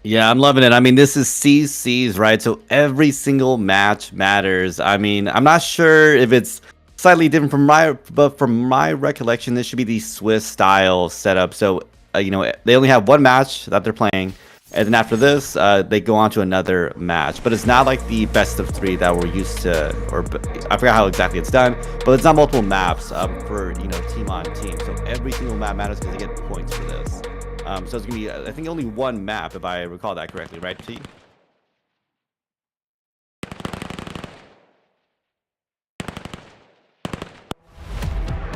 Yeah, I'm loving it. I mean, this is CCs, right? So every single match matters. I mean, I'm not sure if it's slightly different but from my recollection, this should be the Swiss style setup. So, they only have one match that they're playing, and then after this, they go on to another match. But it's not like the best of three that we're used to, I forgot how exactly it's done. But it's not multiple maps for team on team. So every single map matters because they get points for this. So it's gonna be, I think, only one map, if I recall that correctly, right, T?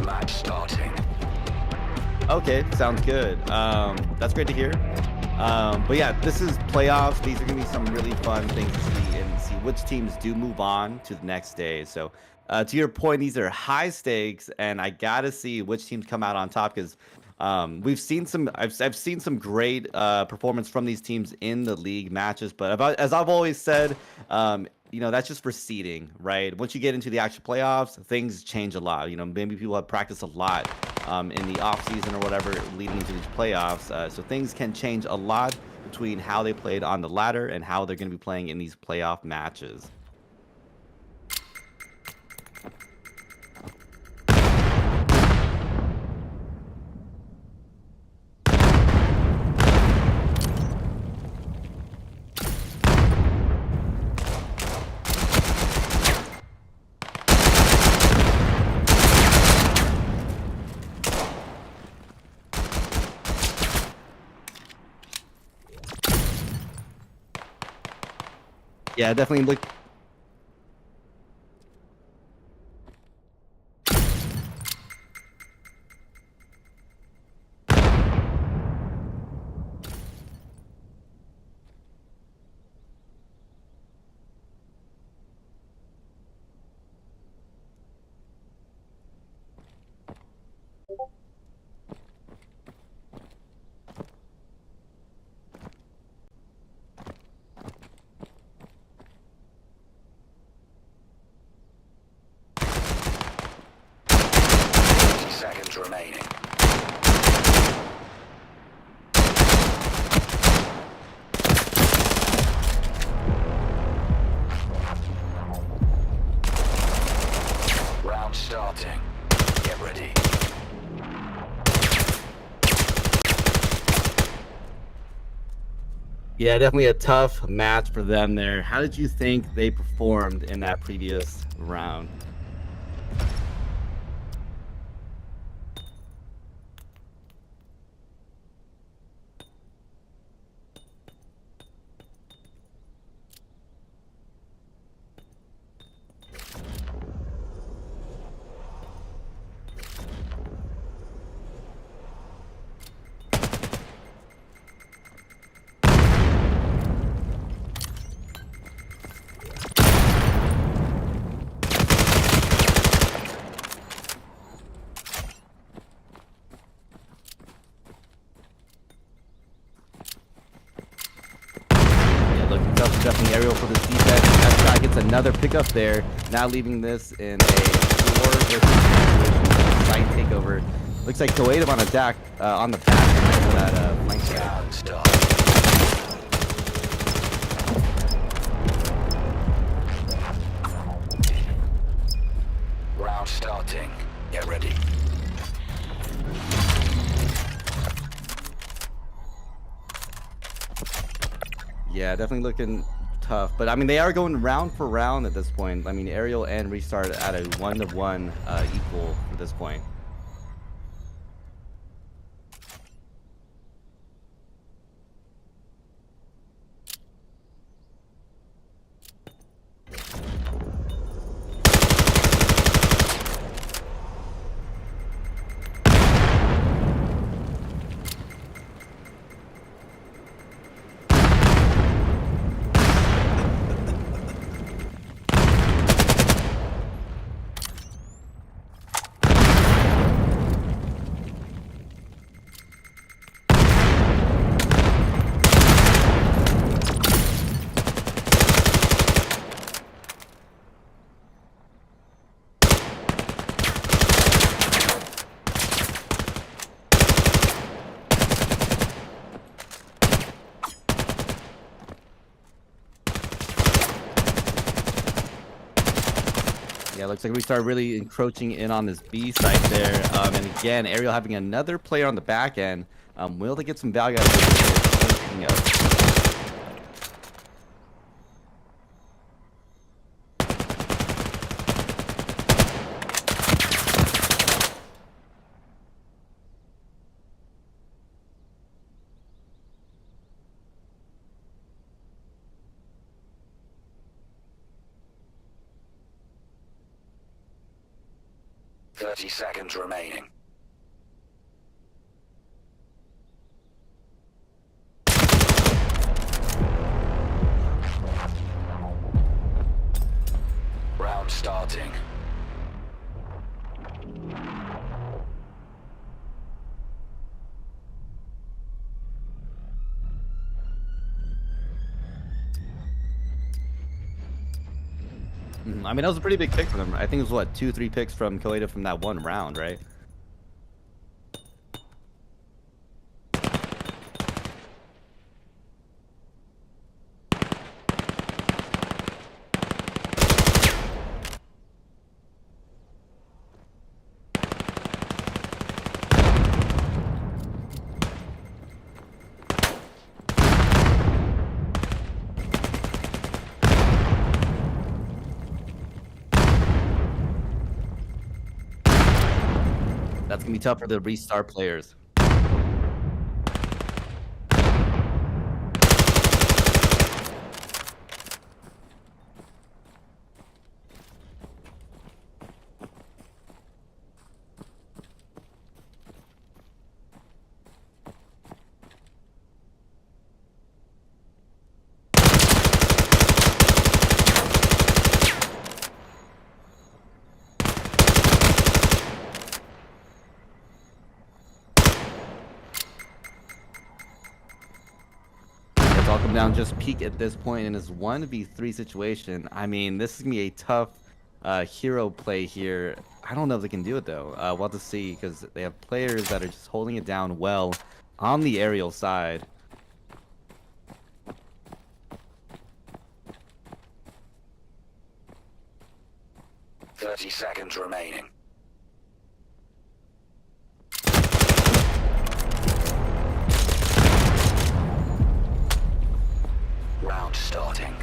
Match starting. Okay, sounds good. That's great to hear. But yeah, this is playoffs. These are gonna be some really fun things to see and see which teams do move on to the next day. So, to your point, these are high stakes, and I gotta see which teams come out on top because we've seen some. I've seen some great performance from these teams in the league matches, but as I've always said, that's just for seeding, right? Once you get into the actual playoffs, things change a lot. Maybe people have practiced a lot in the off season or whatever leading into these playoffs. So things can change a lot between how they played on the ladder and how they're going to be playing in these playoff matches. Yeah, definitely look. Seconds remaining. Round starting. Get ready. Yeah, definitely a tough match for them there. How did you think they performed in that previous round? Yeah, looking tough, definitely Ariel for this defense. That shot gets another pickup there, now leaving this in a 4 versus 2 situation. Site takeover. Looks like Toadim on attack on the back of that flank shot. Round starting. Round starting. Get ready. Yeah, definitely looking tough. But I mean, they are going round for round at this point. I mean, Ariel and Restart at a 1-to-1 equal at this point. Yeah, looks like we start really encroaching in on this B site there. And again, Ariel having another player on the back end. Will they get some value out of this? Picking up. 30 seconds remaining. Round starting. I mean, that was a pretty big pick from them. I think it was, what, 2-3 picks from Koeda from that one round, right? That's gonna be tough for the restart players. It's all come down just peak at this point in this 1v3 situation. I mean, this is gonna be a tough hero play here. I don't know if they can do it though. We'll have to see, because they have players that are just holding it down well on the aerial side. Thirty seconds remaining. Round starting.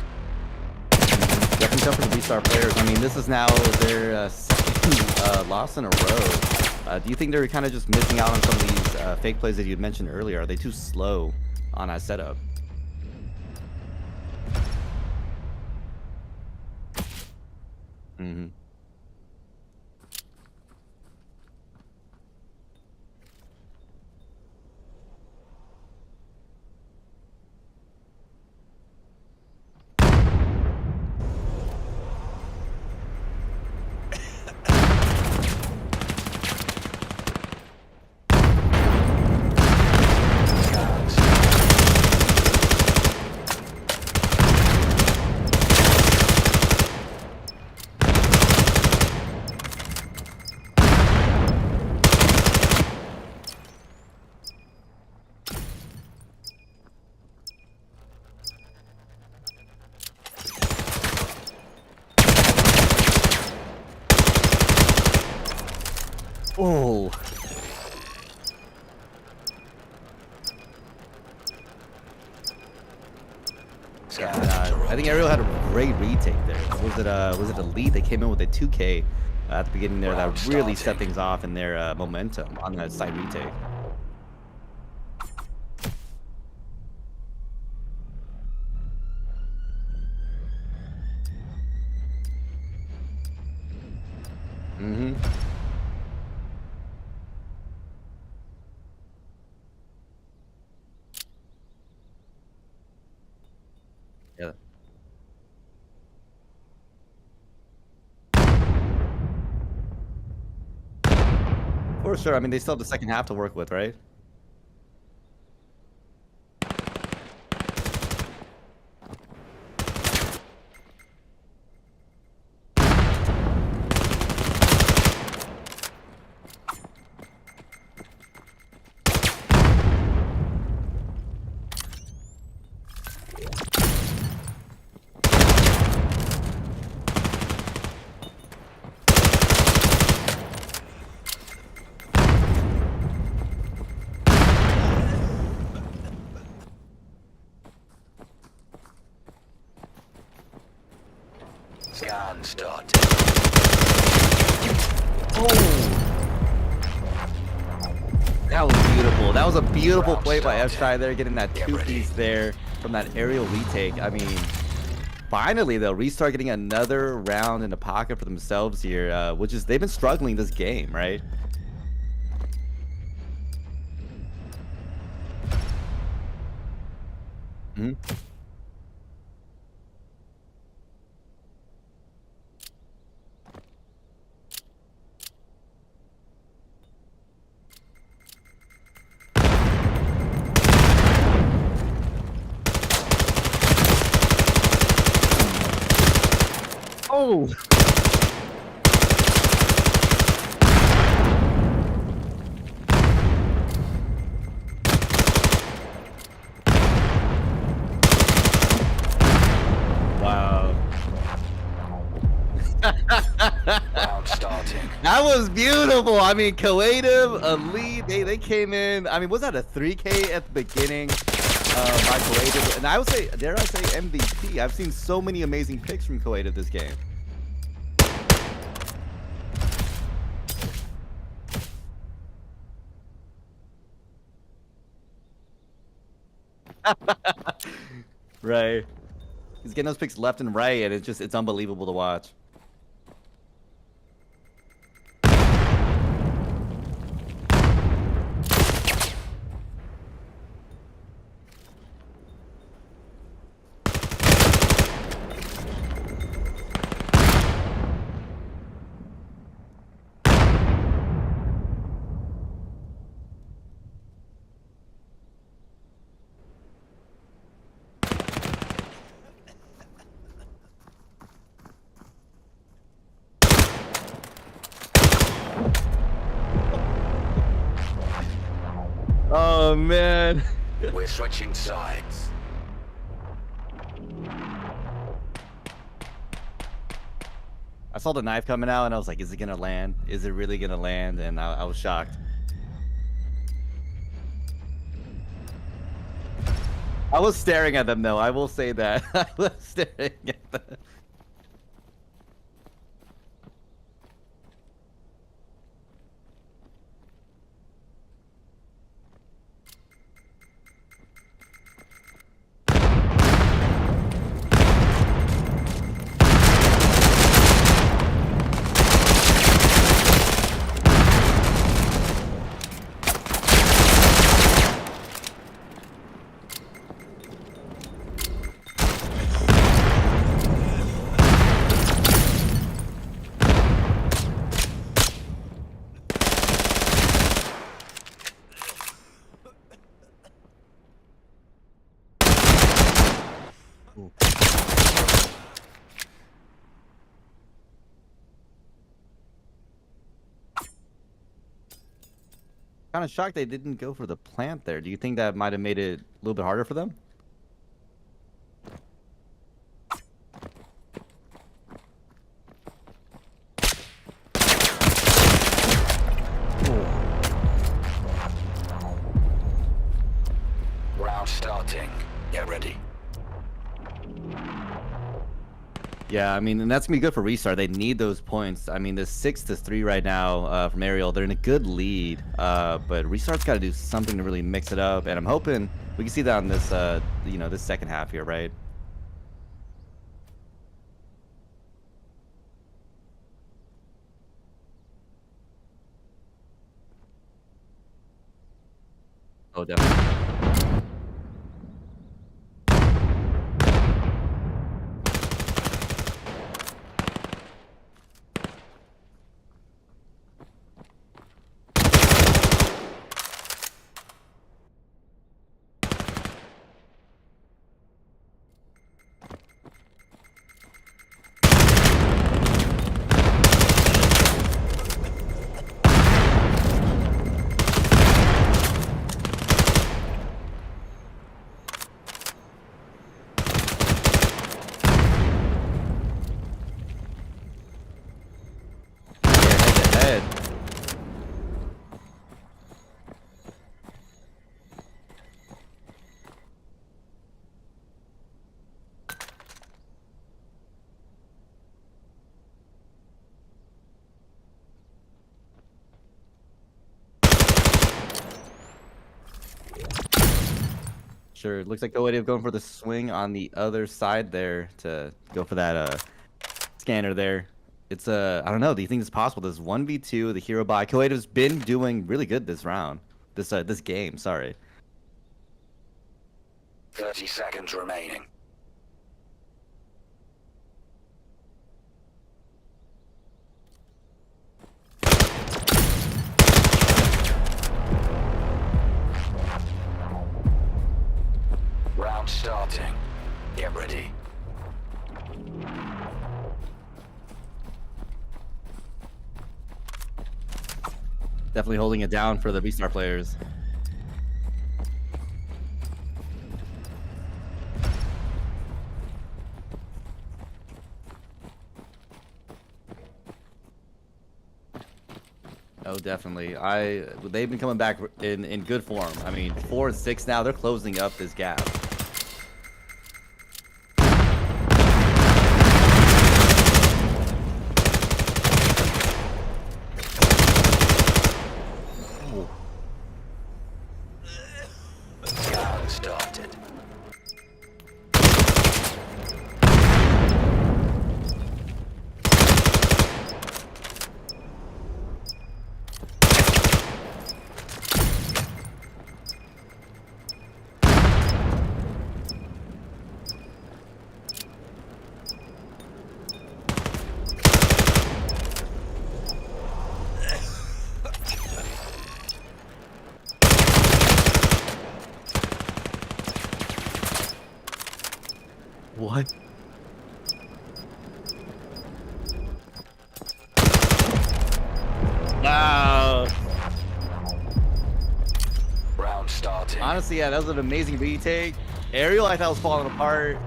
Definitely tough for the restart players. I mean, this is now their second loss in a row. Do you think they're kind of just missing out on some of these fake plays that you had mentioned earlier? Are they too slow on that setup? Mm-hmm. Oh. I think Ariel had a great retake there. Was it a lead? They came in with a 2K at the beginning there that really set things off in their momentum on that side retake. Mm-hmm. Yeah. For sure. I mean, they still have the second half to work with, right? 1 starting. Oh! That was beautiful. That was a beautiful play by F-Shy there, getting that two-piece there from that aerial retake. I mean, finally they'll restart getting another round in the pocket for themselves here, which is they've been struggling this game, right? Mm-hmm. Oh! Wow. Round starting. That was beautiful. I mean, Creative, Elite, they came in. I mean, was that a 3K at the beginning by Creative? And I would say, dare I say, MVP. I've seen so many amazing picks from Creative this game. Right. He's getting those picks left and right, and it's unbelievable to watch. Oh man. We're switching sides. I saw the knife coming out and I was like, is it gonna land? Is it really gonna land? And I was shocked. I was staring at them though, I will say that. I was staring at them. Kind of shocked they didn't go for the plant there. Do you think that might have made it a little bit harder for them? Round starting. Get ready. Yeah, I mean, and that's gonna be good for restart. They need those points. I mean, the 6-3 right now from Ariel. They're in a good lead, but restart's got to do something to really mix it up. And I'm hoping we can see that on this, this second half here, right? Oh, definitely. sure. It looks like Coative going for the swing on the other side there to go for that scanner there. It's I don't know. Do you think it's possible? This 1v2, the hero buy. Coative's been doing really good this round. This game, sorry. 30 seconds remaining. Round starting. Get ready. Definitely holding it down for the V-Star players. Oh, definitely. They've been coming back in good form. I mean, 4-6 now. They're closing up this gap. Round started. What? Wow. Round starting. Honestly, yeah, that was an amazing retake. Aerial, I thought was falling apart.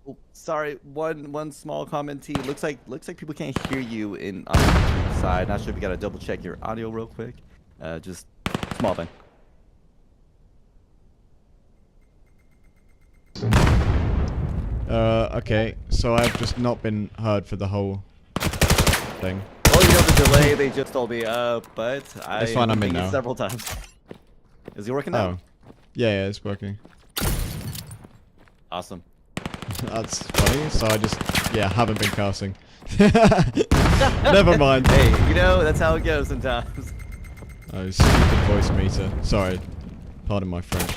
Oh, sorry, one small comment, T. Looks like people can't hear you on the YouTube side. Not sure if you gotta double check your audio real quick. Just small thing. Okay, so I've just not been heard for the whole thing. Well, you know the delay they just told me, but It's fine, I'm in pinged it now. several times. Is it working now? Oh. Yeah, it's working. Awesome. That's funny, so I just, haven't been casting. Never mind. Hey, you know, that's how it goes sometimes. Oh, stupid voice meter. Sorry. Pardon my French.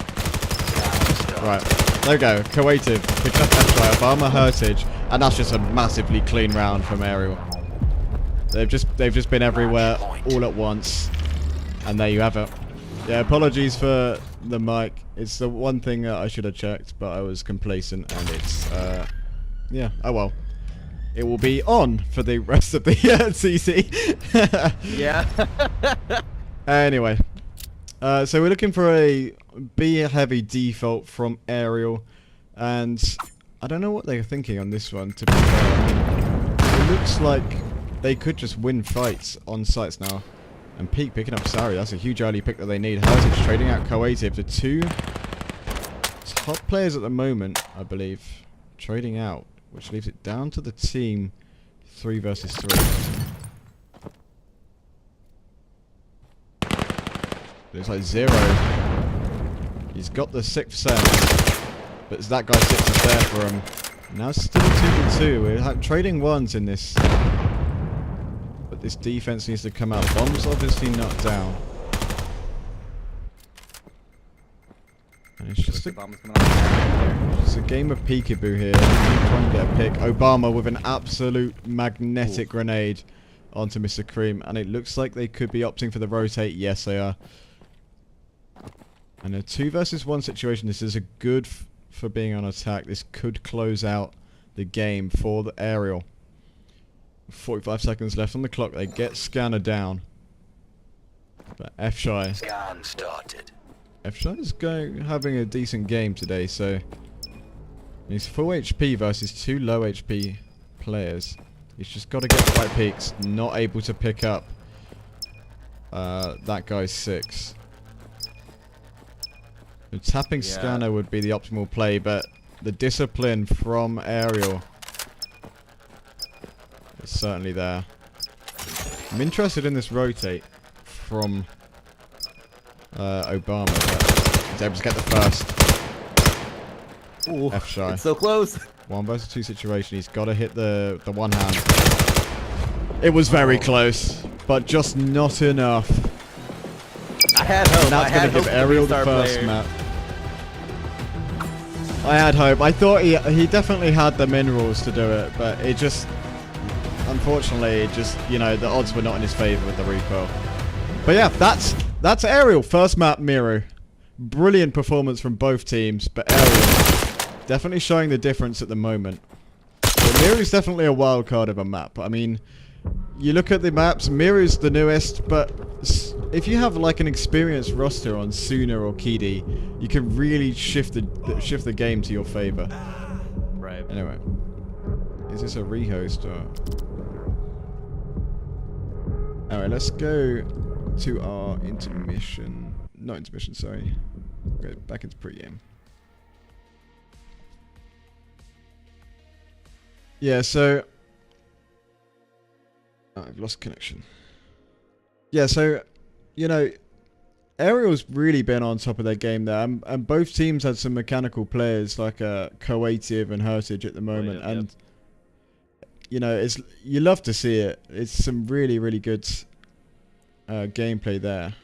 Right. There we go. Coative. Picked up F-Try, Obama Heritage, and that's just a massively clean round from Aerial. They've just been everywhere all at once. And there you have it. Yeah, apologies for the mic. It's the one thing that I should have checked, but I was complacent, and it's, yeah, oh well. It will be on for the rest of the CC. Yeah. Anyway. So we're looking for a B-heavy default from Aerial, and I don't know what they're thinking on this one, to be fair. It looks like they could just win fights on sites now. And Peak picking up Sari, that's a huge early pick that they need. Heritage trading out Coative, the two top players at the moment, I believe, trading out, which leaves it down to the team 3 versus 3. Looks like 0. He's got the 6th sense, but that guy 6 is there for him. Now it's still 2v2. We're trading ones in this. But this defense needs to come out. Bomb's obviously not down. And it's just a game of peekaboo here. Trying to get a pick. Obama with an absolute magnetic grenade onto Mr. Cream. And it looks like they could be opting for the rotate. Yes, they are. And a 2 versus 1 situation. This is a good for being on attack. This could close out the game for the Aerial. 45 seconds left on the clock. They get Scanner down. But F-Shy. Scan started. F-Shy is having a decent game today, so he's full HP versus 2 low HP players. He's just got to get the right peaks. Not able to pick up that guy's 6. The tapping Yeah. scanner would be the optimal play, but the discipline from Aerial is certainly there. I'm interested in this rotate from Obama, but he's able to get the first. Ooh, F shy. it's so close. 1 versus 2 situation. He's got to hit the one hand. It was very close, but just not enough. I had hope. And that's going to give Aerial the first map. I had hope. I thought he definitely had the minerals to do it, but it just, unfortunately, it just, you know, the odds were not in his favor with the recoil. But yeah, that's Aerial. First map, Miru. Brilliant performance from both teams, but Aerial definitely showing the difference at the moment. Well, Miru's definitely a wild card of a map. I mean, you look at the maps, Miru's the newest, but if you have like an experienced roster on Suna or Kidi, you can really shift the game to your favor. Right. Anyway, is this a rehost or? Alright, let's go to our intermission. Not intermission, sorry. Go back into pregame. Yeah, so I've lost connection. Yeah, so you know, Aerial's really been on top of their game there, and both teams had some mechanical players like Coative and Heritage at the moment, and you know, you love to see it. It's some really good gameplay there.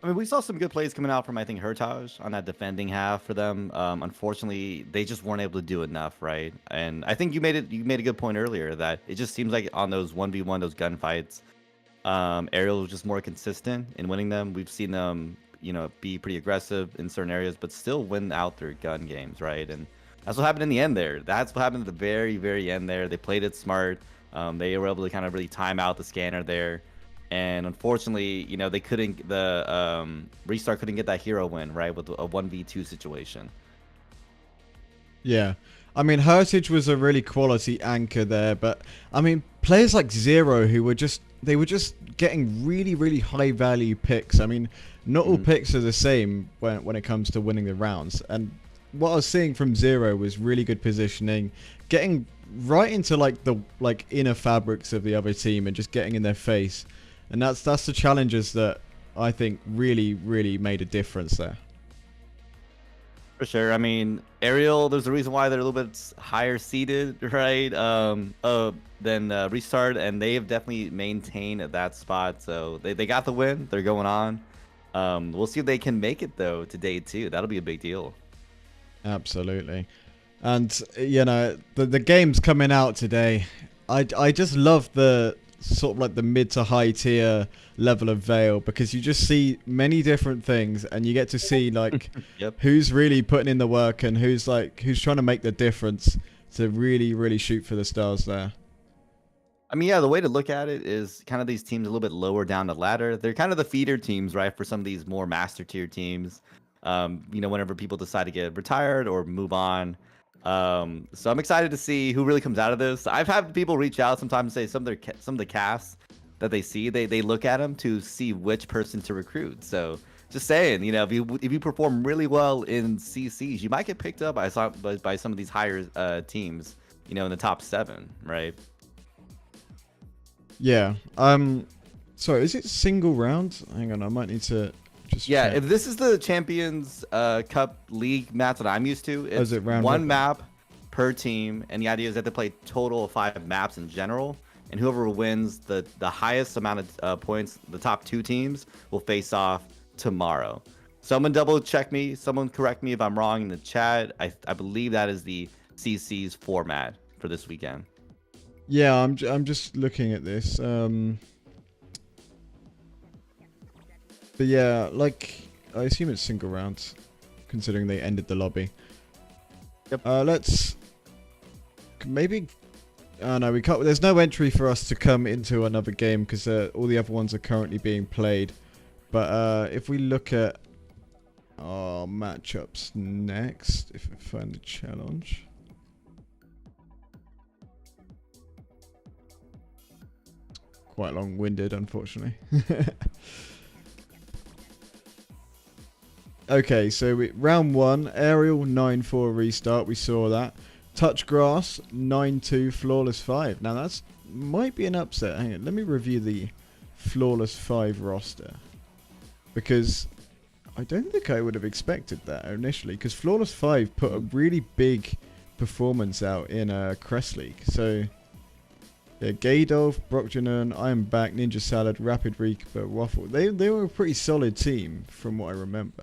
I mean, we saw some good plays coming out from, I think, Heritage on that defending half for them. Unfortunately, they just weren't able to do enough, right? And I think you made a good point earlier that it just seems like on those 1v1, those gunfights, Aerial was just more consistent in winning them. We've seen them, you know, be pretty aggressive in certain areas, but still win out their gun games, right? And that's what happened in the end there. That's what happened at the very end there. They played it smart. They were able to kind of really time out the scanner there. And unfortunately, you know, they couldn't, the Restart couldn't get that hero win, right, with a 1v2 situation. Yeah. I mean, Heritage was a really quality anchor there, but I mean, players like Zero who were just, they were just getting really high value picks. I mean, not all picks are the same when it comes to winning the rounds. And what I was seeing from Zero was really good positioning, getting right into like the inner fabrics of the other team and just getting in their face. And that's the challenges that I think really made a difference there. For sure. I mean, Aerial, there's a reason why they're a little bit higher seeded, right? Than Restart, and they have definitely maintained that spot. So they got the win. They're going on. We'll see if they can make it though to day 2. That'll be a big deal. Absolutely. And you know, the games coming out today, I just love the sort of like the mid to high tier level of VAIL, because you just see many different things and you get to see like who's really putting in the work and who's trying to make the difference to really shoot for the stars there. I mean, yeah, the way to look at it is kind of these teams a little bit lower down the ladder. They're kind of the feeder teams, right, for some of these more master tier teams. You know, whenever people decide to get retired or move on. So I'm excited to see who really comes out of this. I've had people reach out sometimes and say some of the casts that they see, they look at them to see which person to recruit. So just saying, you know, if you perform really well in CCs, you might get picked up by some of these higher teams, you know, in the top 7, right? Yeah. Sorry, is it single round? Hang on, I might need to just check. If this is the Champions Cup League match that I'm used to, it's one map per team, and the idea is that they play a total of 5 maps in general, and whoever wins the highest amount of points, the top 2 teams, will face off tomorrow. Someone double check me, someone correct me if I'm wrong in the chat. I believe that is the CC's format for this weekend. Yeah, I'm just looking at this. But yeah, like, I assume it's single rounds, considering they ended the lobby. Yep. Let's maybe. Oh no, we can't. There's no entry for us to come into another game because all the other ones are currently being played. But if we look at our matchups next, if I find the challenge. Quite long-winded, unfortunately. Okay, so round 1, Aerial 9-4 restart. We saw that. Touch Grass 9-2 Flawless 5. Now that's might be an upset. Hang on, let me review the Flawless 5 roster, because I don't think I would have expected that initially, because Flawless 5 put a really big performance out in Crest League. So yeah, Gaydolf, Brockjanon, I Am Back, Ninja Salad, Rapid Reaper, Waffle. They were a pretty solid team from what I remember.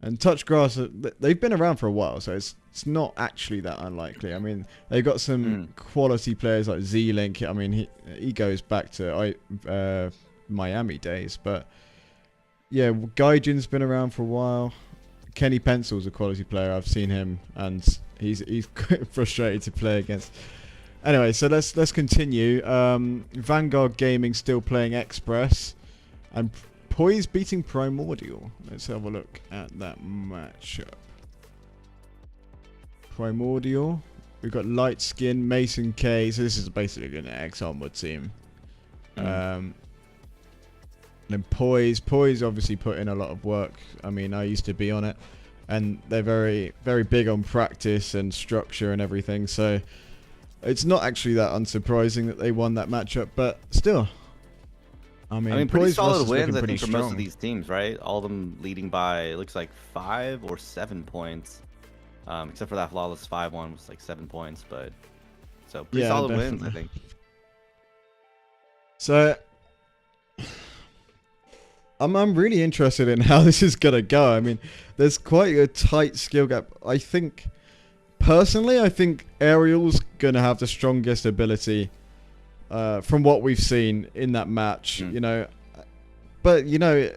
And Touch Grass, they've been around for a while, so it's not actually that unlikely. I mean, they've got some quality players like Z-Link. I mean, he goes back to Miami days, but yeah, Gaijin's been around for a while. Kenny Pencil's a quality player. I've seen him, and he's frustrated to play against. Anyway, so let's continue. Vanguard Gaming still playing Express, and Poise beating Primordial. Let's have a look at that matchup. Primordial. We've got Light Skin, Mason K. So this is basically an X Onward team. Then Poise. Poise obviously put in a lot of work. I mean, I used to be on it, and they're very, very big on practice and structure and everything. So it's not actually that unsurprising that they won that matchup, but still. I mean pretty Poise solid wins, I pretty think, for most of these teams, right? All of them leading by, it looks like 5 or 7 points. Except for that Flawless 5 one was like 7 points, but so pretty solid wins, I think. So I'm really interested in how this is gonna go. I mean, there's quite a tight skill gap. I think Aerial's gonna have the strongest ability from what we've seen in that match, you know. But you know,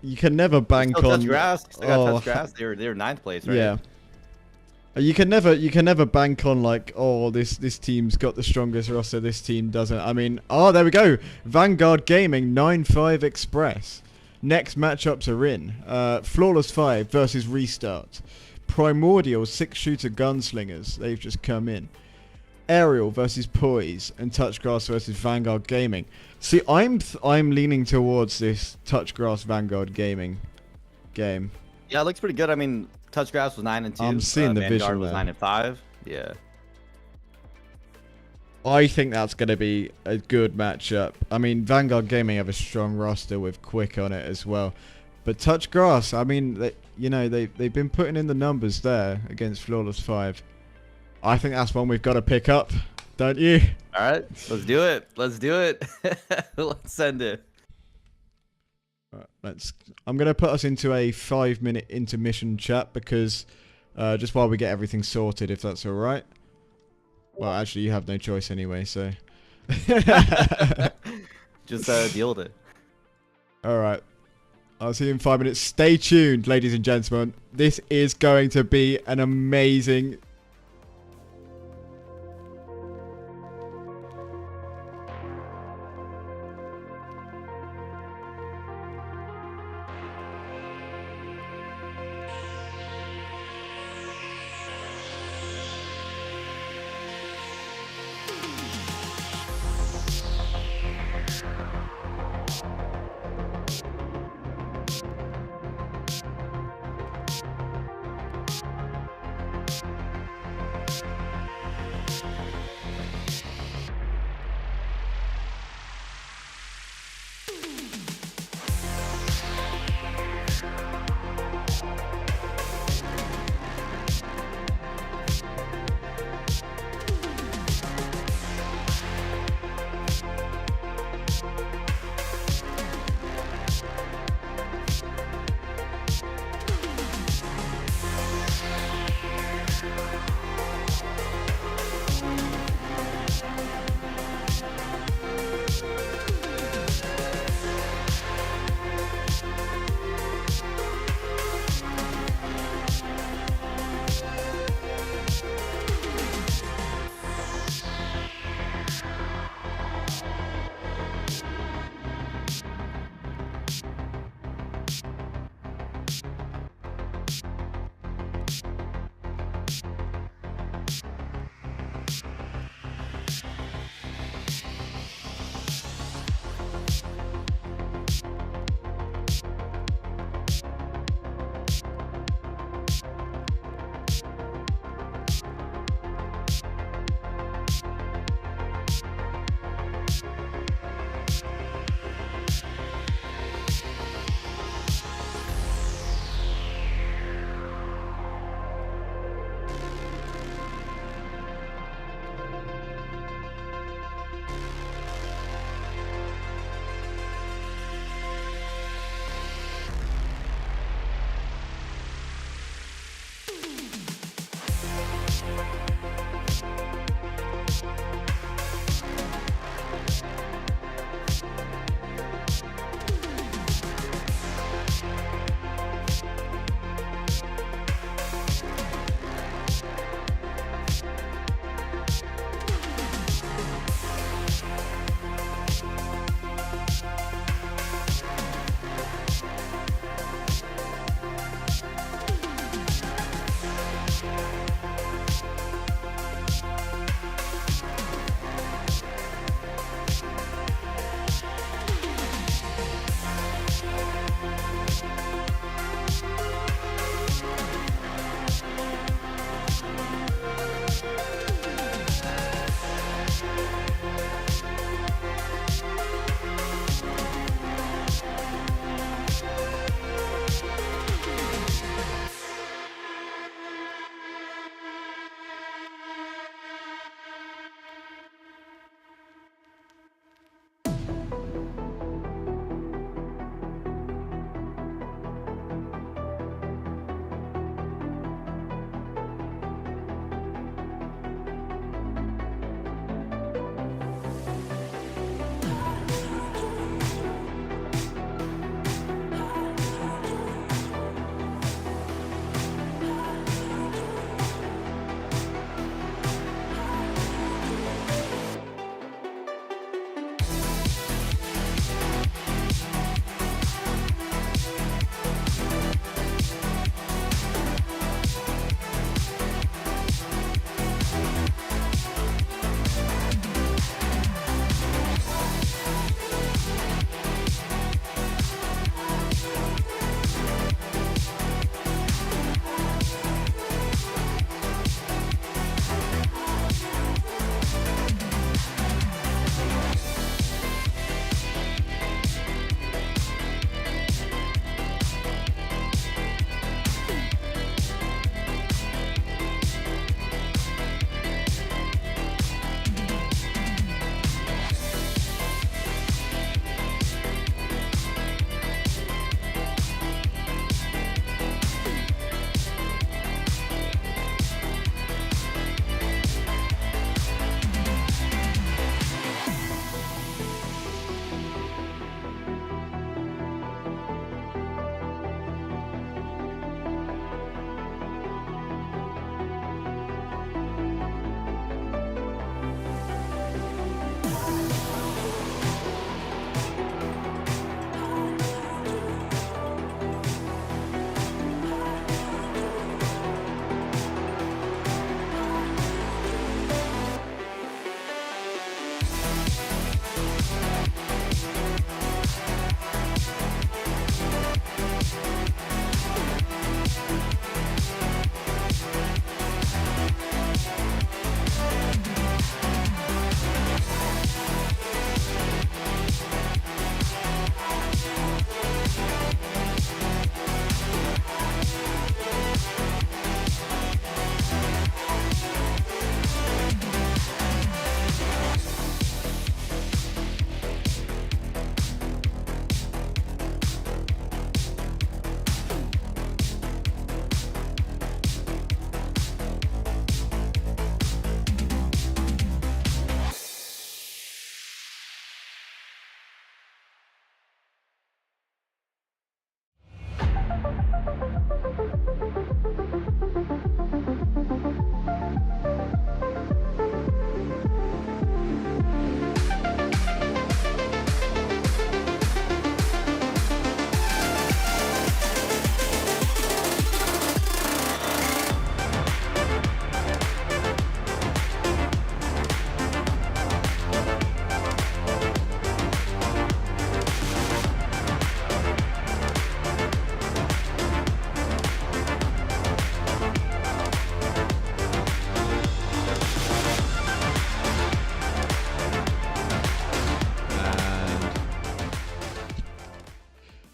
you can never bank on Touch Grass. Touch Grass. They were 9th place, right? Yeah. You can never bank on like, oh, this team's got the strongest roster, this team doesn't. I mean, oh, there we go. Vanguard Gaming 9-5 Express. Next matchups are in. Flawless 5 versus Restart. Primordial 6-shooter Gunslingers. They've just come in. Aerial versus Poise, and Touchgrass versus Vanguard Gaming. See, I'm leaning towards this Touchgrass Vanguard Gaming game. Yeah, it looks pretty good. I mean, Touchgrass was 9-2. I'm seeing the Vanguard vision was there. 9-5. Yeah. I think that's going to be a good matchup. I mean, Vanguard Gaming have a strong roster with Quick on it as well. But Touchgrass, I mean, they've been putting in the numbers there against Flawless 5. I think that's one we've got to pick up, don't you? All right, let's do it. Let's do it. Let's send it. I'm going to put us into a 5-minute intermission chat, because just while we get everything sorted, if that's all right. Well, actually, you have no choice anyway, so. Just deal with it. All right. I'll see you in 5 minutes. Stay tuned, ladies and gentlemen. This is going to be an amazing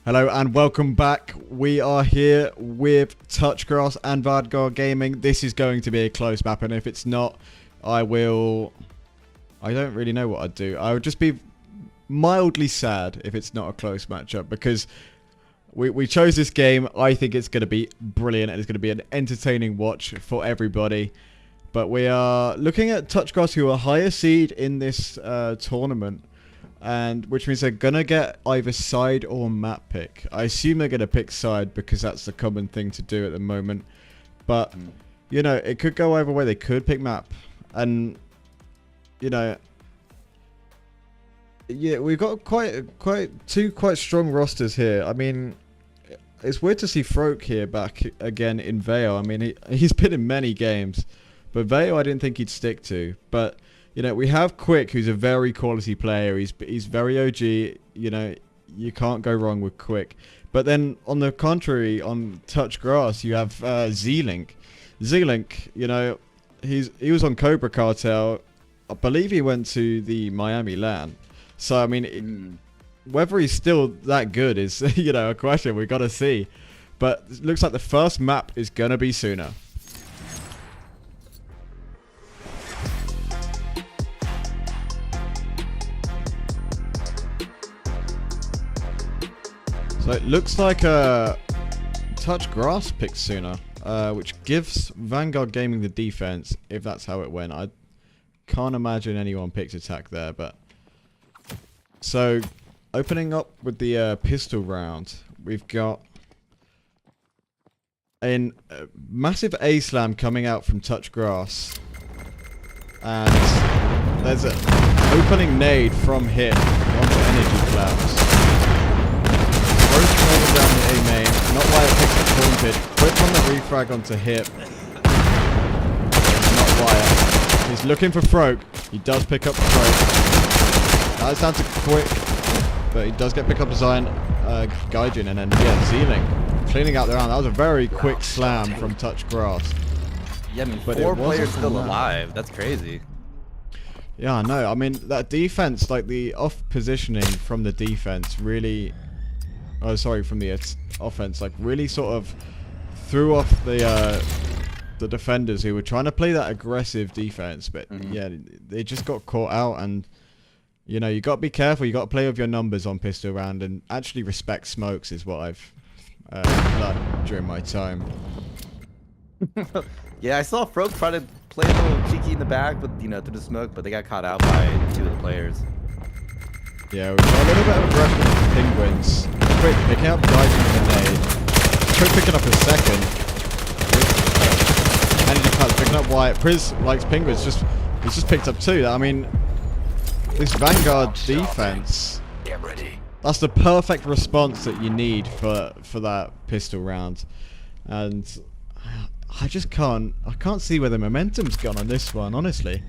Hello and welcome back. We are here with Touchgrass and Vanguard Gaming. This is going to be a close map, and if it's not, I don't really know what I'd do. I would just be mildly sad if it's not a close matchup, because we chose this game. I think it's going to be brilliant, and it's going to be an entertaining watch for everybody. But we are looking at Touchgrass, who are higher seed in this tournament, and which means they're going to get either side or map pick. I assume they're going to pick side because that's the common thing to do at the moment. But, you know, it could go either way. They could pick map. And, you know, yeah, we've got two quite strong rosters here. I mean, it's weird to see Froke here back again in VAIL. I mean, he's been in many games. But VAIL I didn't think he'd stick to. But, you know, we have Quick, who's a very quality player. He's very OG. You know, you can't go wrong with Quick. But then, on the contrary, on Touchgrass, you have Z-Link. Z-Link, you know, he was on Cobra Cartel. I believe he went to the Miami LAN. So, I mean, whether he's still that good is, you know, a question we've got to see. But it looks like the first map is going to be Sooner. So it looks like Touchgrass picked Sooner, which gives Vanguard Gaming the defense, if that's how it went. I can't imagine anyone picked attack there, but... So, opening up with the pistol round, we've got a massive A-slam coming out from Touchgrass. And there's an opening nade from Hip onto Energy Clouds. Down the A main, not why it picks up Haunted. Quick on the refrag onto Hip. Not Wyatt. He's looking for Froke. He does pick up Froke. That's down to Quick, but he does get pick up Zion, Gaijin, and then yeah, Z-Link cleaning out the round. That was a very quick slam from Touchgrass. Yeah, I mean, but 4 players still alive. That's crazy. Yeah, I know. I mean, that defense, like the off positioning from the defense, really. Oh, sorry, from the offense, like really sort of threw off the defenders who were trying to play that aggressive defense, but yeah, they just got caught out. And you know, you got to be careful. You got to play with your numbers on pistol round and actually respect smokes is what I've learned during my time. Yeah, I saw Froke try to play a little cheeky in the back, with through the smoke, but they got caught out by 2 of the players. Yeah, we've got a little bit of aggression with the Penguins. Quick picking up Gaijin with a nade. Quick picking up a second. Energy Clouds picking up Wyatt. Priz likes Penguins. He's just picked up 2. I mean, this Vanguard defense. Get ready. That's the perfect response that you need for that pistol round. And I just can't see where the momentum's gone on this one, honestly.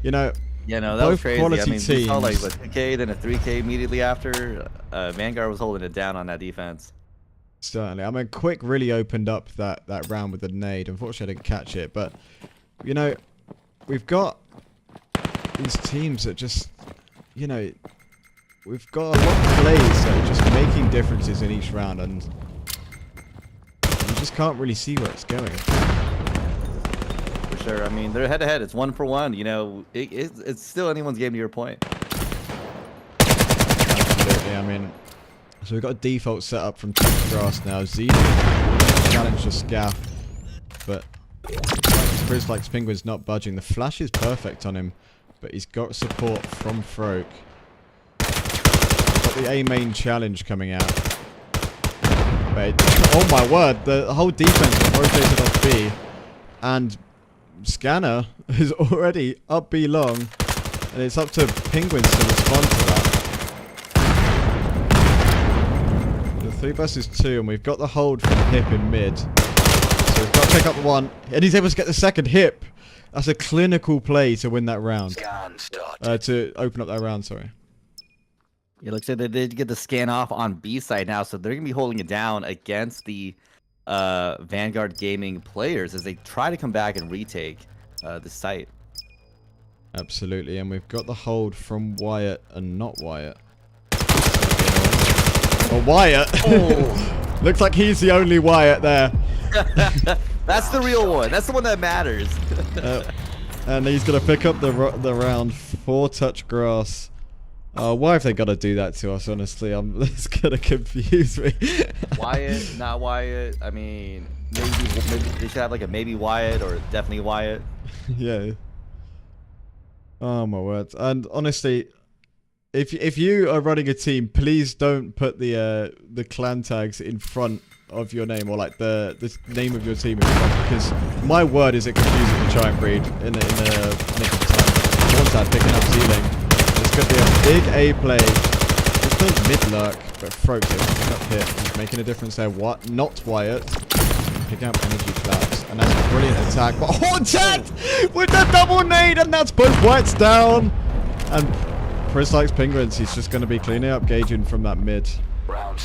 You know. Yeah, no, that was crazy. I mean, teams. we saw like what, 2K, then a 3K immediately after. Vanguard was holding it down on that defense. Certainly. I mean, Quick really opened up that round with the nade. Unfortunately, I didn't catch it. But, you know, we've got these teams that just, you know, we've got a lot of plays that are just making differences in each round. And you just can't really see where it's going. Sure. I mean, they're head-to-head. It's 1 for 1. You know, it's still anyone's game to your point. Absolutely. I mean, so we've got a default setup from Touchgrass now. Z challenge the Scaff, but Priz likes Penguins not budging. The flash is perfect on him, but he's got support from Froke. Got the A main challenge coming out. But oh my word, the whole defense is rotated off B, and Scanner is already up B long, and it's up to Penguins to respond to that. The 3 versus 2, and we've got the hold from Hip in mid. So we've got to pick up 1, and he's able to get the second. Hip. That's a clinical play to win that round. To open up that round, sorry. It looks like they did get the scan off on B side now, so they're going to be holding it down against the Vanguard Gaming players as they try to come back and retake the site. Absolutely, and we've got the hold from Wyatt and not Wyatt. Well, Wyatt. Oh. Looks like he's the only Wyatt there. That's the real one. That's the one that matters. And he's going to pick up the round for touch grass. Why have they got to do that to us, honestly? It's going to confuse me. Wyatt, not Wyatt. I mean, maybe they should have like a maybe Wyatt or definitely Wyatt. Yeah. Oh, my word. And honestly, if you are running a team, please don't put the clan tags in front of your name, or like the name of your team in front, because my word is it confusing to try and read in the nick of time. Hornsad picking up Zealing. It's going to be a big A play. It's still mid-lurk, but Froke picking up hit. He's making a difference there. What? Not Wyatt. Picking up energy flaps. And that's a brilliant attack. But Hornsad with the double nade, and that's both Wyatt's down. And Priz likes Penguins. He's just going to be cleaning up Gaijin from that mid.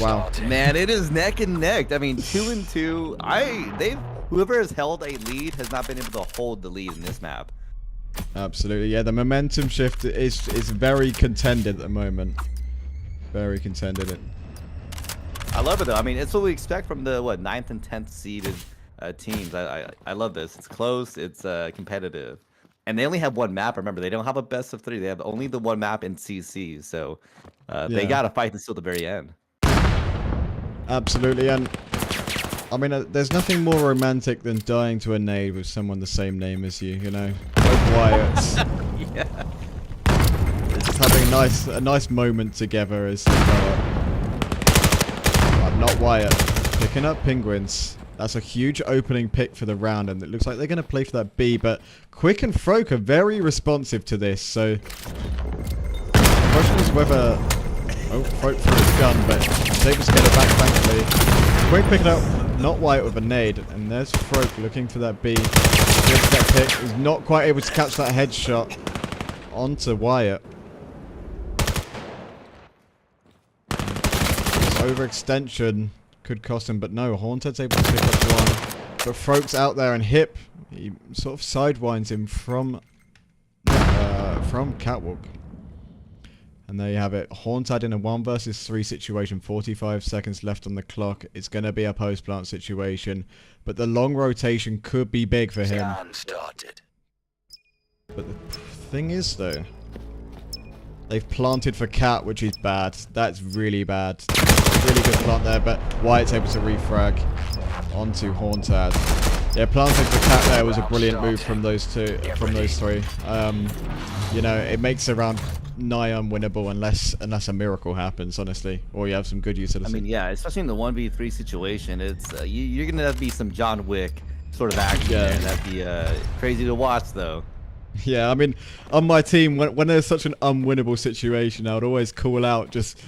Wow. Man, it is neck and neck. I mean, 2 and 2. Whoever has held a lead has not been able to hold the lead in this map. Absolutely, yeah. The momentum shift is very contended at the moment. Very contended. I love it though. I mean, it's what we expect from the 9th and 10th seeded teams. I love this. It's close. It's competitive, and they only have one map. Remember, they don't have a best of 3. They have only the one map in CC. So they gotta fight this till the very end. Absolutely, and I mean, there's nothing more romantic than dying to a nade with someone the same name as you. You know, both Wyatts. Yeah. Just having a nice moment together as they go up. Not Wyatt. Picking up Penguins. That's a huge opening pick for the round, and it looks like they're going to play for that B, but Quick and Froke are very responsive to this, so the question is whether... Oh, Froke threw his gun, but he's able to get it back, thankfully. Quick picking up, not Wyatt with a nade, and there's Froke looking for that B. Gets that pick. He's not quite able to catch that headshot onto Wyatt. Overextension could cost him, but no, Hornsad's able to pick up one. But Froke's out there, and Hip, he sort of sidewinds him from Catwalk. And there you have it. Hornsad in a 1 versus 3 situation, 45 seconds left on the clock. It's going to be a post-plant situation, but the long rotation could be big for him. Started. But the thing is, though, they've planted for Cat, which is bad. That's really bad. Really good plant there, but Wyatt's able to refrag onto Hornsad. Yeah, planting for Cat there was a brilliant move from those three. You know, it makes the round nigh unwinnable unless a miracle happens, honestly, or you have some good utility. I mean, yeah, especially in the 1v3 situation, it's you're gonna have to be some John Wick sort of action there. That'd be crazy to watch, though. Yeah, I mean, on my team, when there's such an unwinnable situation, I would always call out just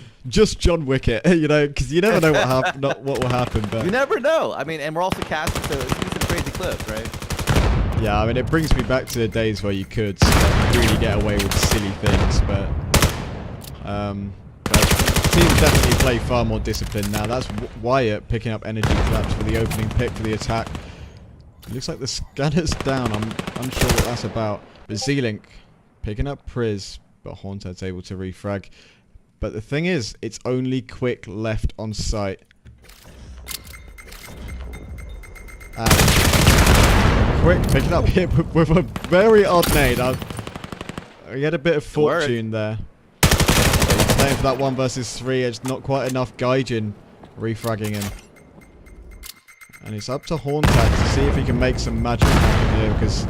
John Wick it, you know, because you never know what will happen. But you never know. I mean, and we're also casting, so it's some crazy clips, right? Yeah, I mean, it brings me back to the days where you could really get away with silly things, but teams definitely play far more disciplined now. That's Wyatt picking up energy flaps for the opening pick for the attack. It looks like the scanner's down. I'm unsure what that's about. But Z-Link picking up Priz, but Hornsad's able to refrag. But the thing is, it's only Quick left on site. And Quick picking up Hip with a very odd nade. He had a bit of fortune there. He's playing for that 1 versus 3. It's not quite enough. Gaijin refragging him. And it's up to Hornsad to see if he can make some magic happen here, because,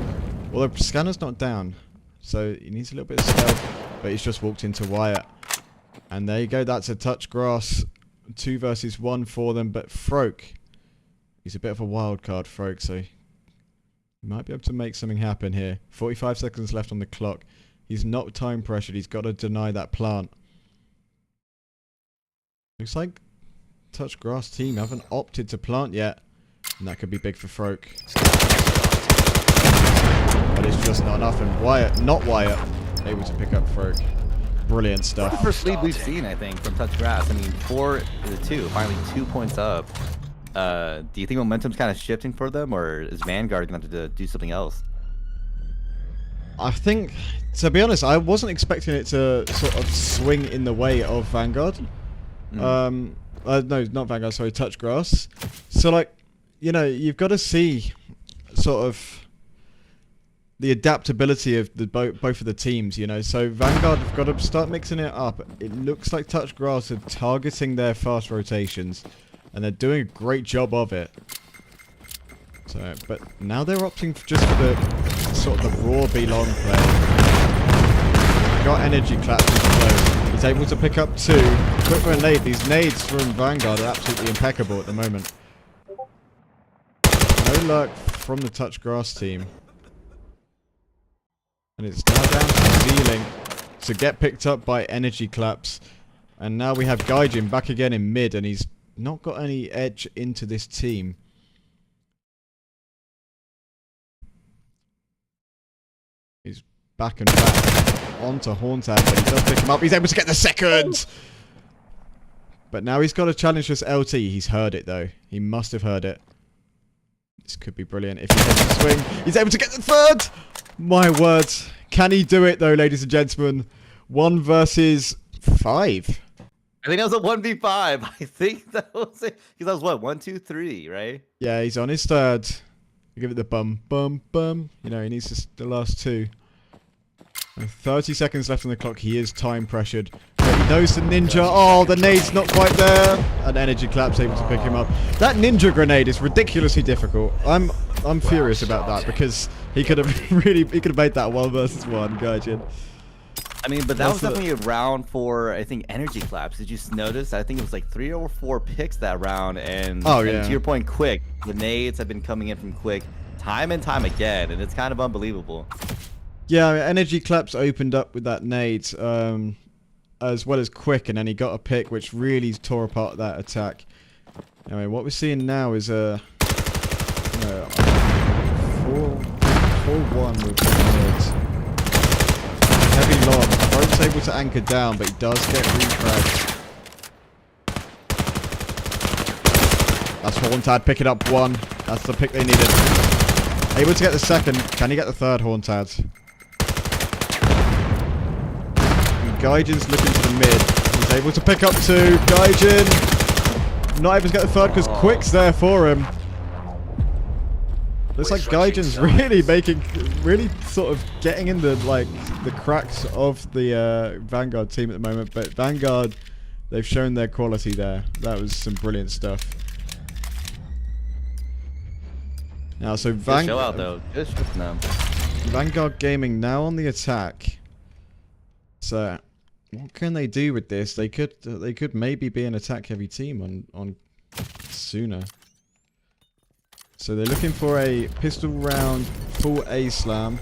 well, the scanner's not down, so he needs a little bit of stealth, but he's just walked into Wyatt. And there you go, that's a touch grass, 2 versus 1 for them, but Froke, he's a bit of a wild card, Froke, so he might be able to make something happen here. 45 seconds left on the clock. He's not time pressured, he's got to deny that plant. Looks like touch grass team haven't opted to plant yet. And that could be big for Froke. But it's just not enough. And Wyatt, not Wyatt, able to pick up Froke. Brilliant stuff. That's the first lead we've seen, I think, from touch grass. I mean, 4-2, finally 2 points up. Do you think momentum's kind of shifting for them, or is Vanguard going to do something else? I think, to be honest, I wasn't expecting it to sort of swing in the way of Vanguard. No, not Vanguard, sorry, Touch Grass. So, like, you know, you've got to see sort of the adaptability of the both of the teams, you know. So Vanguard have got to start mixing it up. It looks like Touch Grass are targeting their fast rotations, and they're doing a great job of it. So, but now they're opting just for the sort of the raw B-long play. Got energy claps in close. He's able to pick up 2. Quick for a nade. These nades from Vanguard are absolutely impeccable at the moment. No luck from the Touch Grass team. And it's now down to Zealing to get picked up by energy claps. And now we have Gaijin back again in mid, and he's not got any edge into this team. He's back and back onto Hauntad, but he does pick him up. He's able to get the second! But now he's got to challenge this LT. He's heard it, though. He must have heard it. This could be brilliant. If he doesn't swing, he's able to get the third! My word. Can he do it, though, ladies and gentlemen? 1 versus 5. I think that was a 1v5. I think that was it. Because that was what? 1, 2, 3, right? Yeah, he's on his third. Give it the bum, bum, bum. You know, he needs the last 2. And 30 seconds left on the clock. He is time pressured. But he knows the ninja. Oh, the nade's not quite there. And energy clap's able to pick him up. That ninja grenade is ridiculously difficult. I'm furious about that because he could have made that 1 versus 1, Gaijin. I mean, but that was definitely a round for, I think, energy claps. Did you notice? I think it was like 3 or 4 picks that round. And, oh, and to your point, Quick. The nades have been coming in from Quick time and time again. And it's kind of unbelievable. Yeah, energy claps opened up with that nade, as well as Quick. And then he got a pick, which really tore apart that attack. Anyway, what we're seeing now is a 4-1 with the nades. Heavy lob. Throat's able to anchor down, but he does get refragged. That's Hauntad picking up 1. That's the pick they needed. Able to get the second. Can he get the third, Hauntad? Gaijin's looking to the mid. He's able to pick up 2. Gaijin not able to get the third because Quick's there for him. Looks like Gaijin's really sort of getting in the cracks of the Vanguard team at the moment. But Vanguard, they've shown their quality there. That was some brilliant stuff. Now, so Vanguard though, good for them. Vanguard Gaming now on the attack. So, what can they do with this? They could maybe be an attack-heavy team on sooner. So they're looking for a pistol round, full A slam.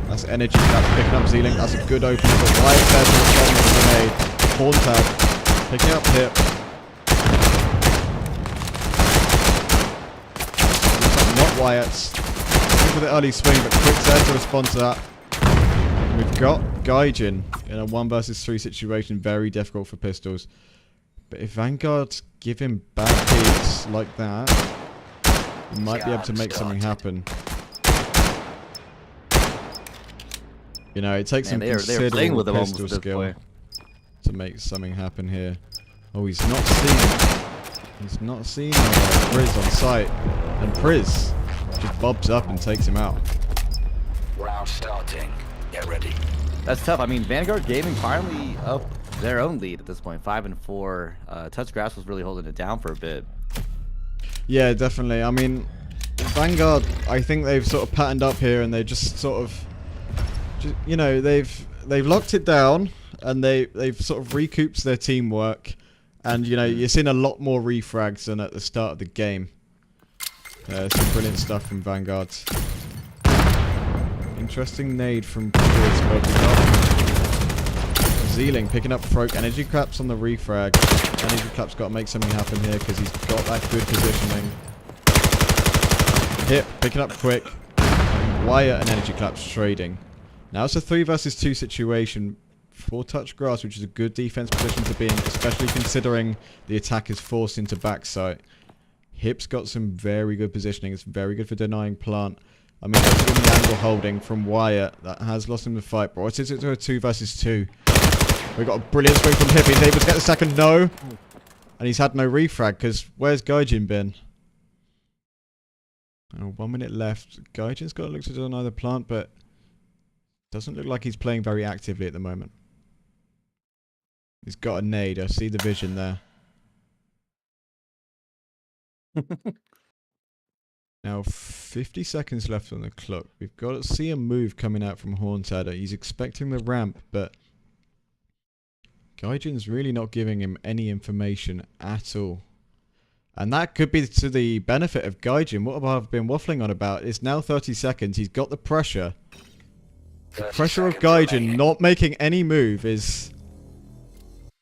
That's energy. That's picking up Zealing. That's a good opening. But Wyatt there to respond with the grenade. Hauntad picking up Hip. Looks like not Wyatt's. Looking for the early swing, but Quick's there to respond to that. We've got Gaijin in a 1 versus 3 situation. Very difficult for pistols. But if Vanguard give him bad hits like that, he might be able to make something happen. You know, it takes some considerable pistol skill to make something happen here. Oh, he's not seen. He's not seen Priz on site. And Priz just bobs up and takes him out. Round starting. Get ready. That's tough. I mean, Vanguard Gaming finally up their own lead at this point, 5-4. Touch Grass was really holding it down for a bit. Yeah, definitely. I mean, Vanguard, I think they've sort of patterned up here, and they just sort of, you know, they've locked it down, and they've sort of recouped their teamwork, and you know, you're seeing a lot more refrags than at the start of the game. Some brilliant stuff from Vanguard. Interesting nade from Chris, but we got Zealing picking up Throat. Energy Claps on the refrag. Energy Claps got to make something happen here because he's got that good positioning. Hip picking up Quick. And Wyatt and Energy Claps trading. Now it's a 3 versus 2 situation for Touch Grass, which is a good defense position to be in, especially considering the attack is forced into backside. Hip's got some very good positioning. It's very good for denying plant. I mean, that's the angle holding from Wyatt that has lost him the fight. Brought it to a 2 versus 2. We got a brilliant swing from Hip. He's able to get the second. No. And he's had no refrag, because where's Gaijin been? Oh, 1 minute left. Gaijin's got to look to do another plant, but doesn't look like he's playing very actively at the moment. He's got a nade. I see the vision there. Now, 50 seconds left on the clock. We've got to see a move coming out from Haunted. He's expecting the ramp, but Gaijin's really not giving him any information at all. And that could be to the benefit of Gaijin. What I've been waffling on about is now 30 seconds. He's got the pressure. The pressure of Gaijin not making any move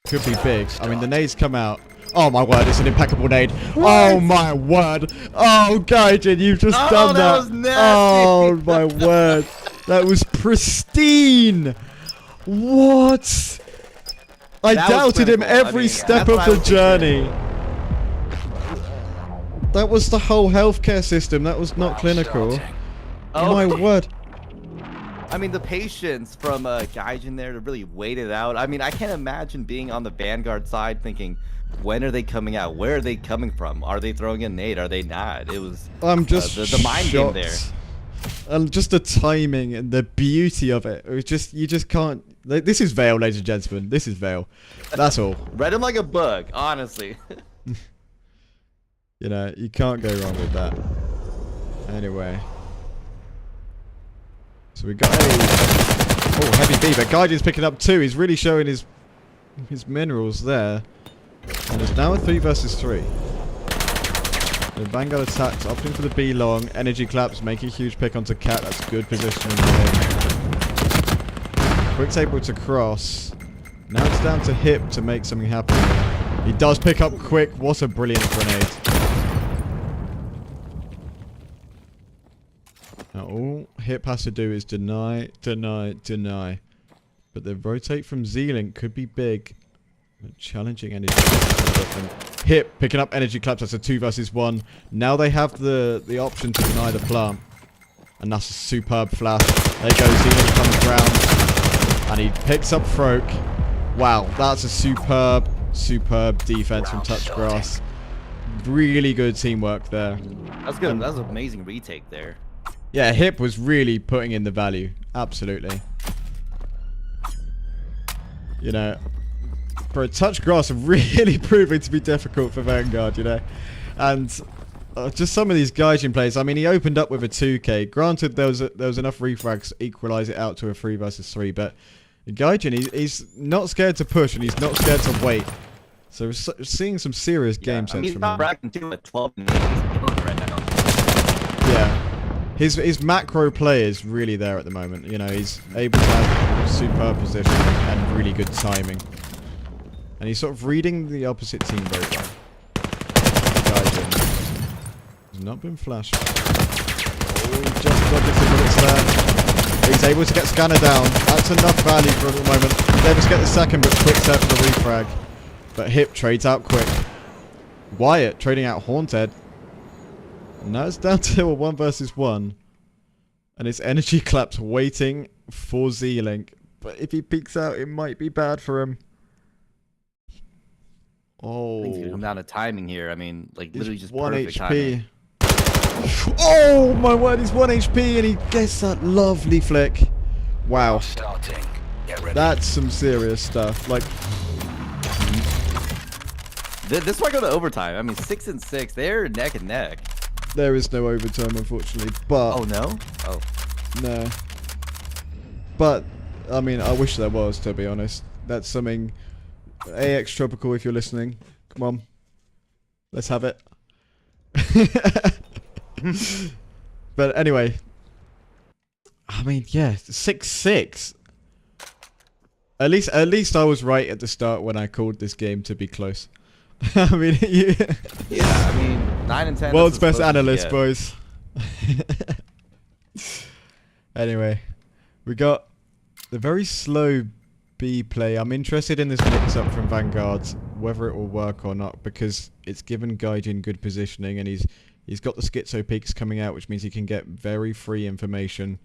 could be big. I mean, the nades come out. Oh my word, it's an impeccable nade. What? Oh my word. Oh, Gaijin, you've just done that. Was nasty. Oh my word. That was pristine. What? I doubted him every step of the journey. That was the whole healthcare system. That was not clinical. Oh my word. I mean, the patience from Gaijin there to really wait it out. I mean, I can't imagine being on the Vanguard side thinking, when are they coming out? Where are they coming from? Are they throwing a nade? Are they not? It was I'm just the mind game there. And just the timing and the beauty of it. It was just, you just can't. This is VAIL, ladies and gentlemen. This is VAIL. That's all. Read him like a book, honestly. You know, you can't go wrong with that. Anyway. So we got a heavy B, but Gaijin's picking up 2. He's really showing his minerals there. And it's now a 3 versus 3. The Vanguard attacks, opting for the B long. Energy claps, make a huge pick onto Cat. That's good positioning for him. Quick's able to cross. Now it's down to Hip to make something happen. He does pick up Quick. What a brilliant grenade. Now all Hip has to do is deny, deny, deny. But the rotate from Z-Link could be big. Challenging energy. Hip picking up energy claps. That's a 2 versus 1. Now they have the option to deny the plant. And that's a superb flash. There goes Z-Link comes round. And he picks up Froke. Wow, that's a superb defense from Touchgrass. Really good teamwork there. That's good. That's an amazing retake there. Yeah, Hip was really putting in the value. Absolutely. You know, bro, Touchgrass are really proving to be difficult for Vanguard, you know. And just some of these Gaijin plays. I mean, he opened up with a 2k. Granted, there was enough refrags to equalize it out to a 3 versus 3. But Gaijin, he's not scared to push and he's not scared to wait. So we're seeing some serious game sense from him. He's not bragging too at 12 minutes right now. Yeah. His macro play is really there at the moment. You know, he's able to have superb positioning and really good timing. And he's sort of reading the opposite team very well. Gaijin has not been flashed. Oh, just dodges the bullets there. He's able to get Scanner down. That's enough value for the moment. He's able to get the second, but Quick's there for the refrag. But Hip trades out Quick. Wyatt trading out Haunted. And now it's down to a 1 versus 1. And it's energy claps waiting for Z-Link. But if he peeks out, it might be bad for him. Oh. He's gonna come down to timing here. I mean, like literally just 1 perfect HP. timing. Oh my word, he's 1 HP and he gets that lovely flick. Wow. Starting. Get ready. That's some serious stuff. Like, This might go to overtime. I mean, 6 and 6. They're neck and neck. there is no overtime, unfortunately. But Oh no. Oh. no. But I mean, I wish there was, to be honest. That's something. AX Tropical, if you're listening, come on, let's have it. But anyway, I mean, yeah, 6-6. At least I was right at the start when I called this game to be close. I mean, Yeah, I mean, 9 and 10. world's best analyst, boys. Anyway, we got the very slow B play. I'm interested in this mix-up from Vanguard, whether it will work or not, because it's given Gaijin good positioning, and he's got the schizo peaks coming out, which means he can get very free information.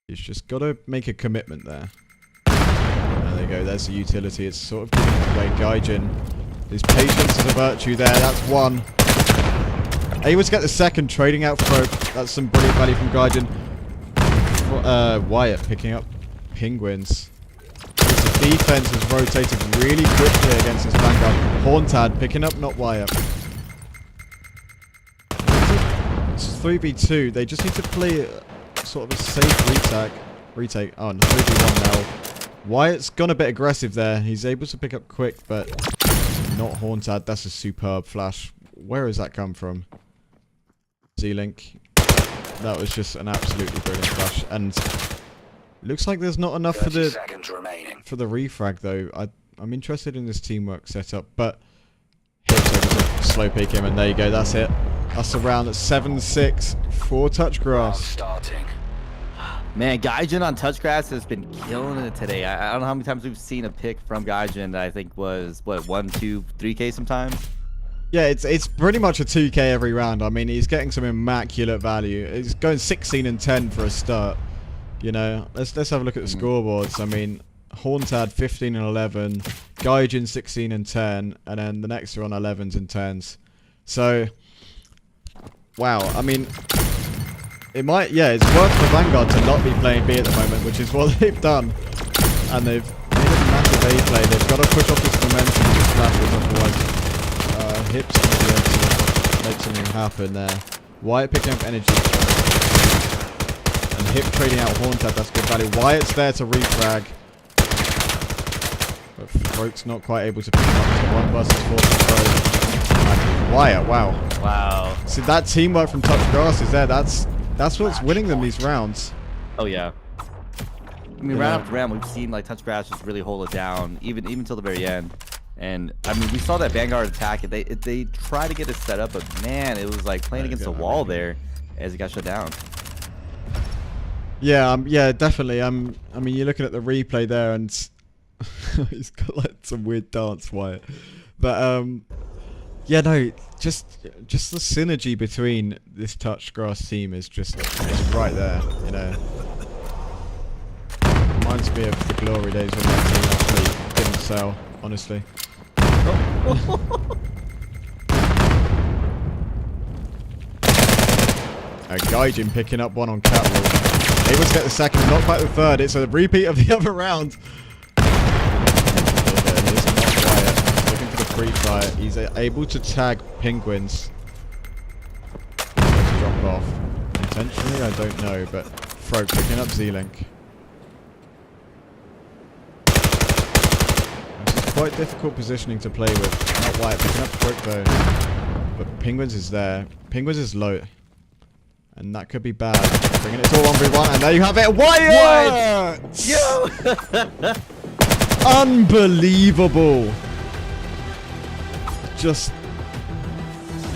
He's just got to make a commitment there. There they you go. There's the utility. It's sort of giving it away. Gaijin. His patience is a virtue there. That's one. Able to get the second, trading out Frope. That's some brilliant value from Gaijin. Wyatt picking up Penguins. The defense has rotated really quickly against this Vanguard. Hauntad picking up not Wyatt. It's 3v2. They just need to play sort of a safe retake. Oh, no, 3v1 now. Wyatt's gone a bit aggressive there. He's able to pick up quick, but not Hauntad. That's a superb flash. Where has that come from? Z-Link. That was just an absolutely brilliant flash. And looks like there's not enough for the refrag though. I'm interested in this teamwork setup, but Hips able to slow peek him, and there you go. That's it. That's a round at 7-6 for Touchgrass. Starting. Man, Gaijin on Touchgrass has been killing it today. I don't know how many times we've seen a pick from Gaijin that I think was, what, 1, 2, 3K sometimes? Yeah, it's pretty much a 2K every round. I mean, he's getting some immaculate value. He's going 16 and 10 for a start. You know, let's have a look at the scoreboards. I mean, Hauntad 15 and 11, Gaijin 16 and 10, and then the next are on 11s and 10s. So, wow. I mean, it might, yeah, it's worth for Vanguard to not be playing B at the moment, which is what they've done. And they've made a massive A play. They've got to push off this momentum with flashes, otherwise Hips to make something happen there. Wyatt picking up energy. And Hip trading out Hauntad, that's good value. Wyatt's there to refrag. But Froke's not quite able to pick him up. So 1 versus 4 for Froke. Wyatt, wow. Wow. See, that teamwork from Touchgrass is there. That's what's winning them these rounds. Oh, yeah. I mean, round after round, we've seen like Touchgrass just really hold it down, even till the very end. And I mean, we saw that Vanguard attack. They tried to get it set up, but man, it was like playing against the wall there as it got shut down. Yeah, yeah, definitely. I mean, you're looking at the replay there, and he's got like some weird dance, Wyatt. But yeah, no, just the synergy between this Touchgrass team is just right there. You know, reminds me of the glory days when that team actually didn't sell. Honestly. Gaijin picking up one on Catwalk. Able to get the second, not quite the third. It's a repeat of the other round. Here's not Wyatt. Looking for the free fire. He's able to tag Penguins. Let's drop off. Intentionally, I don't know, but Froke picking up Z-Link. Quite difficult positioning to play with. Not Wyatt picking up Froke though. But Penguins is there. Penguins is low. And that could be bad. Bringing it to a 1v1, and there you have it. Wyatt! Yo! Unbelievable. Just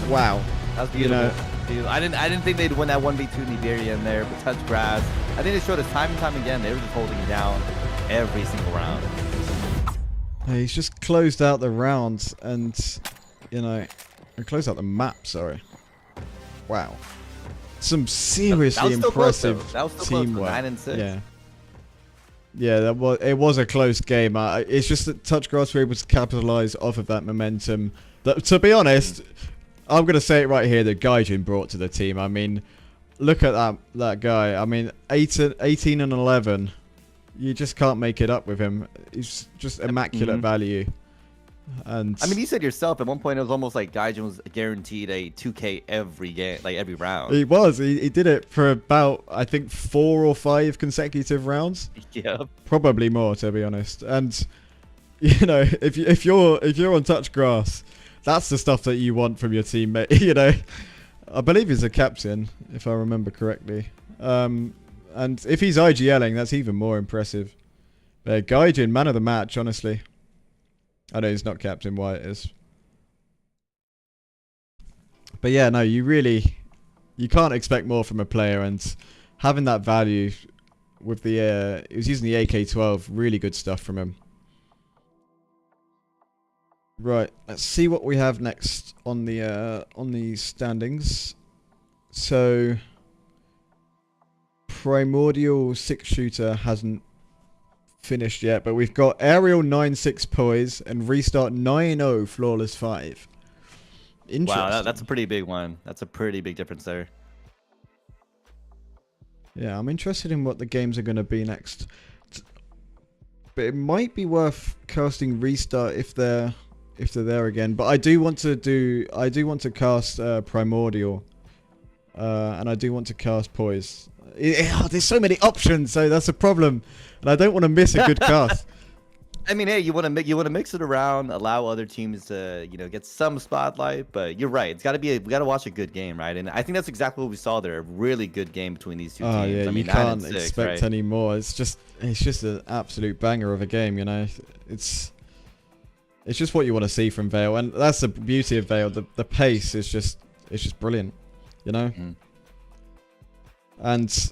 wow. That was beautiful. You know, I didn't think they'd win that 1v2 in the very end there, but Touchgrass, I think they showed us time and time again. They were just holding it down every single round. He's just closed out the rounds, and you know, closed out the map. Sorry. Wow. Some seriously impressive teamwork. 9 and 6. Yeah. Yeah, it was a close game. It's just that Touchgrass were able to capitalize off of that momentum. That, to be honest, I'm gonna say it right here that Gaijin brought to the team. I mean, look at that guy. I mean, 18 and 11. You just can't make it up with him. He's just immaculate value. And I mean, you said yourself at one point it was almost like Gaijin was guaranteed a 2K every game, like every round. He was. He did it for about, I think, 4 or 5 consecutive rounds. Yeah. Probably Probably more, to be honest. And you know, if you're on Touchgrass, that's the stuff that you want from your teammate. You know, I believe he's a captain, if I remember correctly. And if he's IGLing, that's even more impressive. But Gaijin, man of the match, honestly. I know he's not captain, Wyatt is. But yeah, no, you can't expect more from a player, and having that value with the, he was using the AK-12, really good stuff from him. Right, let's see what we have next on the standings. So, Primordial 6-shooter hasn't finished yet, but we've got Aerial 9-6 poise and Restart 9-0 flawless 5. Interesting. Wow, that's a pretty big one. That's a pretty big difference there. Yeah, I'm interested in what the games are going to be next. But it might be worth casting Restart if they're there again. But I do want to cast Primordial, and I do want to cast Poise. There's so many options, so that's a problem, and I don't want to miss a good cast. I mean, hey, you want to mix it around, allow other teams to get some spotlight. But you're right; we got to watch a good game, right? And I think that's exactly what we saw there—a really good game between these two teams. Oh yeah, I mean, you 9 and can't 6, expect right? any more. It's just an absolute banger of a game, you know. It's just what you want to see from VAIL, and that's the beauty of VAIL. The pace is just brilliant, you know. Mm. And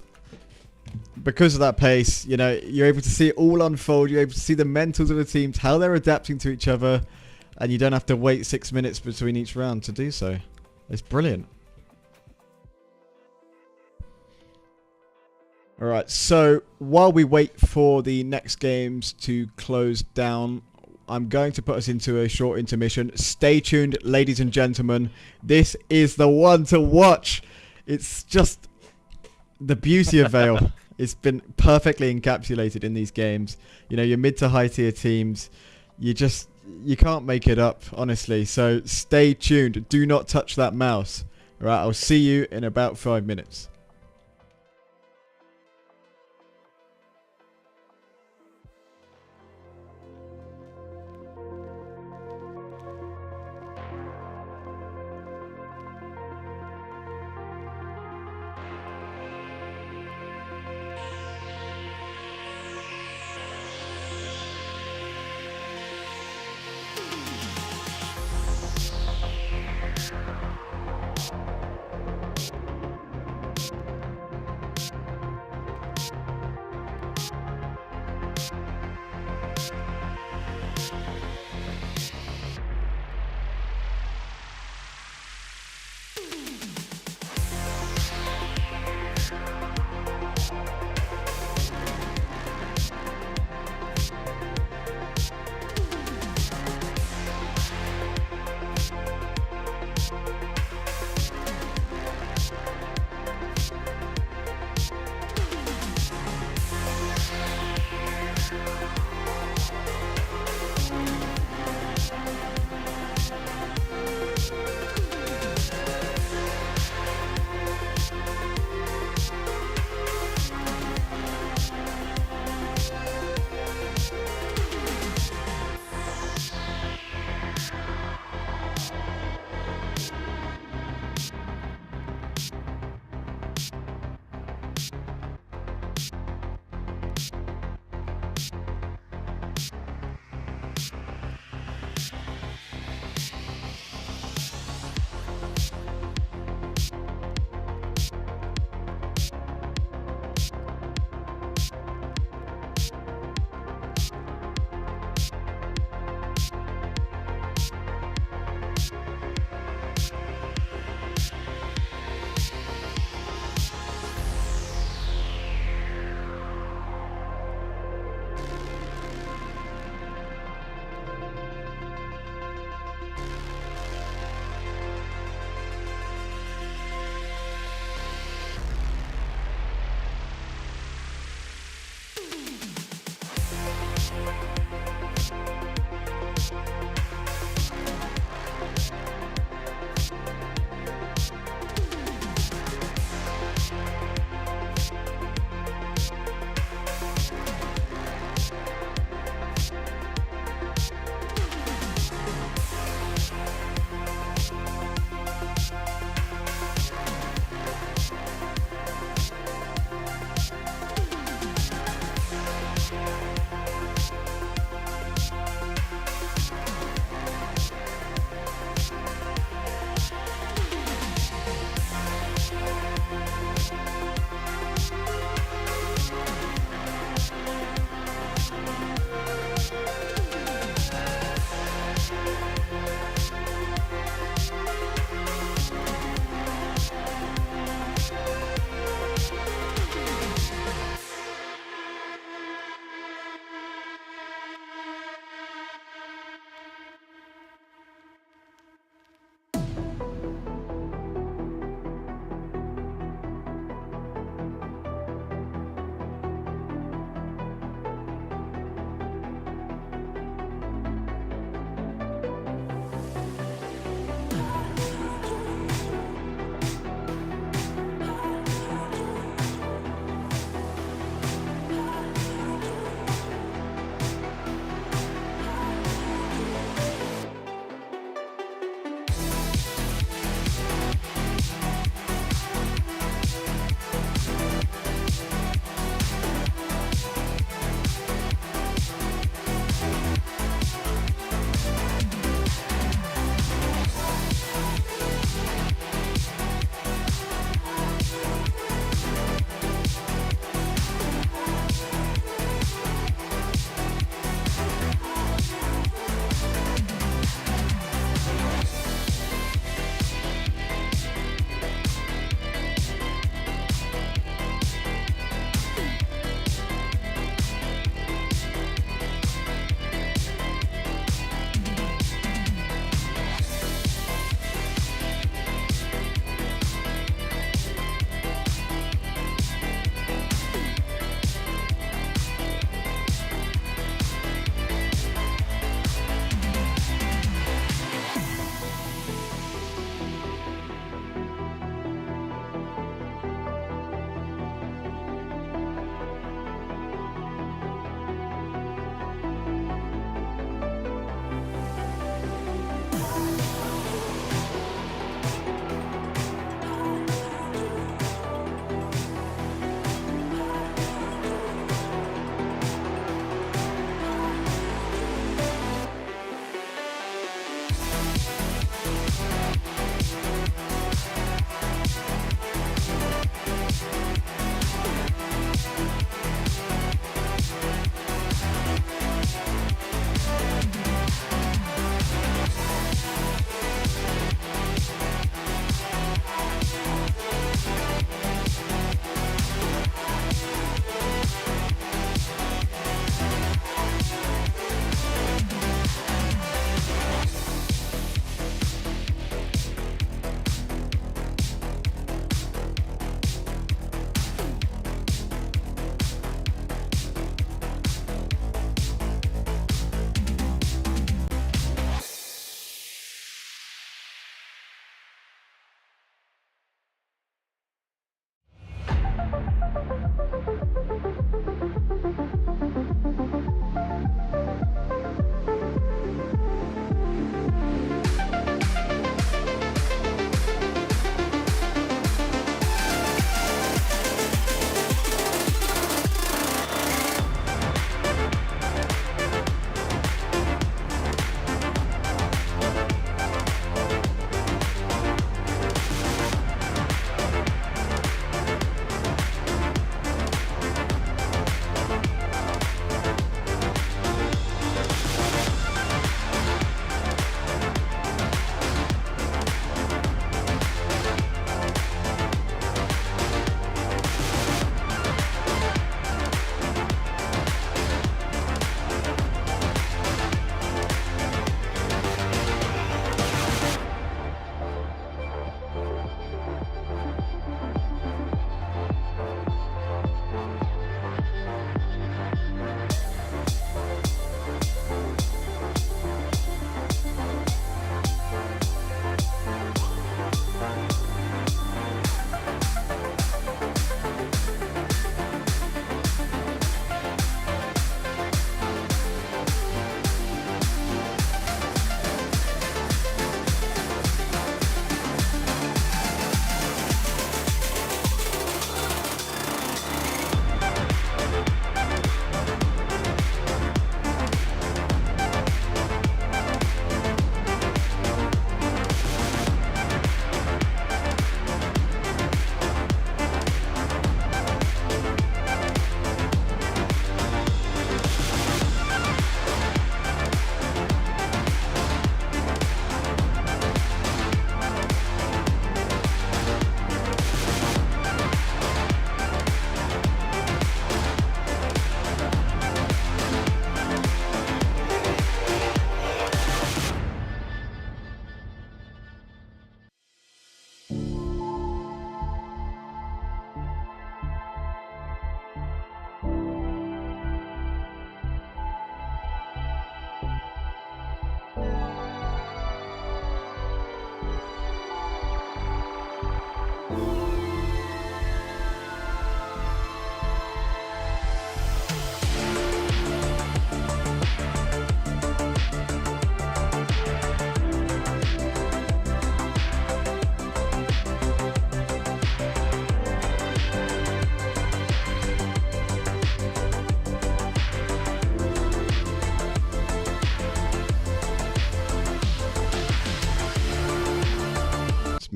because of that pace, you're able to see it all unfold. You're able to see the mentals of the teams, how they're adapting to each other, and you don't have to wait 6 minutes between each round to do so. It's brilliant. Alright, so while we wait for the next games to close down, I'm going to put us into a short intermission. Stay tuned, ladies and gentlemen. This is the one to watch. It's just the beauty of VAIL. It's been perfectly encapsulated in these games. Your mid to high tier teams, you can't make it up, honestly. So stay tuned. Do not touch that mouse. All right, I'll see you in about 5 minutes.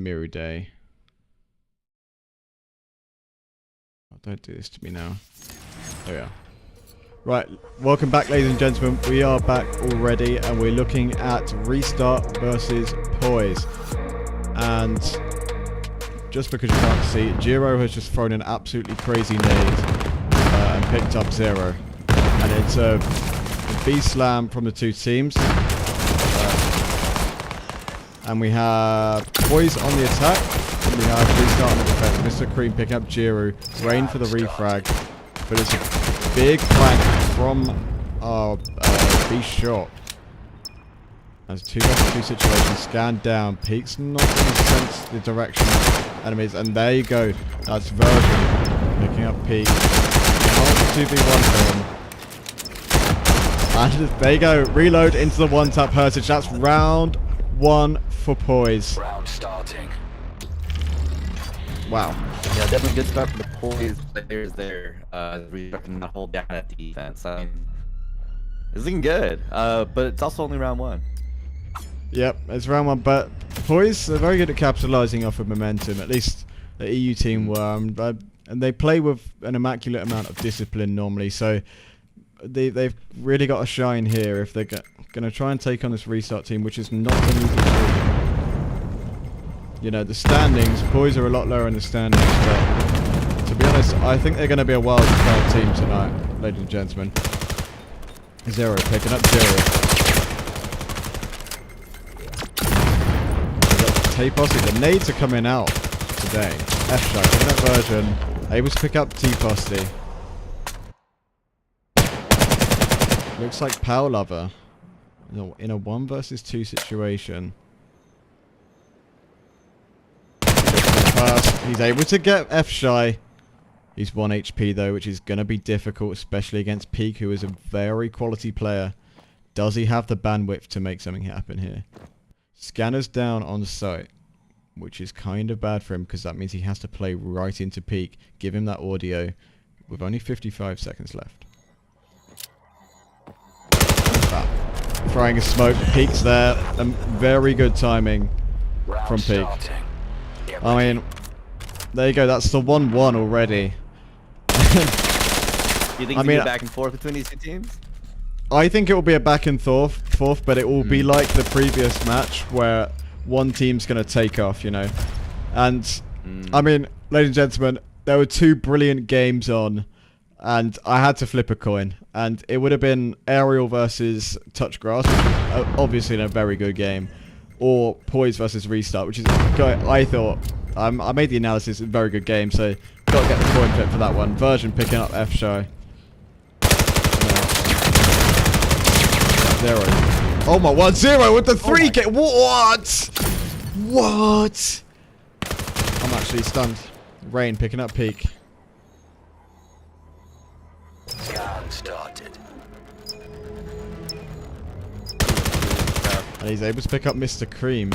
Miru Day. Oh, don't do this to me now. There we are. Right, welcome back, ladies and gentlemen. We are back already, and we're looking at Restart versus Poise. And just because you can't see, Jiro has just thrown an absolutely crazy nade and picked up 0. And it's a B-slam from the two teams. And we have Poise on the attack, and we have Restart on the defense. Mr. Cream picking up Jiro, Rain for the refrag. But it's a big flank from our B shot. As 2 versus 2 situation, scan down, peaks not going to sense the direction of enemies, and there you go. That's Version picking up peak. 2v1 for him. And there you go, reload into the one-tap Heritage. That's round 1 for Poise. Round starting. Wow. Yeah, definitely good start for the Poise players there. Really trying to hold down that defense. I mean, it's looking good, but it's also only round 1. Yep, it's round 1, but Poise are very good at capitalizing off of momentum. At least the EU team were, and they play with an immaculate amount of discipline normally. So they've really got to shine here if they're going to try and take on this Restart team, which is not an easy thing. You know, the standings, Poise are a lot lower in the standings, but to be honest, I think they're going to be a wild card team tonight, ladies and gentlemen. 0 picking up 0. T-Posse, the nades are coming out today. F-Shot, picking up Version, able to pick up T-Posse. Looks like Power Lover in a 1 versus 2 situation. He's able to get F-Shy. He's 1 HP though, which is going to be difficult, especially against Peak, who is a very quality player. Does he have the bandwidth to make something happen here? Scanner's down on site, which is kind of bad for him because that means he has to play right into Peak. Give him that audio with only 55 seconds left. Throwing a smoke. Peak's there. Very good timing from Peak. I mean, there you go. That's the 1-1 already. You think it's be back and forth between these two teams? I think it will be a back and forth, but it will be like the previous match where one team's going to take off, you know. And, I mean, ladies and gentlemen, there were 2 brilliant games on, and I had to flip a coin. And it would have been Aerial versus Touch Grass, which is obviously a very good game, or Poise versus Restart, which is, I thought, I made the analysis, a very good game, so got to get the coin flip for that one. Version picking up F-Shy. 0. Oh my, 1-0 with the 3 kick. What? What? I'm actually stunned. Rain picking up Peak. Scan started. And he's able to pick up Mr. Cream.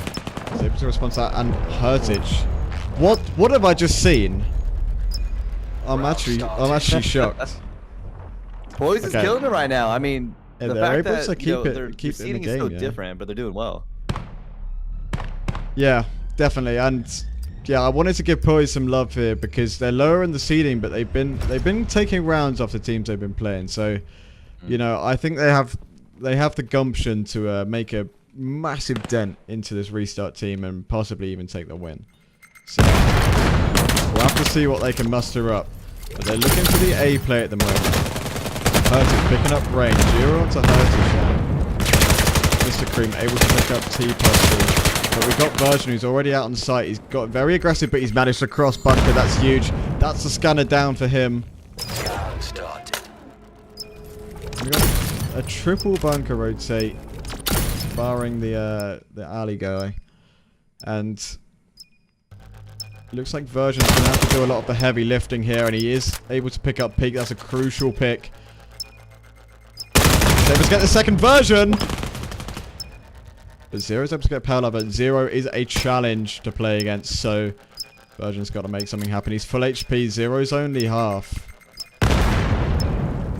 He's able to respond to that. And Heritage. What have I just seen? I'm actually shocked. Poise is killing it right now. I mean, yeah, the they're fact able that to keep their keep it in the seeding game, is so different, but they're doing well. Yeah, definitely. And yeah, I wanted to give Poise some love here because they're lower in the seeding, but they've been taking rounds off the teams they've been playing. So, you know, I think they have the gumption to make a massive dent into this Restart team and possibly even take the win. So we'll have to see what they can muster up. But they're looking for the A play at the moment. Heritage picking up Rain. 0 onto Heritage. Mr. Cream able to pick up T-Posse. But we've got Version who's already out on site. He's got very aggressive, but he's managed to cross bunker. That's huge. That's the scanner down for him. Scan started. We got a triple bunker rotate, barring the alley guy. And looks like Version's going to have to do a lot of the heavy lifting here, and he is able to pick up Peak. That's a crucial pick. He's able to get the second Version. But 0's able to get Power Lover. 0 is a challenge to play against, so Version's got to make something happen. He's full HP. 0's only half.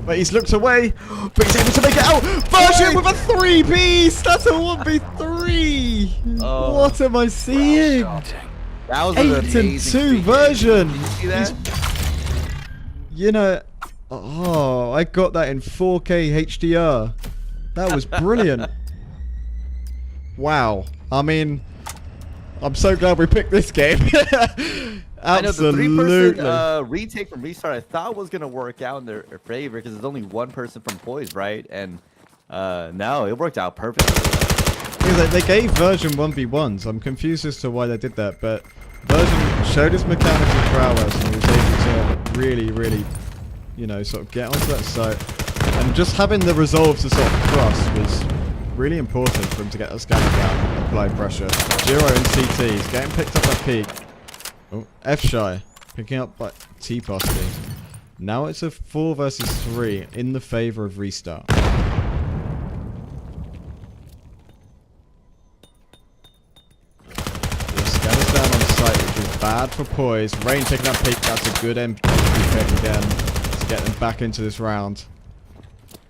But he's looked away, but he's able to make it out. Version with a 3-piece. That's a 1v3. Oh. What am I seeing? That was 8 an and amazing 2 pregame. version. Did you see that? You know, oh, I got that in 4K HDR. That was brilliant. Wow. I mean, I'm so glad we picked this game. I know the Absolutely. 3-person retake from restart I thought was gonna work out in their favor because there's only one person from Poise, right? And no, it worked out perfectly. Because they gave version 1v1s. I'm confused as to why they did that, but version showed his mechanical prowess and he was able to really, you know, sort of get onto that site. And just having the resolve to sort of cross was really important for him to get that scanner down and apply pressure. Giro and CT, he's getting picked up by Peak. Oh, F-Shy, picking up by T-Posty. Now it's a 4 versus 3 in the favor of restart. The scanner's down on site, which is bad for Poise. Rain picking up Peak, that's a good MP pick again to get them back into this round.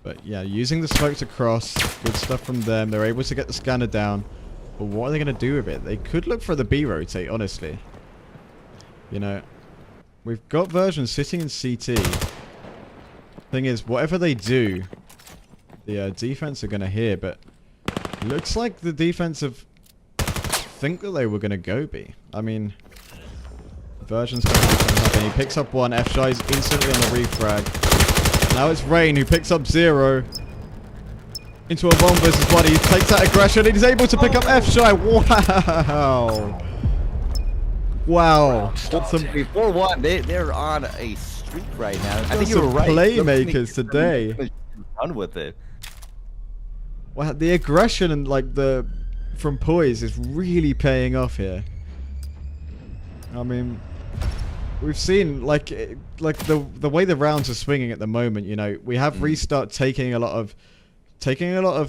But yeah, using the smoke to cross, good stuff from them. They're able to get the scanner down. But what are they going to do with it? They could look for the B rotate, honestly. You know, we've got version sitting in CT. Thing is, whatever they do, the defense are going to hear. But looks like the defensive think that they were going to go B. I mean, version's going to do something happen. He picks up one. F-Shy's instantly on the refrag. Now it's Rain who picks up 0 into a 1 versus 1. He takes that aggression and he's able to pick up F-Shy. Wow. Wow. That's some 4-1. They're on a streak right now. I think Got you were some right. playmakers today. Done with it. Wow, the aggression and like from Poise is really paying off here. I mean, we've seen like the way the rounds are swinging at the moment. You know, we have restart taking a lot of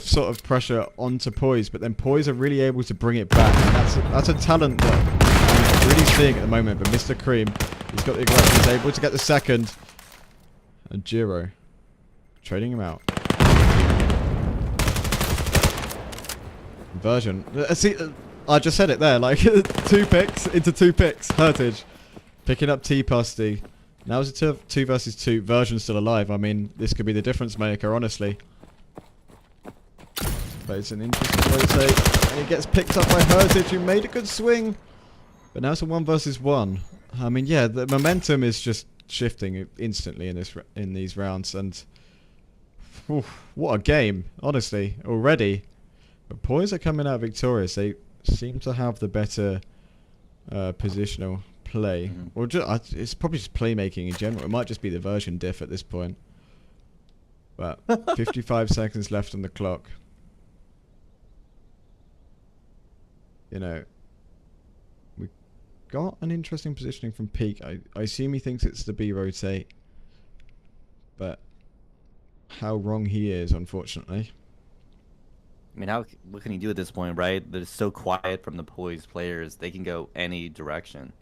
sort of pressure onto Poise, but then Poise are really able to bring it back. And that's a talent that I'm really seeing at the moment. But Mr. Cream, he's got the aggression. He's able to get the second. And Giro trading him out. Version. See, I just said it there. Like 2 picks into 2 picks. Heritage. Picking up T-Posty. Now it's a 2 versus 2. Version's still alive. I mean, this could be the difference maker, honestly. But it's an interesting rotate. And he gets picked up by Heritage, who made a good swing. But now it's a 1 versus 1. I mean, yeah, the momentum is just shifting instantly in these rounds. And what a game, honestly, already. But Poise are coming out victorious. They seem to have the better positional play, or just, it's probably just playmaking in general. It might just be the version diff at this point. But 55 seconds left on the clock. You know, we got an interesting positioning from Peak. I assume he thinks it's the B rotate, but how wrong he is, unfortunately. I mean, what can he do at this point, right? They're so quiet from the Poise players. They can go any direction.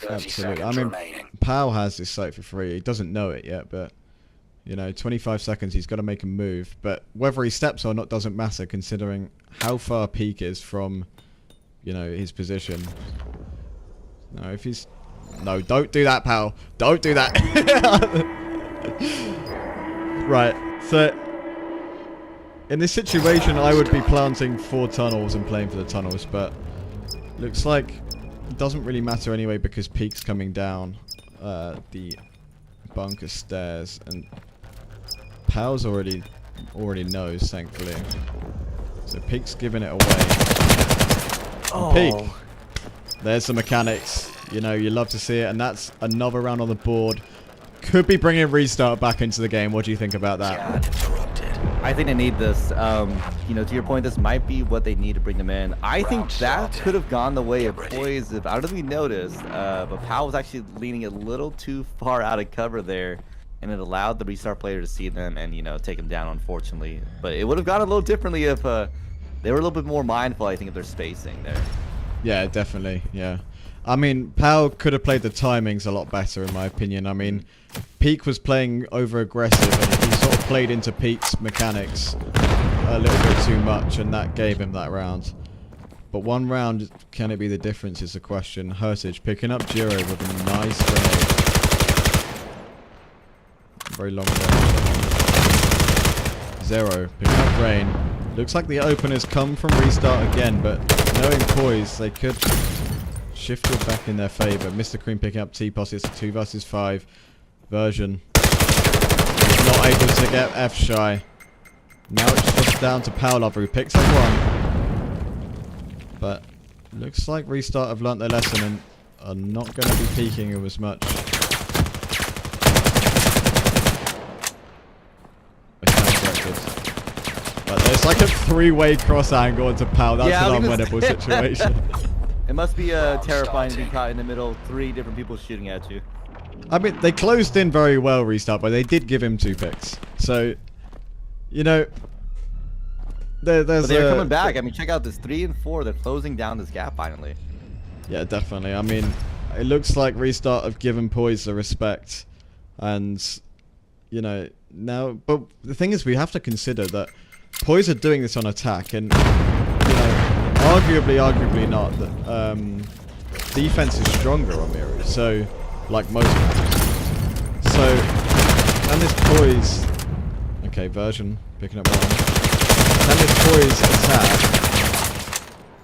Absolutely. I mean, Pal has this site for free. He doesn't know it yet, but you know, 25 seconds, he's got to make a move. But whether he steps or not doesn't matter, considering how far Peak is from, you know, his position. No, if he's... No, don't do that, Pal. Don't do that. Right, so... in this situation, I would be planting 4 tunnels and playing for the tunnels, but... looks like it doesn't really matter anyway because Peak's coming down the bunker stairs, and Pal's already knows, thankfully. So Peak's giving it away. Oh. Peak, there's the mechanics. You know, you love to see it, and that's another round on the board. Could be bringing restart back into the game. What do you think about that? I think they need this. You know, to your point, this might be what they need to bring them in. I think that could have gone the way of Poise if, I don't know if you noticed, but Powell was actually leaning a little too far out of cover there, and it allowed the restart player to see them and, you know, take them down, unfortunately. But it would have gone a little differently if they were a little bit more mindful, I think, of their spacing there. Yeah, definitely, yeah. I mean, Powell could have played the timings a lot better, in my opinion. I mean, Peak was playing over-aggressive, and he sort of played into Peak's mechanics a little bit too much, and that gave him that round. But 1 round, can it be the difference is the question. Heritage picking up Giro with a nice grenade. Very long range. Zero picking up Rain. Looks like the openers come from restart again, but knowing poise, they could shift it back in their favour. Mr. Cream picking up T-Post. It's 2 versus 5. Version. He's not able to get F-Shy. Now it's just down to Power Lover, who picks up 1. But looks like Restart have learnt their lesson and are not going to be peeking him as much. But there's like a 3-way cross angle into Power. That's an unwinnable situation. It must be terrifying to be caught in the middle, 3 different people shooting at you. I mean, they closed in very well, Restart, but they did give him 2 picks. So, you know, there's but they're coming back. I mean, check out this 3 and 4. They're closing down this gap finally. Yeah, definitely. I mean, it looks like Restart have given Poise the respect. And, you know, now... But the thing is, we have to consider that Poise are doing this on attack. And, you know, arguably not. That defense is stronger on Miru. So... like most maps. So, and this Poise... Okay, Version picking up 1. And this Poise attack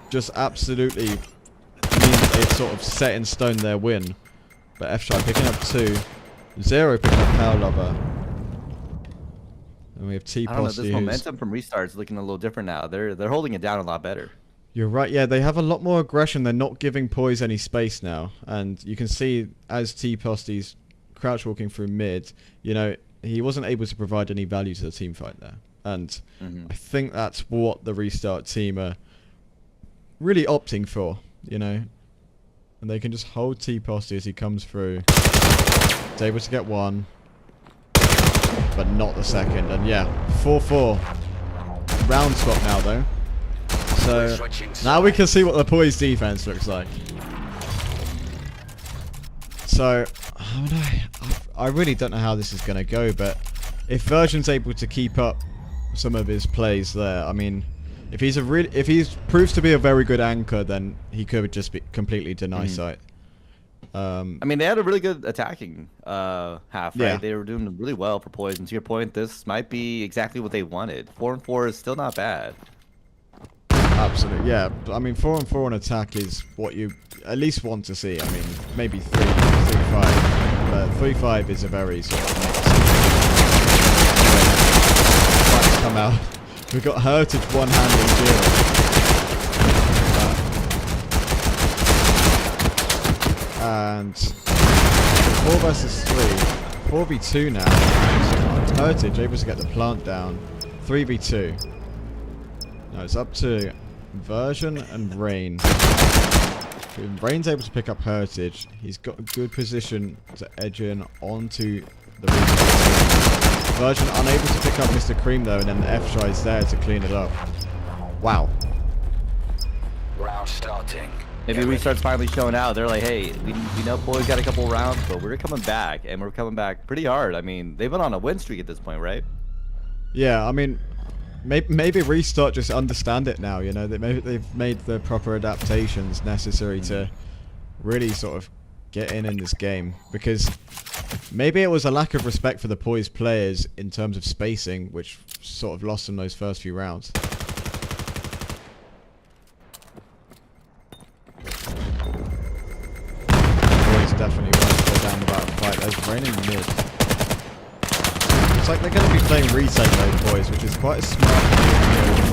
just absolutely means they've sort of set in stone their win. But F-Shy picking up 2. Zero picking up Power Lover. And we have T-Posse. I don't know, this momentum from Restart is looking a little different now. They're holding it down a lot better. You're right, yeah, they have a lot more aggression. They're not giving Poise any space now. And you can see as T-Poste's crouch walking through mid, you know, he wasn't able to provide any value to the team fight there. And I think that's what the Restart team are really opting for, you know. And they can just hold T-Poste as he comes through. He's able to get 1, but not the second. And yeah, 4-4. Round swap now, though. So, now we can see what the Poise defense looks like. So, I really don't know how this is going to go, but if Version's able to keep up some of his plays there, I mean, if he's proves to be a very good anchor, then he could just be completely deny sight. I mean, they had a really good attacking half, right? Yeah. They were doing really well for Poise, and to your point, this might be exactly what they wanted. 4 and 4 is still not bad. Absolutely, yeah. I mean, 4 and 4 on attack is what you at least want to see. I mean, maybe 3-5, but 3-5 is a very sort of mix. Anyway, come out. We've got Heritage one-handing Giro. 4 versus 3. 4v2 now. Heritage able to get the plant down. 3v2. Now it's up to Version and Rain. Rain's able to pick up Heritage. He's got a good position to edge in onto the Restart. Version unable to pick up Mr. Cream though, and then the F-Shy is there to clean it up. Wow. Round starting. Maybe Restart's finally showing out. They're like, hey, we know Poise got a couple rounds, but we're coming back, and we're coming back pretty hard. I mean, they've been on a win streak at this point, right? Yeah, I mean, maybe Restart just understand it now, you know. They've made the proper adaptations necessary to really sort of get in this game. Because maybe it was a lack of respect for the Poise players in terms of spacing, which sort of lost them those first few rounds. Definitely want to go down the battle fight. There's Rain in mid. It's like they're going to be playing retake mode, boys, which is quite a smart move.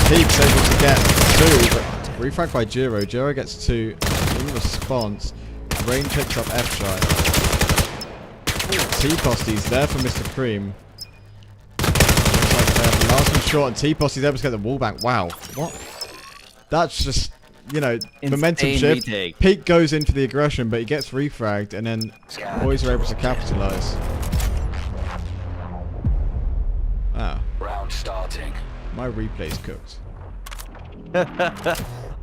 Peep's able to get 2, but refrag by Giro. Giro gets 2 in response. Rain picks up F-Shy. T-Poste's there for Mr. Cream. Looks like they have the last one short, and T-Poste's able to get the wall back. Wow. What? That's just, you know, insane momentum shift. Retake. Peak goes into the aggression, but he gets refragged, and then Poise are able to capitalize. Ah. Round starting. My replay's cooked.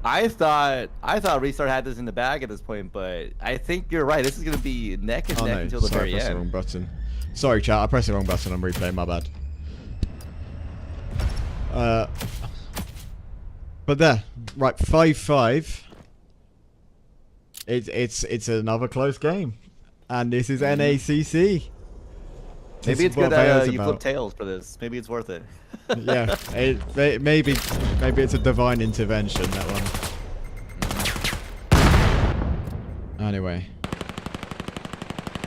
I thought Restart had this in the bag at this point, but I think you're right. This is going to be neck and neck until the very I pressed the end. wrong button. Sorry, chat. I pressed the wrong button on replay. My bad. But there, right, 5-5. It's another close game, and this is NACC. Maybe it's good that you flip tails for this. Maybe it's worth it. Yeah, maybe it's a divine intervention, that one. Anyway,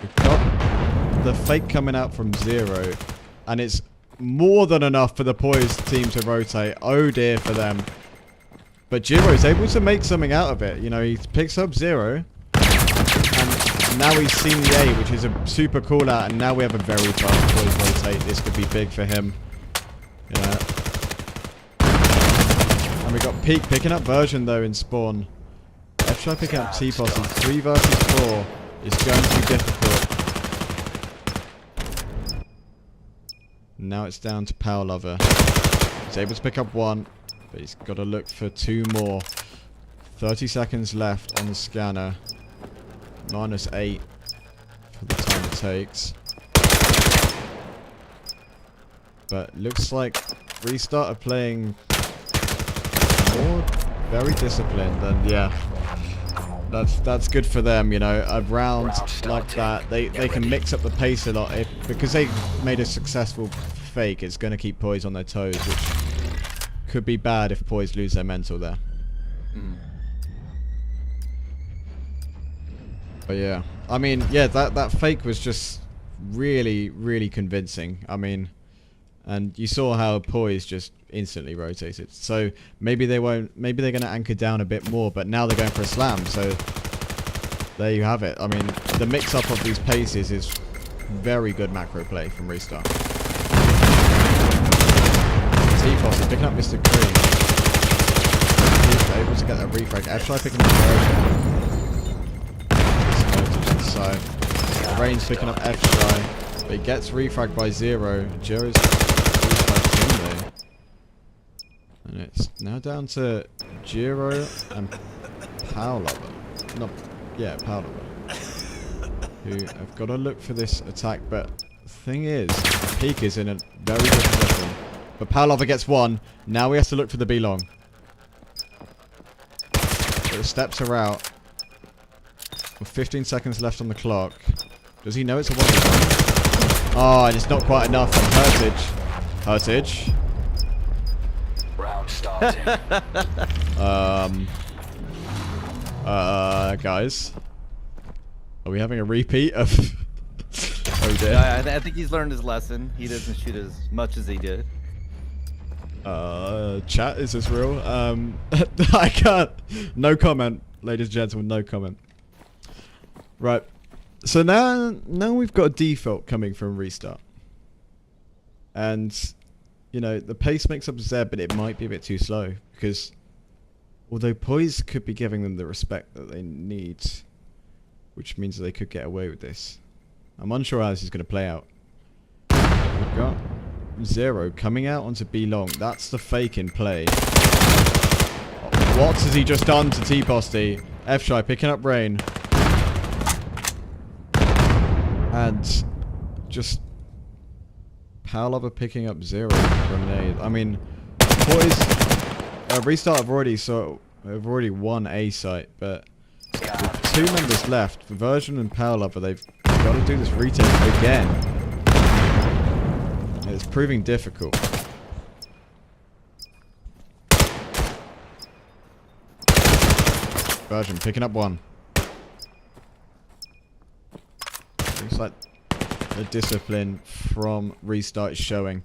we've got the fake coming out from 0, and it's more than enough for the poised team to rotate. Oh dear for them. But Jiro's able to make something out of it. You know, he picks up 0, and now he's seen the A, which is a super call out, and now we have a very fast poised rotate. This could be big for him. Yeah. And we got Peak picking up version though in spawn. F-Shy picking up T-Posse. 3 versus 4 is going to be difficult. Now it's down to Power Lover. He's able to pick up 1, but he's got to look for 2 more. 30 seconds left on the scanner. -8 for the time it takes. But looks like Restart are playing more very disciplined, and yeah, that's good for them. You know, a round like that, they can mix up the pace a lot because they made a successful fake. It's going to keep Poise on their toes, which could be bad if Poise lose their mental there. But yeah, I mean, yeah, that fake was just really convincing. I mean, and you saw how Poise just instantly rotated. So maybe they won't. Maybe they're going to anchor down a bit more. But now they're going for a slam. So there you have it. I mean, the mix-up of these paces is very good macro play from Restart. T-Posse picking up Mr. Cream. He's able to get that refrag. F-Shy picking up version. So Rain's picking up F-Shy. But he gets refragged by 0. Jiro's refragged in there. And it's now down to Jiro and Powlover. No, yeah, Powlover. Who have got to look for this attack. But the thing is, Peak is in a very good position. But Powlover gets 1. Now he has to look for the B long. But the steps are out. With 15 seconds left on the clock. Does he know it's a 1? Oh, and it's not quite enough. Hurtage. Round starting. Guys. Are we having a repeat of... Oh dear. I think he's learned his lesson. He doesn't shoot as much as he did. Chat, is this real? I can't. No comment, ladies and gentlemen, no comment. Right. So now we've got a default coming from Restart. And, you know, the pace makes up Z, but it might be a bit too slow. Because, although Poise could be giving them the respect that they need, which means they could get away with this. I'm unsure how this is going to play out. We've got 0 coming out onto B long. That's the fake in play. What has he just done to T-Posse? F-Shy picking up Rain. And just Powlover picking up 0 grenade. I mean, Poise Restart have already won A site, but with 2 members left, for Version and Powlover, they've got to do this retake again. It's proving difficult. Version picking up 1. Looks like the discipline from Restart is showing.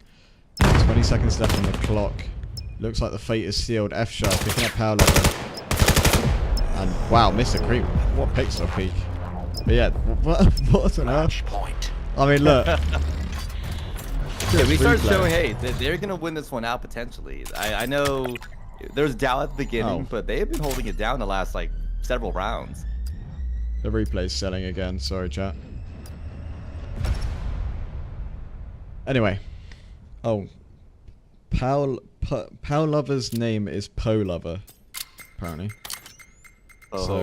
20 seconds left on the clock. Looks like the fate is sealed. F-Shy picking up Power Level. And wow, Mr. Creep. What pixel peak. But yeah, what on earth? I mean, look. Yeah, we started showing, hey, they're going to win this one out potentially. I know there's doubt at the beginning, but they've been holding it down the last, like, several rounds. The replay's selling again. Sorry, chat. Anyway. Oh. Pow Lover's name is Po Lover, apparently. Oh. So,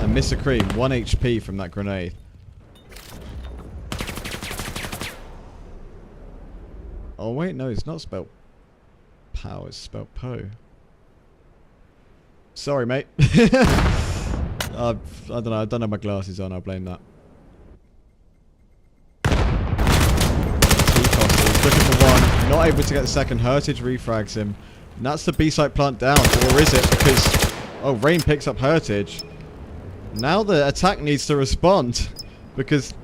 and Mr. Cream, 1 HP from that grenade. Oh wait, no, it's not spelled pow, it's spelled po. Sorry, mate. I don't know. I don't have my glasses on. I'll blame that. He's looking for one. Not able to get the second. Heritage refrags him. And that's the B-site plant down. Or is it? Because... Oh, Rain picks up Heritage. Now the attack needs to respond. Because,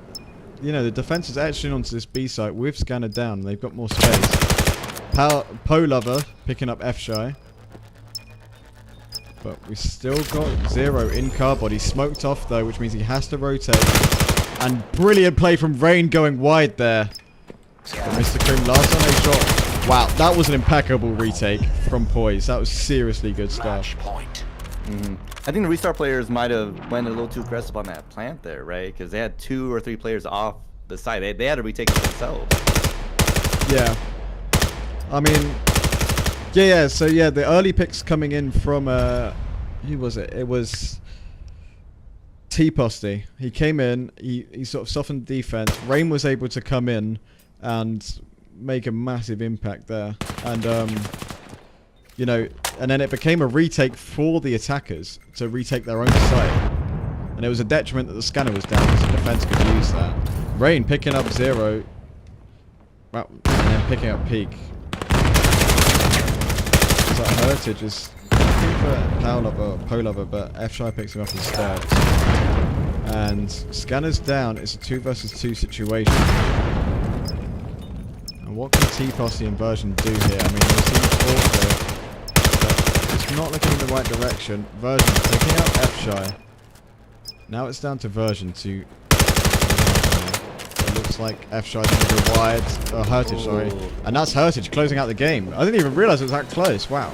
you know, the defense is etching onto this B-site with Scanner down. They've got more space. Po Lover picking up F-Shy. But we still got Zero in car body. Smoked off though, which means he has to rotate. And brilliant play from Rain going wide there. But Mr. Cream last on a shot. Wow, that was an impeccable retake from Poise. That was seriously good stuff. Point. I think the restart players might have went a little too aggressive on that plant there, right? Because they had 2 or 3 players off the side. They had to retake it themselves. Yeah. I mean... Yeah, so yeah, the early picks coming in from, who was it? It was T-Posty. He came in, he sort of softened the defense. Rain was able to come in and make a massive impact there. And, you know, and then it became a retake for the attackers to retake their own site. And it was a detriment that the scanner was down because the defense could use that. Rain picking up Zero. Well, and then picking up Peak. Heritage is looking for Po Lover, but F-Shy picks him up instead. And Scanner's down. It's a 2 versus 2 situation. And what can T-Posse and Version do here? I mean, they seem awful, but it's not looking in the right direction. Version picking up F-Shy. Now it's down to Version to... It looks like F-Shy's going to go wide. Oh, Heritage, sorry. And that's Heritage closing out the game. I didn't even realize it was that close. Wow.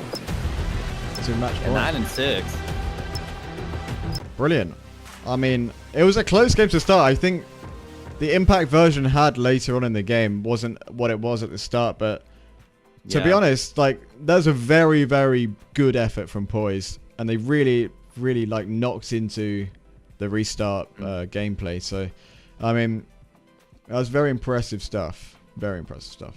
2-match point. 9 and 6. Brilliant. I mean, it was a close game to start. I think the impact Version had later on in the game wasn't what it was at the start, but to be honest, like, that was a very, very good effort from Poise, and they really, really, like, knocked into the restart gameplay. So, I mean... That was very impressive stuff. Very impressive stuff.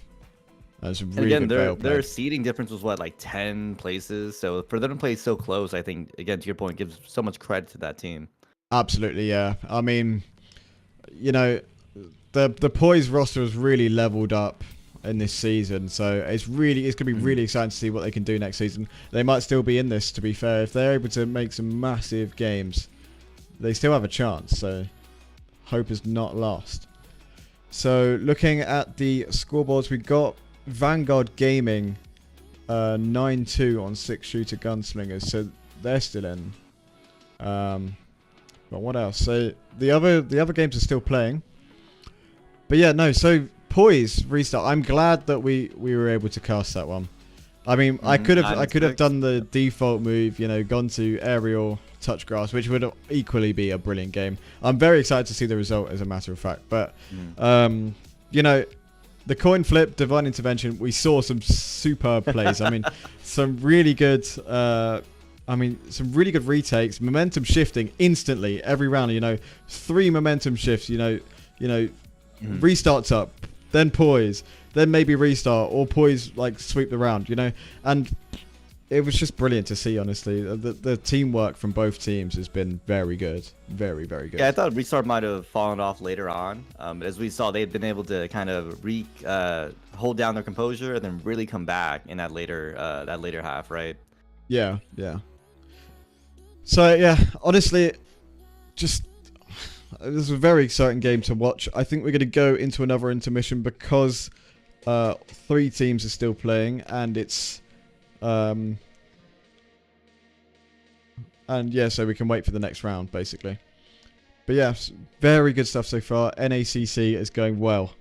That was really and again, good their seeding difference was what, like 10 places. So for them to play so close, I think, again, to your point, gives so much credit to that team. Absolutely, yeah. I mean, you know, the Poise roster has really leveled up in this season, so it's going to be really exciting to see what they can do next season. They might still be in this, to be fair. If they're able to make some massive games, they still have a chance. So hope is not lost. So, looking at the scoreboards, we got Vanguard Gaming 9-2 on 6-shooter gunslingers, so they're still in. But what else? So the other games are still playing. But yeah, no. So Poise restart. I'm glad that we were able to cast that one. I mean, I could have done the default move, you know, gone to aerial touch grass, which would equally be a brilliant game. I'm very excited to see the result, as a matter of fact. But you know, the coin flip, divine intervention, we saw some superb plays. I mean, some really good retakes, momentum shifting instantly every round. You know, 3 momentum shifts. You know, restarts up, then Poise, then maybe restart, or Poise like sweep the round. You know, and it was just brilliant to see, honestly. The teamwork from both teams has been very good. Very, very good. Yeah, I thought restart might have fallen off later on. As we saw, they'd been able to kind of hold down their composure and then really come back in that later half, right? Yeah, yeah. So, yeah, honestly, just... This is a very exciting game to watch. I think we're going to go into another intermission because 3 teams are still playing, and it's... and yeah, so we can wait for the next round, basically. But yeah, very good stuff so far. NACC is going well.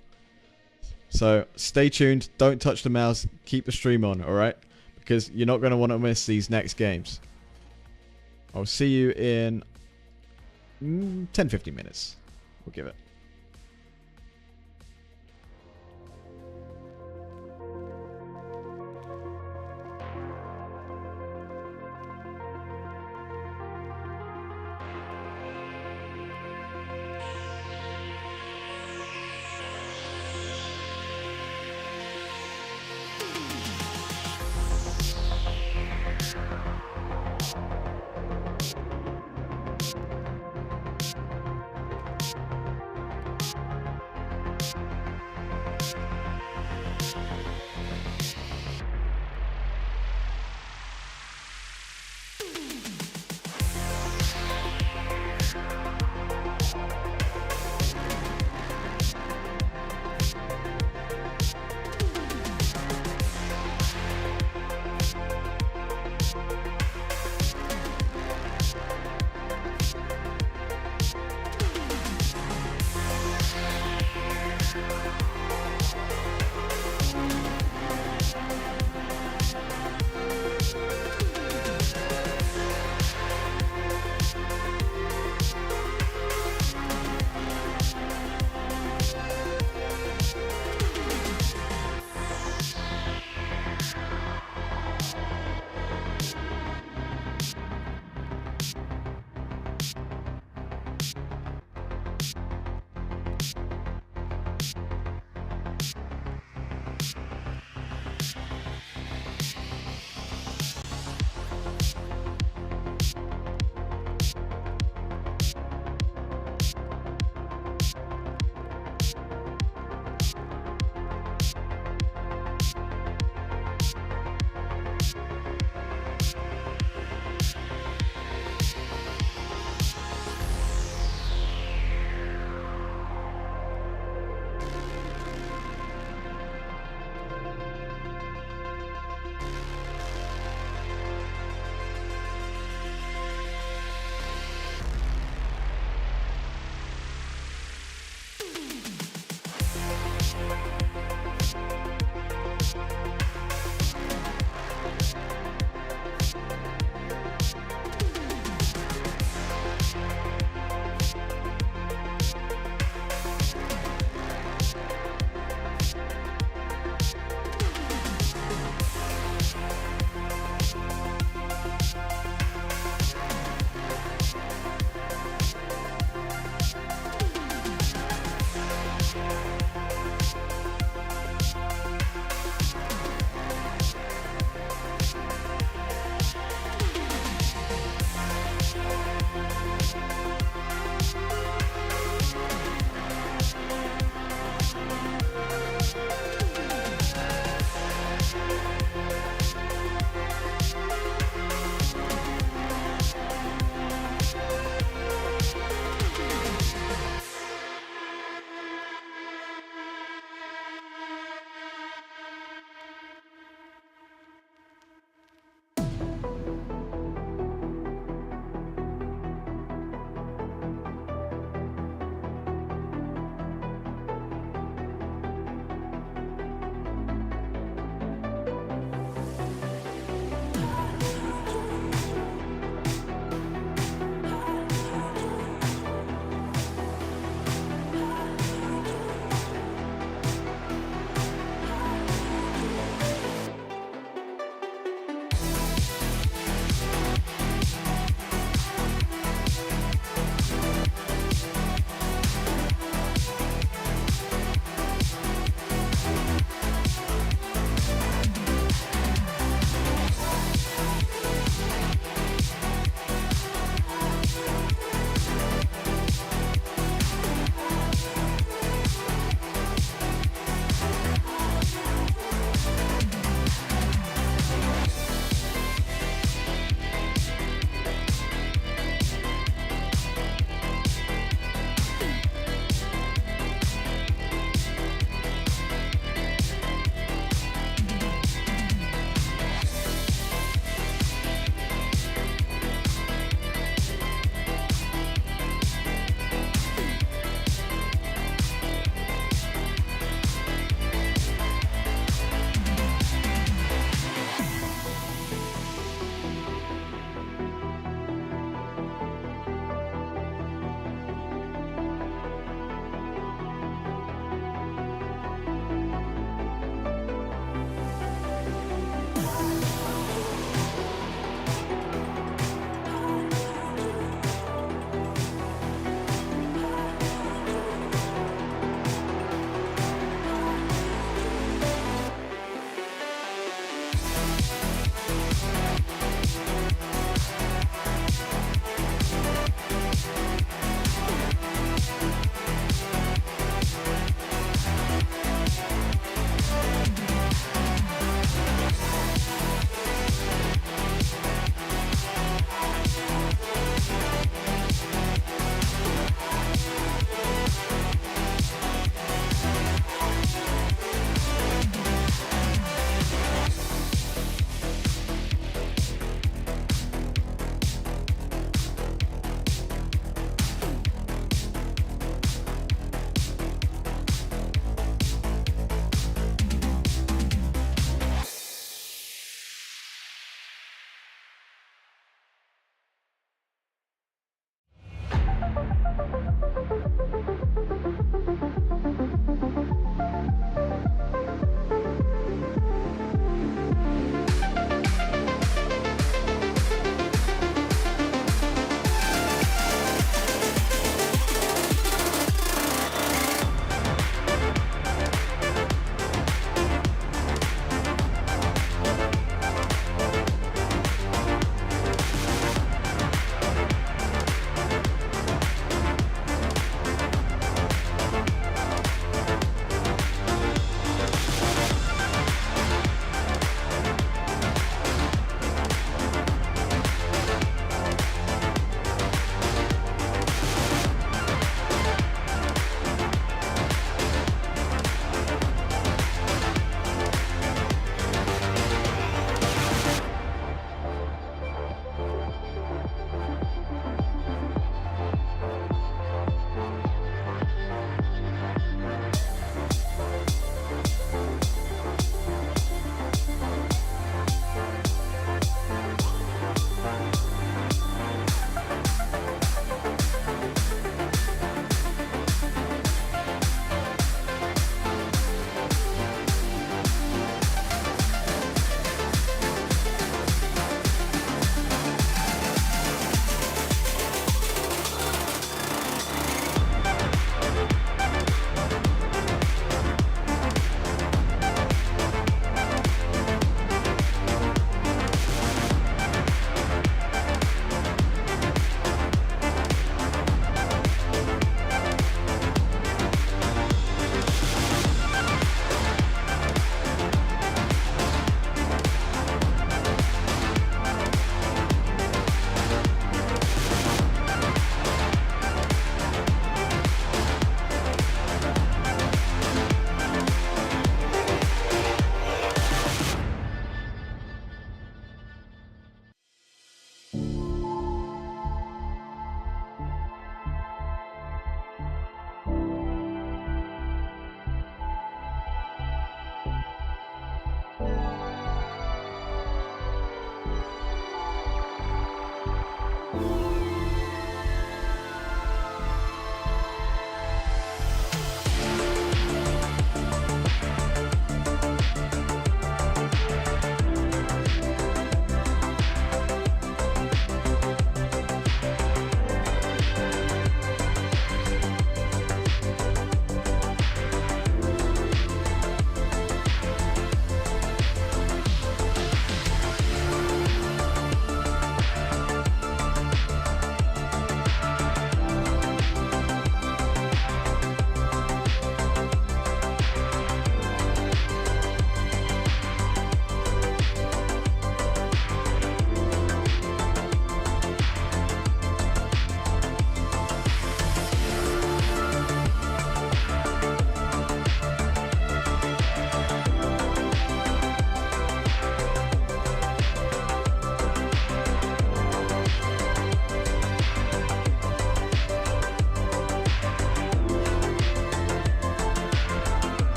So stay tuned. Don't touch the mouse. Keep the stream on, alright? Because you're not going to want to miss these next games. I'll see you in 10-15 minutes. We'll give it.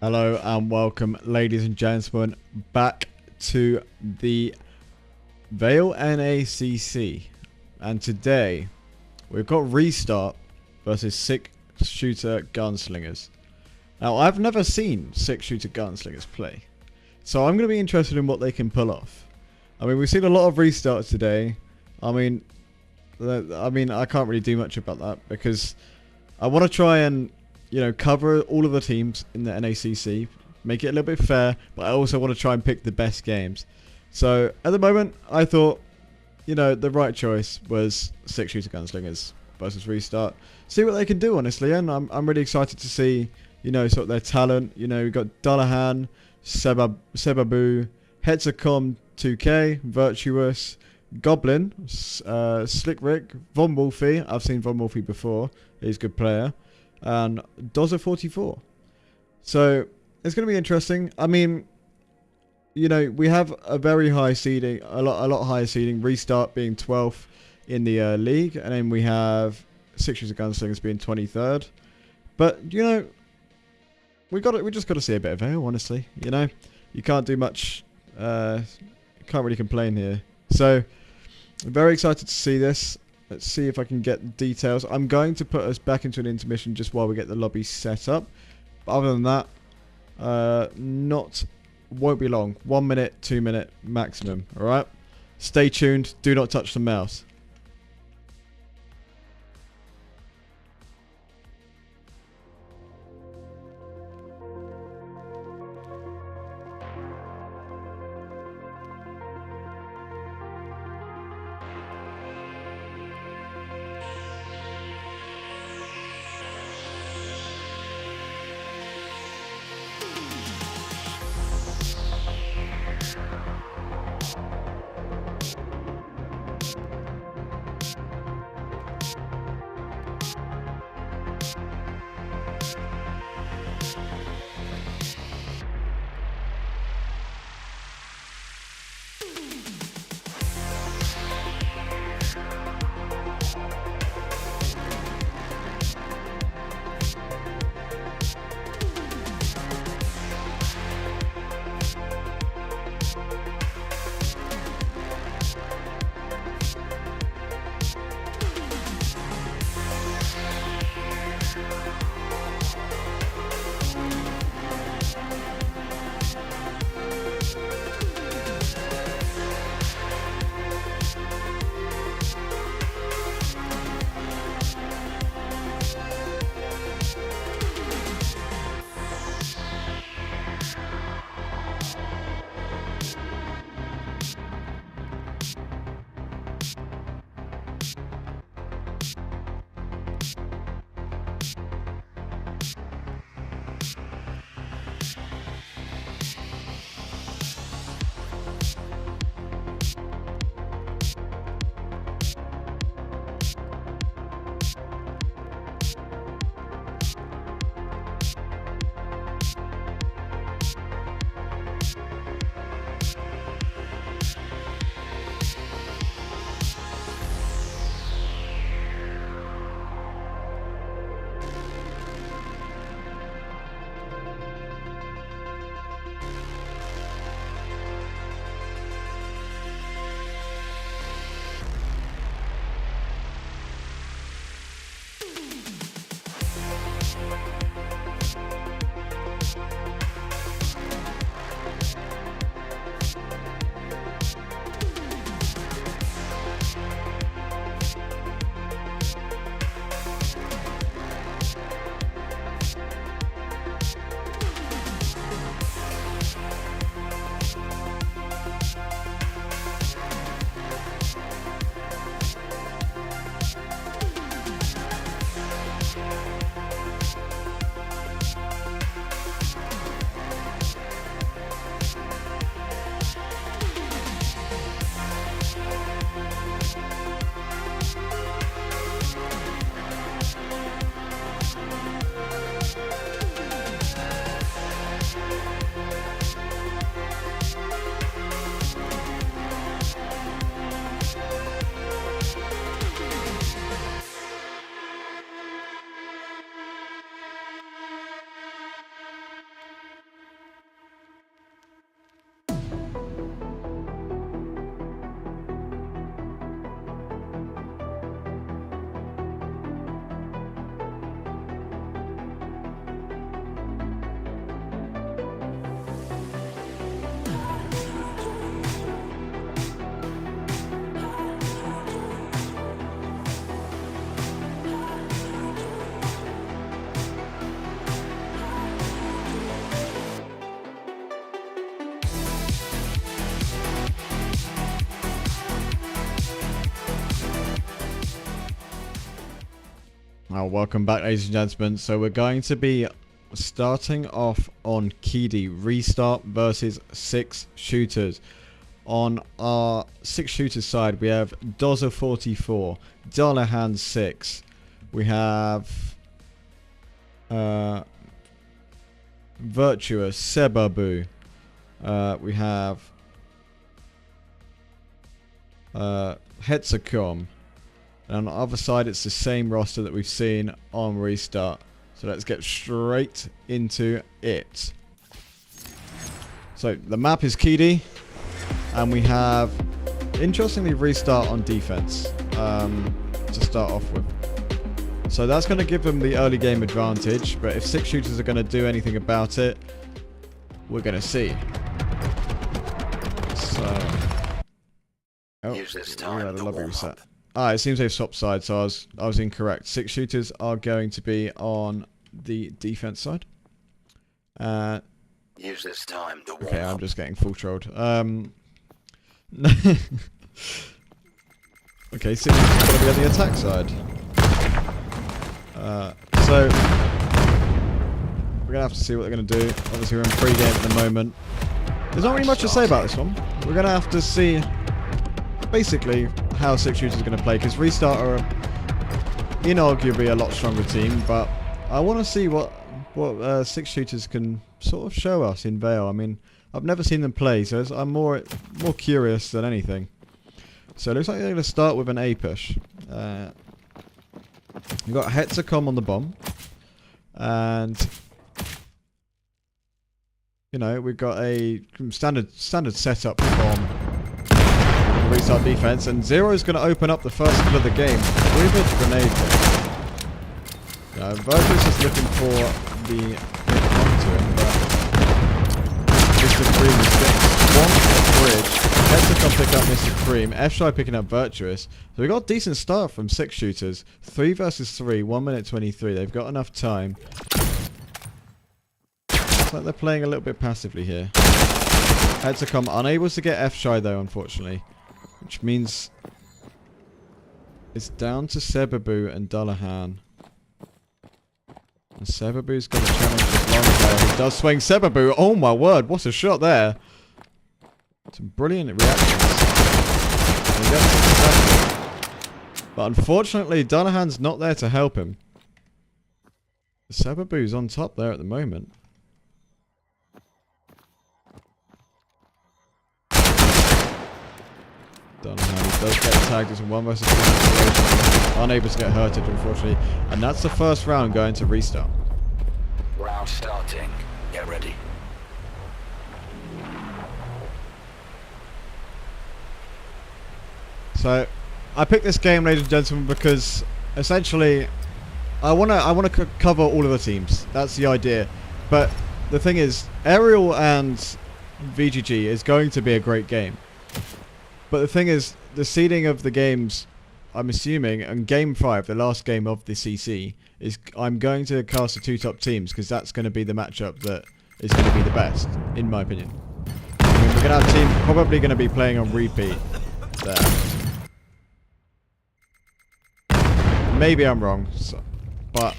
Hello and welcome, ladies and gentlemen, back to the VAIL NACC. And today, we've got Restart versus 6-shooter gunslingers. Now, I've never seen 6-shooter gunslingers play, so I'm going to be interested in what they can pull off. I mean, we've seen a lot of restarts today. I mean, I can't really do much about that because I want to try and, you know, cover all of the teams in the NACC, make it a little bit fair, but I also want to try and pick the best games. So at the moment, I thought, you know, the right choice was 6-shooter gunslingers versus Restart. See what they can do, honestly, and I'm really excited to see, you know, sort of their talent. You know, we've got Dullahan, Sebabu, Hexacom 2K, Virtuous, Goblin, Slick Rick, Von Wolfie. I've seen Von Wolfie before. He's a good player. And Dozer 44. So it's going to be interesting. I mean, you know, we have a very high seeding, a lot higher seeding. Restart being 12th in the league, and then we have 6-shooter gunslingers being 23rd. But you know, we just got to see a bit of VAIL, honestly. You know, you can't do much. Can't really complain here. So I'm very excited to see this. Let's see if I can get details. I'm going to put us back into an intermission just while we get the lobby set up. But other than that, won't be long. 1 minute, 2 minute maximum. All right. Stay tuned. Do not touch the mouse. Welcome back, ladies and gentlemen. So we're going to be starting off on Kidi restart versus 6 shooters. On our 6 shooters side, we have Dozer 44, Dolahan 6. We have Virtuous, Sebabu. We have Hexacom. And on the other side, it's the same roster that we've seen on restart. So let's get straight into it. So the map is Kidi, and we have, interestingly, restart on defense to start off with. So that's going to give them the early game advantage, but if 6 shooters are going to do anything about it, we're going to see. So, Use this time to warm up. It seems they've swapped sides, so I was incorrect. 6 shooters are going to be on the defense side. Use this time to warm Okay, up. I'm just getting full trolled. Okay, 6 shooters are going to be on the attack side. So we're going to have to see what they're going to do. Obviously, we're in pre-game at the moment. There's not really much to say about this one. We're going to have to see basically how 6 shooters are going to play, because Restart are inarguably a lot stronger team, but I want to see what 6 shooters can sort of show us in VAIL. I mean, I've never seen them play, so I'm more curious than anything. So it looks like they're going to start with an A push. We've got Hexacom on the bomb, and you know, we've got a standard setup from Restart defense, and Zero is going to open up the first kill of the game with a grenade. Virtus is looking for the hit onto him, but Mr. Cream is getting swamped at the bridge. Hexacom picking up Mr. Cream, F-Shy picking up Virtuous. So we got a decent start from 6 shooters. 3 versus 3, 1 minute 23. They've got enough time. Looks like they're playing a little bit passively here. Hexacom unable to get F-Shy though, unfortunately. Which means it's down to Sebabu and Dolahan. And Sebabu's going to challenge this long player. He does swing Sebabu. Oh my word, what a shot there. Some brilliant reactions. But unfortunately, Dolahan's not there to help him. Sebabu's on top there at the moment. Dolahan does get tagged as a 1 versus 1 situation. Unable to get hurted, unfortunately. And that's the first round going to restart. Round starting. Get ready. So, I picked this game, ladies and gentlemen, because essentially, I wanna cover all of the teams. That's the idea. But the thing is, Aerial and VGG is going to be a great game. But the thing is, the seeding of the games, I'm assuming, and Game 5, the last game of the CC, is I'm going to cast the 2 top teams, because that's going to be the matchup that is going to be the best, in my opinion. I mean, we're going to have teams probably going to be playing on repeat there. Maybe I'm wrong, but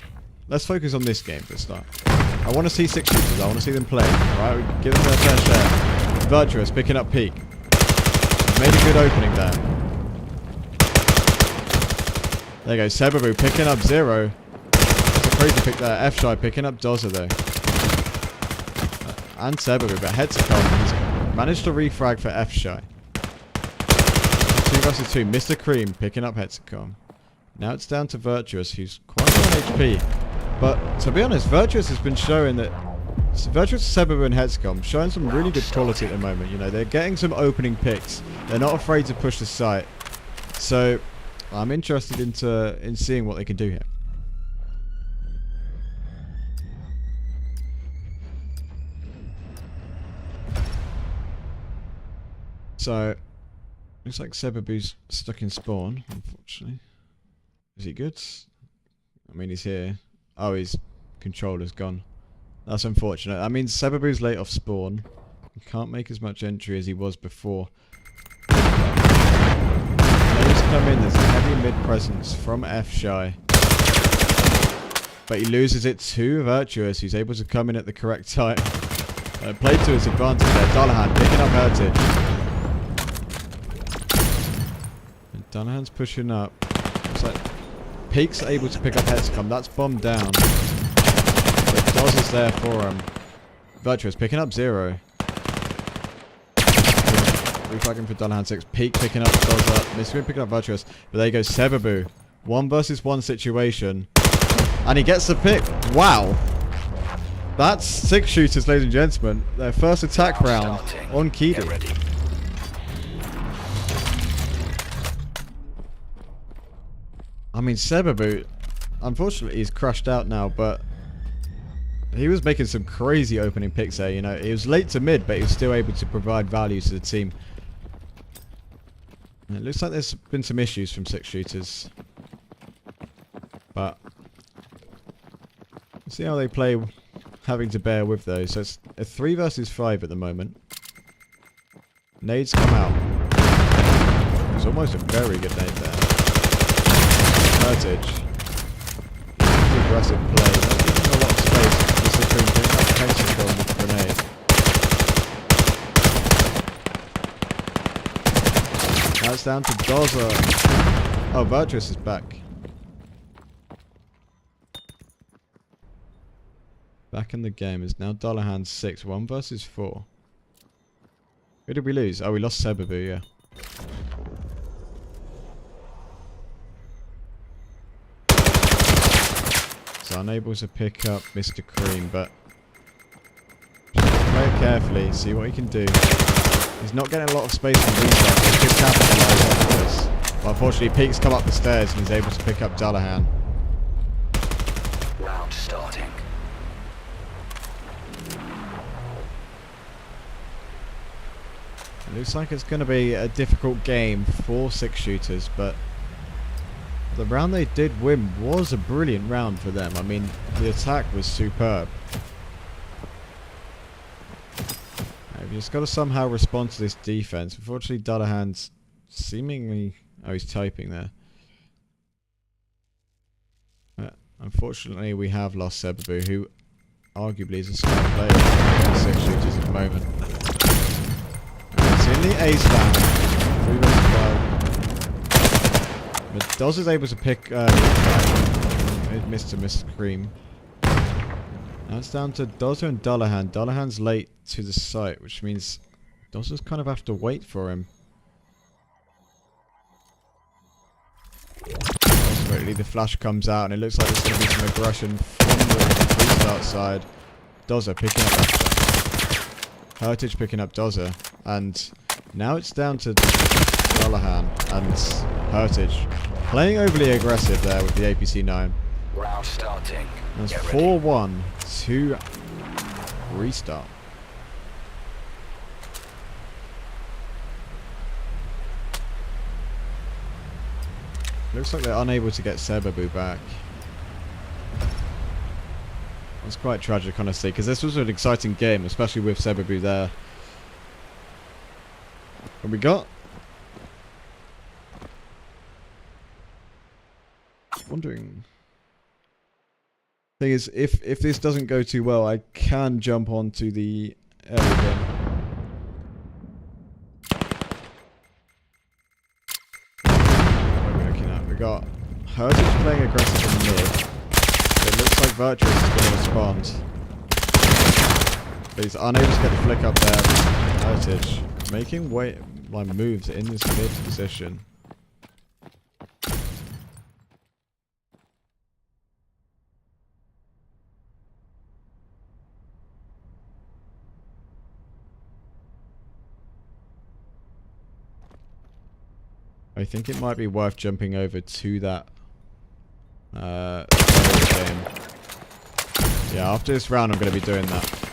let's focus on this game for a start. I want to see 6 shooters, I want to see them play, right? Give them their fair share. Virtuous picking up Peak. Made a good opening there. There you go, Sebabu picking up Zero. That's a crazy pick there. F-Shy picking up Dozer though. And Sebabu, but Hexacom has managed to refrag for F-Shy. 2 versus 2, Mr. Cream picking up Hexacom. Now it's down to Virtuous, who's quite low on HP. But to be honest, Virtuous has been showing that Virtuous, Sebabu and Hexacom showing some really good quality at the moment. You know, they're getting some opening picks. They're not afraid to push the site. So I'm interested in seeing what they can do here. So looks like Sebabu's stuck in spawn, unfortunately. Is he good? I mean, he's here. Oh, his controller's gone. That's unfortunate. That means Sebabu's late off spawn. He can't make as much entry as he was before. Players come in, there's a heavy mid presence from F-Shy. but he loses it to Virtuous, who's able to come in at the correct time. Played to his advantage there. Dullahan picking up Heritage. And Dullahan's pushing up. Looks like Peak's able to pick up Hexcom. That's bombed down. But Doz is there for him. Virtuous picking up 0. Reflagging for Dullahan 6. Peak picking up Doz up. Miscream picking up Virtuous. But there goes Sebabu. 1 versus 1 situation. And he gets the pick. Wow. That's 6 shooters, ladies and gentlemen. Their first attack round on Kidi. I mean, Sebabu, unfortunately, he's crushed out now, but he was making some crazy opening picks there, you know. He was late to mid, but he was still able to provide value to the team. And it looks like there's been some issues from 6 shooters. But see how they play, having to bear with those. So it's a 3 versus 5 at the moment. Nades come out. It's almost a very good nade there. Heritage. Aggressive play. Not giving him a lot of space. Just between picking up Pentagon with the grenade. Now it's down to Dozer. Oh, Virtuous is back. Back in the game is now Dullahan 6. 1 versus 4. Who did we lose? Oh, we lost Sebabu, yeah. So unable to pick up Mr. Cream, but play it carefully, see what he can do. He's not getting a lot of space on restart, so he could capitalise on this. But unfortunately, Peak's come up the stairs and he's able to pick up Dullahan. Round starting. It looks like it's going to be a difficult game for 6 shooters, but the round they did win was a brilliant round for them. I mean, the attack was superb. You've just got to somehow respond to this defense. Unfortunately, Dullahan's seemingly... Oh, he's typing there. Unfortunately, we have lost Sebabu, who arguably is a smart player for 6 shooters at the moment. It's in the A stand. 3 versus 5. But Doz is able to pick Mr. Cream. Now it's down to Dozer and Dullahan. Dullahan's late to the site, which means Dozer's kind of have to wait for him. Ultimately, the flash comes out, and it looks like there's going to be some aggression from the restart side. Dozer picking up After. Heritage picking up Dozer. And now it's down to Dullahan and Heritage. Playing overly aggressive there with the APC-9. Round starting. That's 4-1 to restart. Looks like they're unable to get Sebabu back. That's quite tragic, honestly, because this was an exciting game, especially with Sebabu there. What we got? Wondering. Thing is, if this doesn't go too well, I can jump onto the early game. What are we looking at? We got Heritage playing aggressive in the mid. It looks like Virtuous is going to respond. But he's unable to get the flick up there. Heritage making moves in this mid position. I think it might be worth jumping over to that game. Yeah, after this round I'm going to be doing that.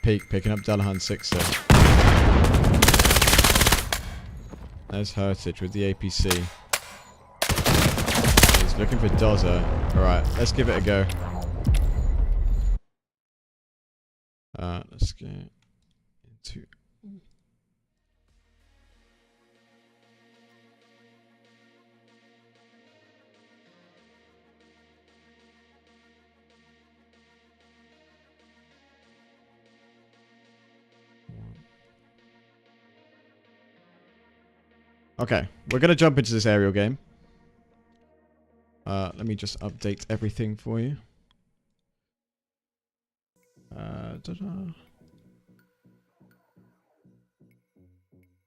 Peak, picking up Dullahan 6-er. There's Heritage with the APC. He's looking for Dozer. Alright, let's give it a go. Let's get into... Okay, we're going to jump into this aerial game. Let me just update everything for you.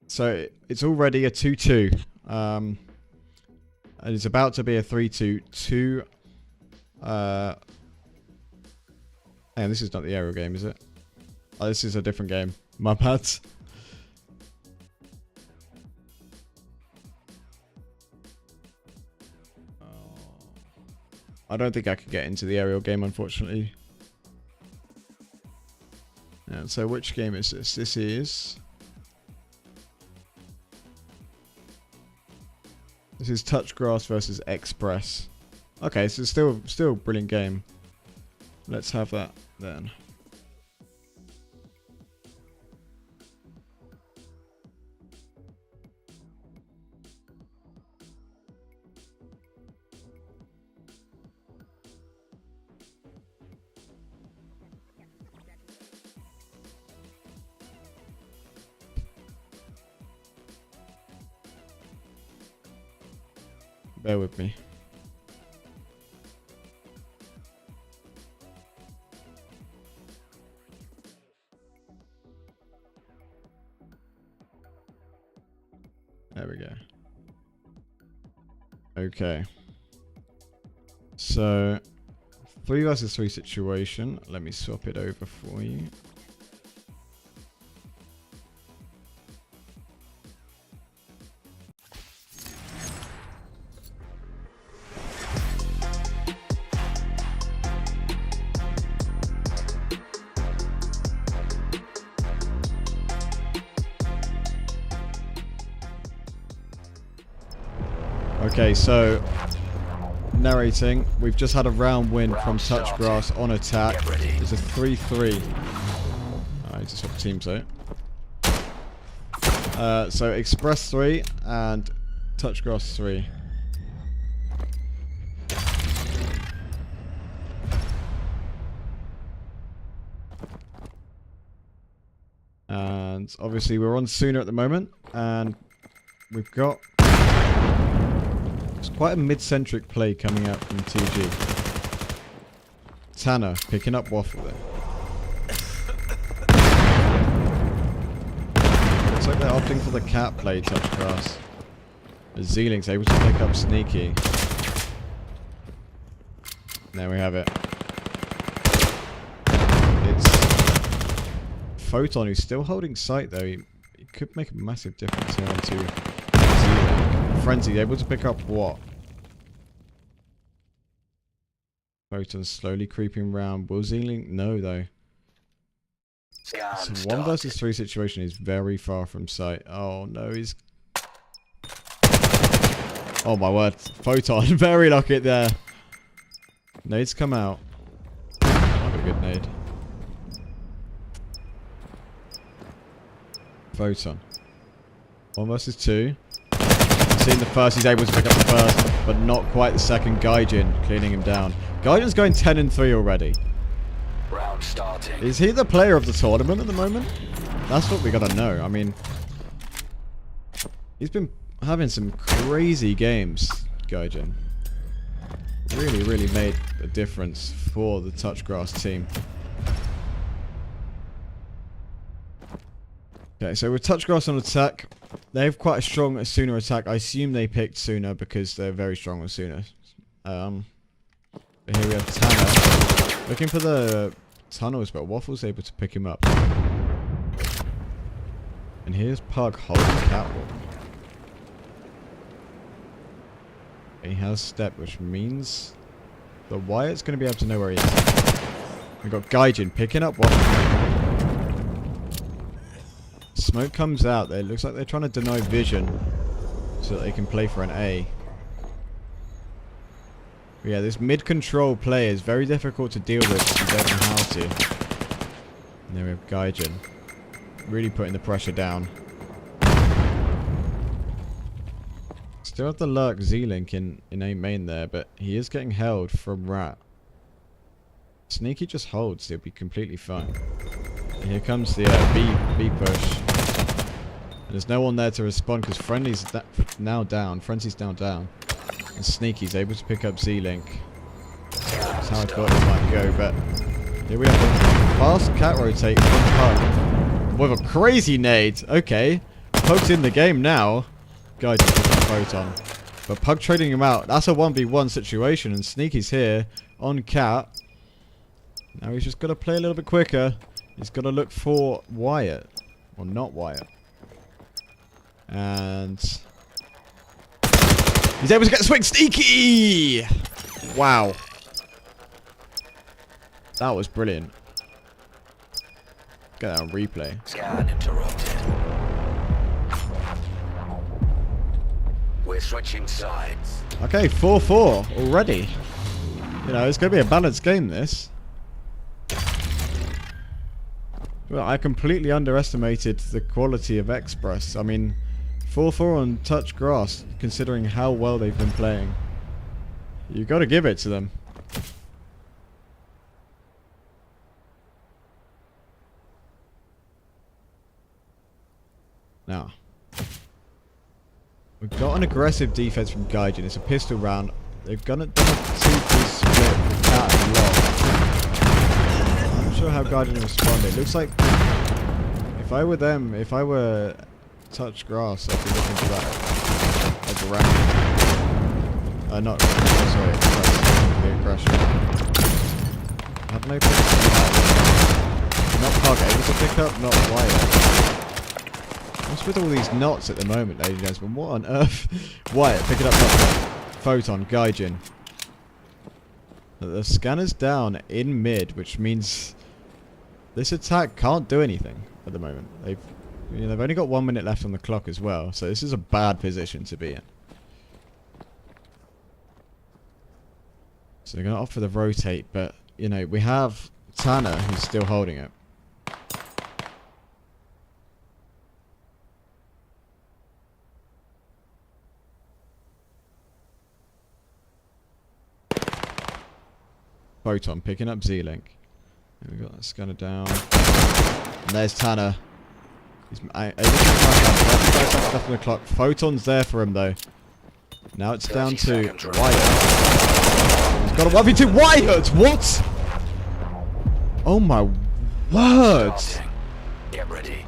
So it's already a 2-2. And it's about to be a 3-2. And this is not the aerial game, is it? Oh, this is a different game. My bad. I don't think I could get into the aerial game, unfortunately. And so which game is this? This is Touch Grass versus Express. Okay, so it's still a brilliant game. Let's have that then. Bear with me. There we go. Okay. So, 3 versus 3 situation. Let me swap it over for you. Okay, so narrating, we've just had a round win from Touch Grass on attack. It's a 3-3. I need to swap teams out. So Express 3 and Touch Grass 3. And obviously we're on Sooner at the moment, and we've got quite a mid-centric play coming out from TG. Tanner picking up Waffle there. Looks like they're opting for the cat play, Touch Grass. Zealing's able to pick up Sneaky. There we have it. It's Photon who's still holding sight though. He could make a massive difference here onto Zealing. Frenzy able to pick up what? Photon slowly creeping round. Will Zealing? No, though. So 1 versus 3 situation is very far from sight. Oh, no, he's... Oh, my word. Photon, very lucky there. Nades come out. Not a good nade. Photon. 1 versus 2. Seen the first, he's able to pick up the first, but not quite the second. Gaijin cleaning him down. Gaijin's going 10-3 already. Round starting. Is he the player of the tournament at the moment? That's what we gotta know. I mean, he's been having some crazy games, Gaijin. Really, really made a difference for the Touch Grass team. Okay, so with Touch Grass on attack, they have quite a strong Sooner attack. I assume they picked Sooner because they're very strong with Sooner. Here we have Tanner looking for the tunnels, but Waffle's able to pick him up. And here's Pug holding Catwalk. He has Step, which means the Wyatt's going to be able to know where he is. We've got Gaijin picking up Waffle. Smoke comes out there. It looks like they're trying to deny vision so that they can play for an A. But yeah, this mid-control play is very difficult to deal with if you don't know how to. And there we have Gaijin. Really putting the pressure down. Still have the lurk Z-Link in A main there, but he is getting held from Rat. Sneaky just holds, he'll be completely fine. And here comes the B push. There's no one there to respond because Friendly's now down. Frenzy's now down. And Sneaky's able to pick up Z-Link. That's how I thought it might go, but here we have a fast cat rotate from Pug. With a crazy nade. Okay. Pug's in the game now. Guys, he's picking up Photon. But Pug trading him out. That's a 1v1 situation, and Sneaky's here on cat. Now he's just got to play a little bit quicker. He's got to look for Wyatt. Or not Wyatt. And he's able to get the swing. Sneaky! Wow. That was brilliant. Get that on replay. Scan interrupted. We're switching sides. Okay, 4-4 already. You know, it's going to be a balanced game, this. Well, I completely underestimated the quality of Express. I mean, 4-4 on touch grass, considering how well they've been playing. You got to give it to them. Now, we've got an aggressive defense from Gaijin. It's a pistol round. They've done a 2-piece split with Cat and Lock. I'm not sure how Gaijin will respond. It looks like if I were them, if I were touch grass, I'd be looking for that aggression. Not sorry, the aggression. I have no place. Not Pug able to pick up, not Wyatt. What's with all these knots at the moment, ladies and gentlemen? What on earth? Wyatt, pick it up. Photon, Gaijin. The scanner's down in mid, which means this attack can't do anything at the moment. They've only got 1 minute left on the clock as well, so this is a bad position to be in. So they're going to opt for the rotate, but, you know, we have Tanner who's still holding it. Photon picking up Z-Link. We got that scanner down. And there's Tanner. He's able to stuff on the clock. Photon's there for him though. Now it's down to Wyatt. He's got a 1v2. Wyatt! What? Oh my word! Get ready.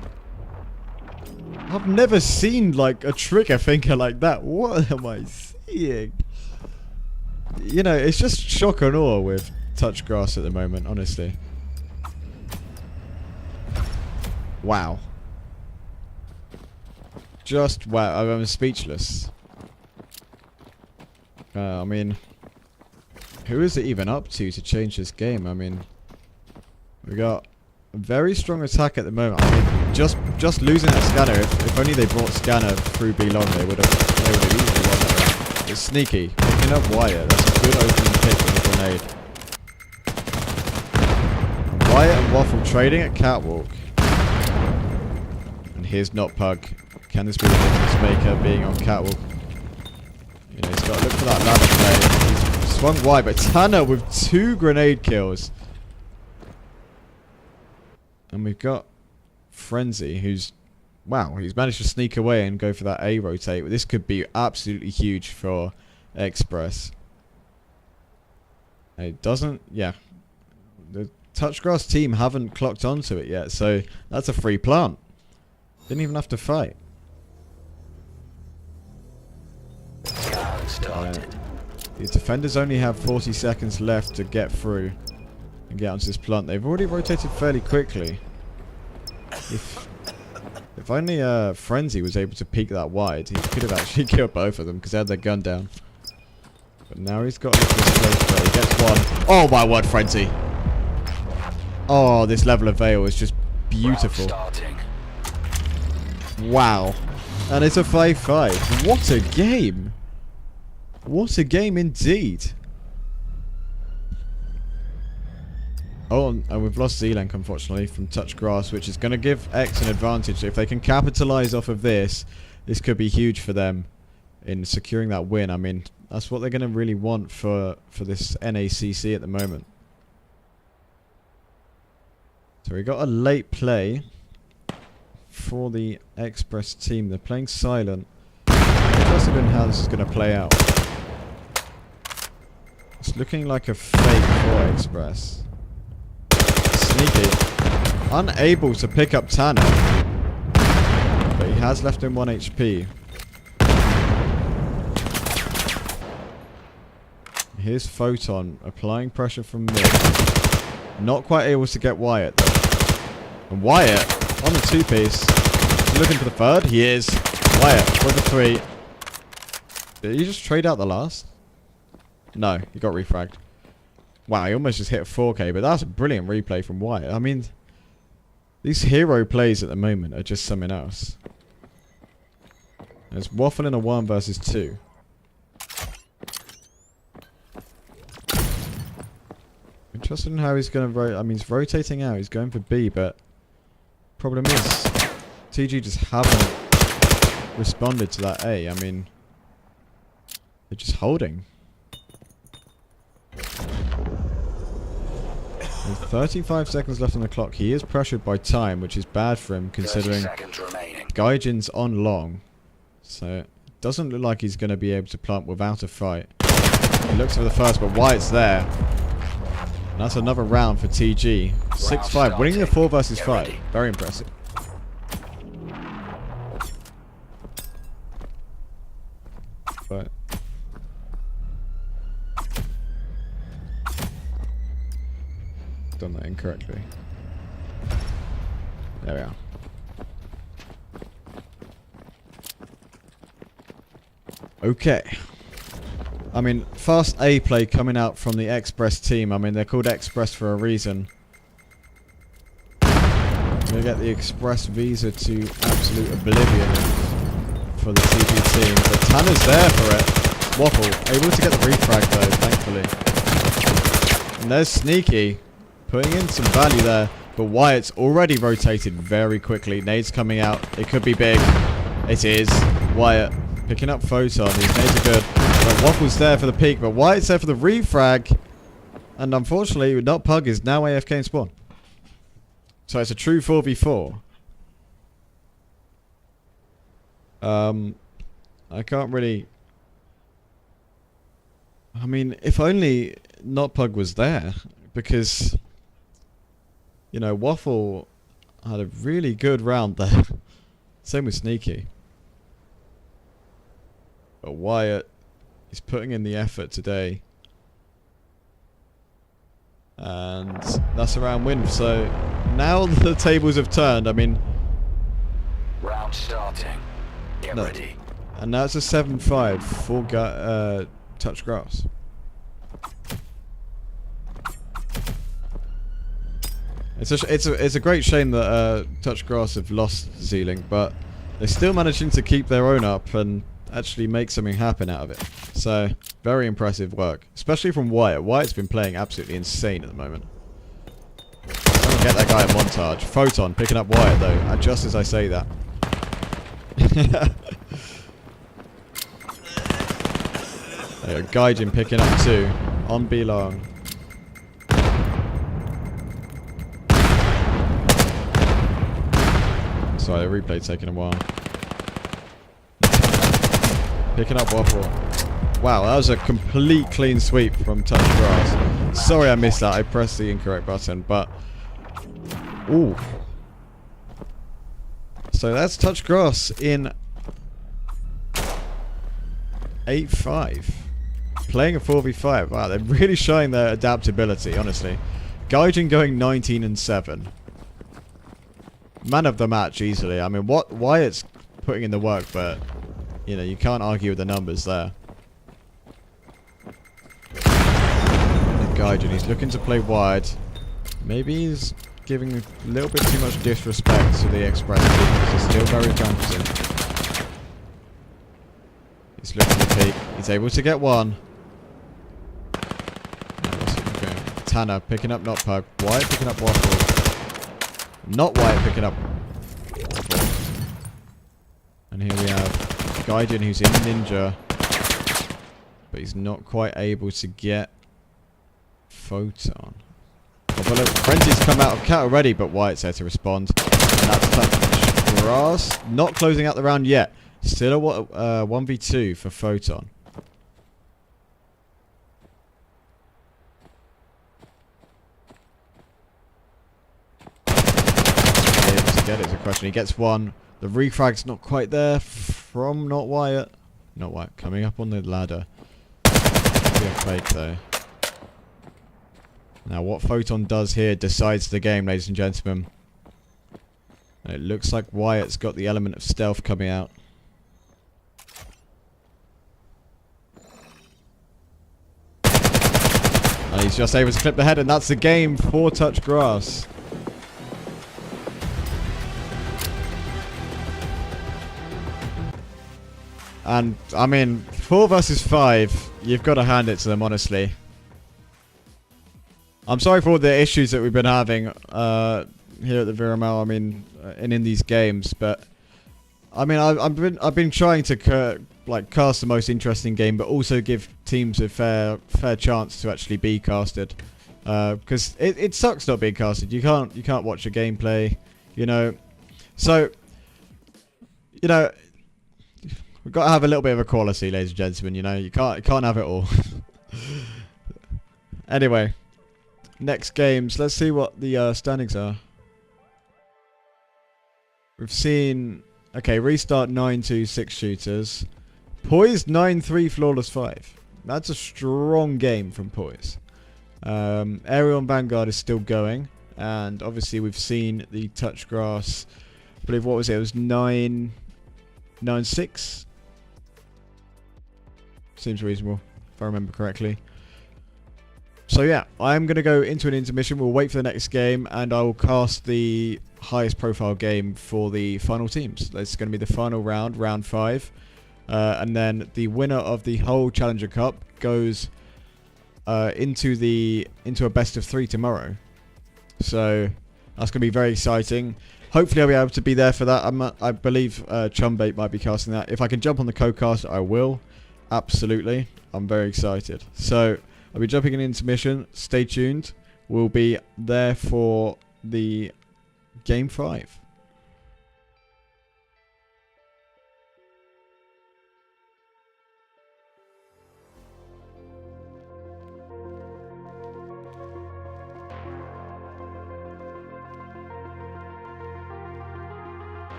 I've never seen like a trigger finger like that. What am I seeing? You know, it's just shock and awe with touch grass at the moment, honestly. Wow. Just wow. I'm speechless. I mean, who is it even up to change this game? I mean, we got a very strong attack at the moment. I mean, just losing that scanner. If only they brought scanner through B long, they would have easily won that. It's Sneaky picking up Wyatt. That's a good opening pick with a grenade. Wyatt and Waffle trading at Catwalk. And here's not Pug. Can this be the difference maker being on Catwalk? You know, he's got to look for that ladder play. He's swung wide, but Tanner with 2 grenade kills. And we've got Frenzy, who's... Wow, he's managed to sneak away and go for that A rotate. This could be absolutely huge for Express. It doesn't... Yeah. The Touchgrass team haven't clocked onto it yet, so that's a free plant. Didn't even have to fight. The defenders only have 40 seconds left to get through and get onto this plant. They've already rotated fairly quickly. If only Frenzy was able to peek that wide, he could have actually killed both of them because they had their gun down. But now he's got this place where he gets one. Oh my word, Frenzy! Oh, this level of VAIL is just beautiful. Wow. And it's a 5-5. What a game! What a game indeed! Oh, and we've lost Z-Link, unfortunately, from touch grass, which is going to give X an advantage. If they can capitalize off of this, this could be huge for them in securing that win. I mean, that's what they're going to really want for this NACC at the moment. So we got a late play for the Express team. They're playing silent. I'm interested in how this is going to play out. It's looking like a fake for Express. Sneaky. Unable to pick up Tanner. But he has left him 1 HP. Here's Photon applying pressure from mid. Not quite able to get Wyatt though. And Wyatt on the 2-piece. Looking for the third. He is. Wyatt with the 3. Did he just trade out the last? No, he got refragged. Wow, he almost just hit a 4K, but that's a brilliant replay from Wyatt. I mean, these hero plays at the moment are just something else. There's Waffle in a 1 versus 2. Interested in how he's going to I mean, he's rotating out. He's going for B, but problem is, TG just haven't responded to that A. I mean, they're just holding. With 35 seconds left on the clock, he is pressured by time, which is bad for him considering Gaijin's on long. So it doesn't look like he's going to be able to plant without a fight. He looks for the first, but Wyatt's there. And that's another round for TG. 6-5, winning the 4 versus 5. Very impressive. But done that incorrectly. There we are. Okay. I mean, fast A play coming out from the Express team. I mean, they're called Express for a reason. We're going to get the Express visa to absolute oblivion for the TG team. But Tanner's there for it. Waffle, able to get the refrag though, thankfully. And there's Sneaky, putting in some value there. But Wyatt's already rotated very quickly. Nades coming out. It could be big. It is. Wyatt picking up Photon. These nades are good. But Waffle's there for the peak, but Wyatt's there for the refrag. And unfortunately, Not Pug is now AFK in spawn. So it's a true 4v4. I can't really... I mean, if only Not Pug was there. Because, you know, Waffle had a really good round there. Same with Sneaky. But Wyatt... he's putting in the effort today. And that's a round win. So now the tables have turned. I mean... round starting. Get ready. And now it's a 7-5 for Touch Grass. It's a great shame that Touch Grass have lost Z-Link, but they're still managing to keep their own up and actually make something happen out of it. So, very impressive work. Especially from Wyatt. Wyatt's been playing absolutely insane at the moment. Someone get that guy in montage. Photon picking up Wyatt though, just as I say that. There, Gaijin picking up 2. On B long. Sorry, the replay taking a while. Picking up Waffle. Wow, that was a complete clean sweep from Touch Grass. Sorry I missed that. I pressed the incorrect button, but... ooh. So that's Touch Grass in 8-5. Playing a 4v5. Wow, they're really showing their adaptability, honestly. Gaijin going 19-7. Man of the match easily. I mean, Wyatt's putting in the work, but... you know, you can't argue with the numbers there. Gaijin, he's looking to play wide. Maybe he's giving a little bit too much disrespect to the Express team, because he's still very competent. He's looking to peek. He's able to get 1. Okay. Tanner picking up Not Pug. Wyatt picking up Waffle. Not Wyatt picking up Waffle. And here we have Gaijin, who's in Ninja, but he's not quite able to get Photon. Oh, well, look, Frenzy's come out of cat already, but Wyatt's there to respond, and that's touch. grass. Not closing out the round yet. Still a 1v2 for Photon. Able to get it is a question. He gets one. The refrag's not quite there from Not Wyatt. Not Wyatt coming up on the ladder. Be a fake though. Now what Photon does here decides the game, ladies and gentlemen. And it looks like Wyatt's got the element of stealth coming out. And he's just able to clip the head, and that's the game for Touch Grass. And, I mean, 4 versus 5, you've got to hand it to them, honestly. I'm sorry for all the issues that we've been having here at the VRML, I mean, and in these games, but, I mean, I've been trying to, cast the most interesting game, but also give teams a fair chance to actually be casted. Because it sucks not being casted. You can't watch a gameplay, you know. So, you know, we've got to have a little bit of equality, ladies and gentlemen. You know, you can't have it all. Anyway, next games. Let's see what the standings are. We've seen restart 9-2 6 shooters. Poise 9-3 flawless 5. That's a strong game from Poise. Aerial and Vanguard is still going, and obviously we've seen the Touch Grass. I believe what was it? It was 9-6. Seems reasonable, if I remember correctly. So yeah, I'm going to go into an intermission. We'll wait for the next game, and I will cast the highest profile game for the final teams. It's going to be the final round, round 5. And then the winner of the whole Challenger Cup goes into a best of 3 tomorrow. So that's going to be very exciting. Hopefully I'll be able to be there for that. I believe Chumbait might be casting that. If I can jump on the co-cast, I will. Absolutely. I'm very excited. So I'll be jumping in intermission. Stay tuned. We'll be there for the Game 5.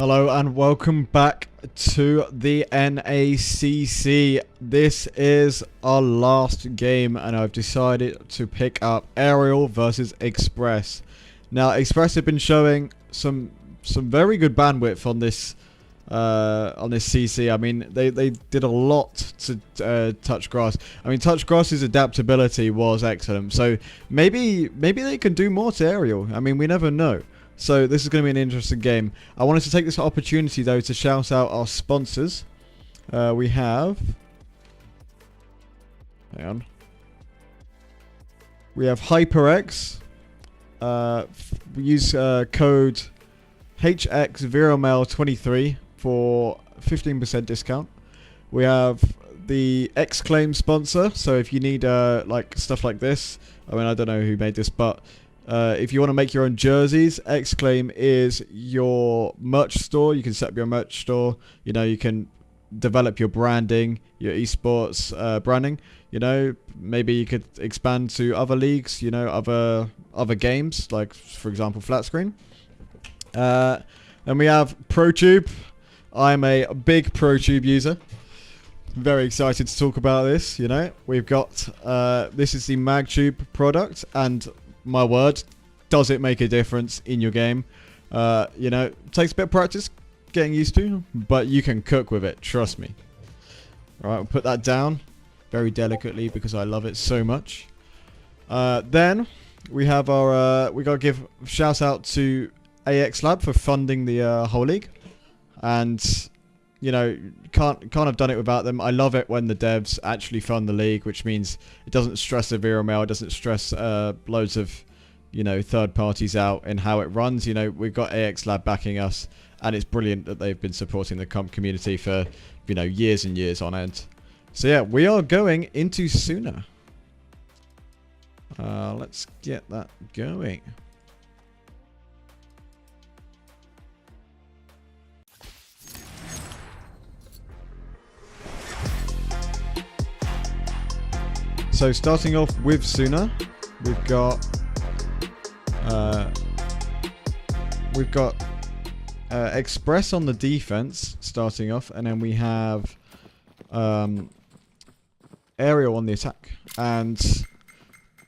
Hello and welcome back to the NACC. This is our last game and I've decided to pick up Aerial versus Express. Now Express have been showing some very good bandwidth on this CC. I mean they did a lot to touch grass. I mean touch grass's adaptability was excellent. So maybe they can do more to Aerial. I mean we never know. So this is going to be an interesting game. I wanted to take this opportunity though to shout out our sponsors. We have... Hang on. We have HyperX. We use code HXVRML23 for 15% discount. We have the Exclaim sponsor. So if you need like stuff like this, I mean I don't know who made this, but if you want to make your own jerseys, Exclaim is your merch store. You can set up your merch store. You know, you can develop your branding, your esports branding. You know, maybe you could expand to other leagues. You know, other games, like for example, flat screen. Then we have ProTube. I'm a big ProTube user. Very excited to talk about this. You know, we've got this is the MagTube product and. My word, does it make a difference in your game? You know, it takes a bit of practice getting used to, but you can cook with it, trust me. Alright, we'll put that down very delicately because I love it so much. Then we have our, we gotta give a shout out to AX Lab for funding the whole league. And, you know, can't have done it without them. I love it when the devs actually fund the league, which means it doesn't stress the VRML, it doesn't stress loads of, you know, third parties out in how it runs. You know, we've got AX Lab backing us, and it's brilliant that they've been supporting the comp community for, you know, years and years on end. So yeah, we are going into Suna. Let's get that going. So starting off with Suna, we've got Express on the defense starting off, and then we have Aerial on the attack, and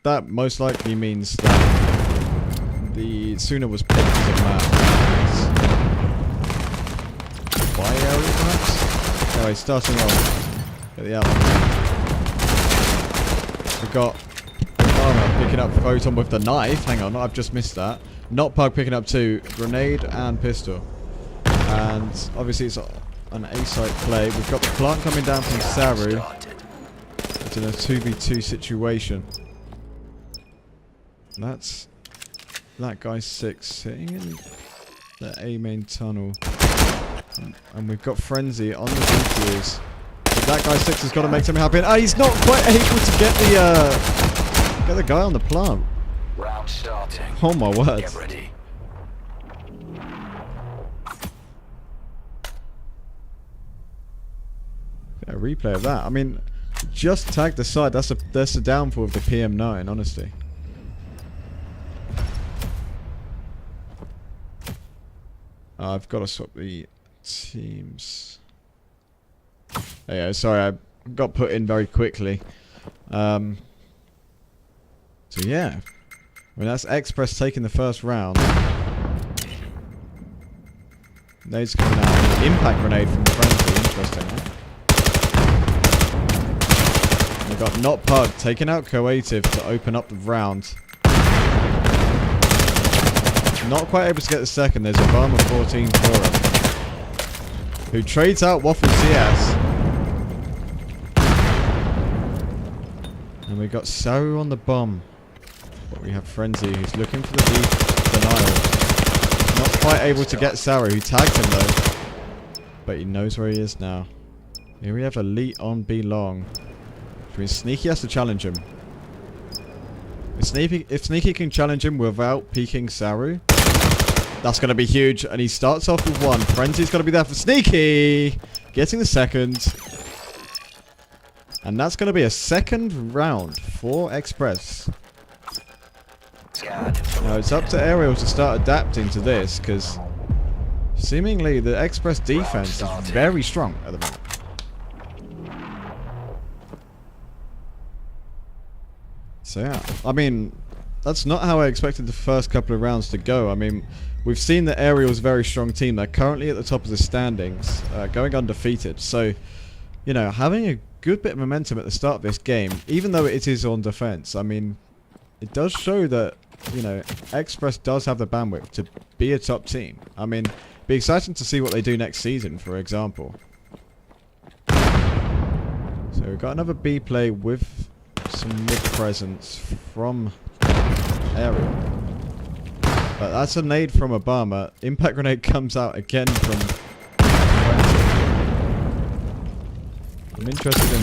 that most likely means that the Suna was picked as a map by Aerial perhaps. Anyway, starting off at the outline. We've got Armor picking up Photon with the knife. Hang on, I've just missed that. Not Pug picking up 2, grenade and pistol. And obviously it's an A-site play. We've got the plant coming down from Saru. It's in a 2v2 situation. That's that guy's 6 sitting in the A main tunnel. And we've got Frenzy on the DPs. That guy 6 has got to make something happen. He's not quite able to get the guy on the plant. Round starting. Oh my word. Get ready. A replay of that. I mean, just tag the side. That's the downfall of the PM9, honestly. I've got to swap the teams. Yeah, sorry, I got put in very quickly. So yeah, I mean that's Express taking the first round. Nade's coming out. Impact grenade from Frenzy, interesting. Huh? We've got Not Pug taking out Coative to open up the round. Not quite able to get the second. There's Obama 14 for him, who trades out Waffle CS. And we got Saru on the bomb. But we have Frenzy who's looking for the denial. Not quite able to get Saru, who tagged him though. But he knows where he is now. Here we have Elite on B long. Which means Sneaky has to challenge him. If Sneaky can challenge him without peeking Saru, that's going to be huge. And he starts off with 1. Frenzy's got to be there for Sneaky. Getting the second. And that's going to be a second round for Express. Now it's up to Aerial to start adapting to this, because Seemingly, the Express defense is very strong at the moment. So yeah, I mean, that's not how I expected the first couple of rounds to go. I mean, we've seen that Aerial's a very strong team. They're currently at the top of the standings, going undefeated. So, you know, having a good bit of momentum at the start of this game, even though it is on defense, I mean, it does show that, you know, Express does have the bandwidth to be a top team. I mean, be exciting to see what they do next season, for example. So we've got another B play with some mid presence from Aerial. But that's a nade from Obama. Impact grenade comes out again from I'm interested in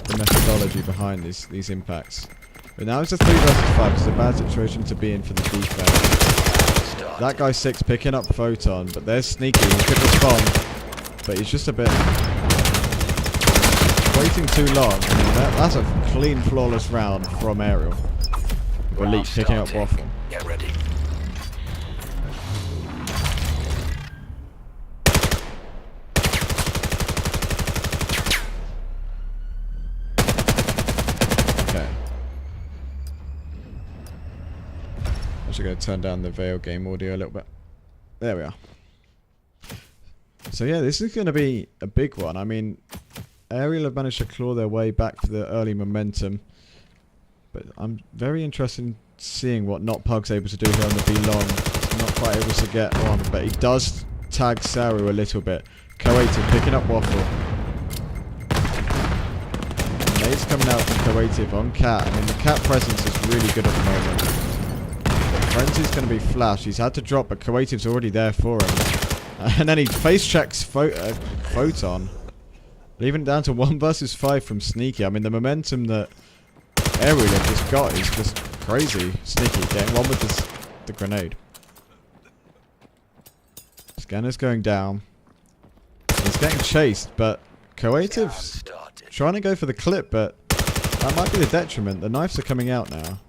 the methodology behind these impacts. But now it's a 3 versus 5. It's a bad situation to be in for the defense. That guy's 6 picking up Photon, but there's Sneaky. He could respond, but he's just a bit waiting too long. I mean, that's a clean, flawless round from Aerial. Elite picking up Waffle. Get ready. Okay. I'm just going to turn down the VAIL game audio a little bit. There we are. So yeah, this is going to be a big one. I mean, Aerial have managed to claw their way back for the early momentum. But I'm very interested in seeing what Not Pug's able to do here on the B long. He's not quite able to get on, but he does tag Saru a little bit. Coative picking up Waffle. Nade's coming out from Coative on Cat. I mean, the Cat presence is really good at the moment. Frenzy's going to be flashed. He's had to drop, but Coative's already there for him. And then he face checks Photon. Leaving it down to 1 versus 5 from Sneaky. I mean, the momentum that Aerial have just got is just crazy. Sneaky getting one with the grenade. Scanner's going down. He's getting chased, but Coative's trying to go for the clip, but that might be the detriment. The knives are coming out now.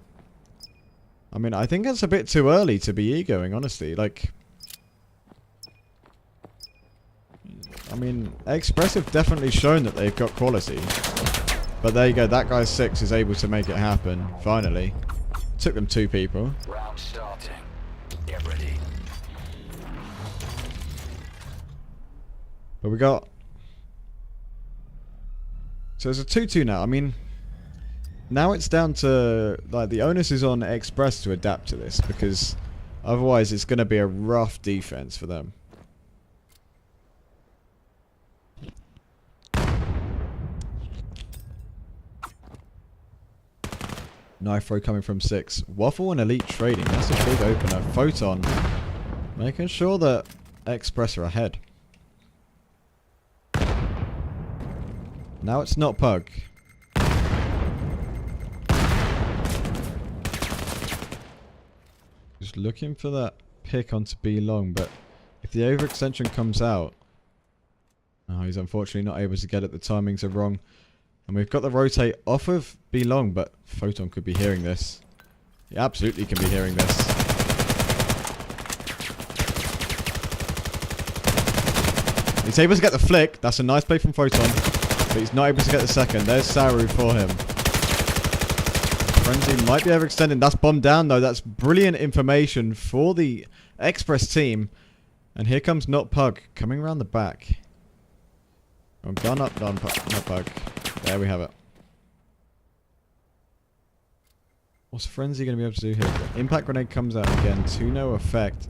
I mean, I think it's a bit too early to be egoing, honestly. Like, I mean, Express have definitely shown that they've got quality. But there you go, that guy's 6 is able to make it happen, finally. Took them 2 people. Round starting. Get ready. But we got... So it's a 2-2 now. I mean, now it's down to... Like, the onus is on Express to adapt to this, because otherwise it's going to be a rough defense for them. Knife throw coming from 6. Waffle and Elite trading. That's a big opener. Photon making sure that Express are ahead. Now it's Not Pug. Just looking for that pick onto B long, but if the overextension comes out... Oh, he's unfortunately not able to get it. The timings are wrong. And we've got the rotate off of B long, but Photon could be hearing this. He absolutely can be hearing this. He's able to get the flick. That's a nice play from Photon. But he's not able to get the second. There's Saru for him. Frenzy might be overextending. That's bombed down though. That's brilliant information for the Express team. And here comes Not Pug coming around the back. Oh, gun up, Not Pug. There we have it. What's Frenzy going to be able to do here? Impact grenade comes out again to no effect.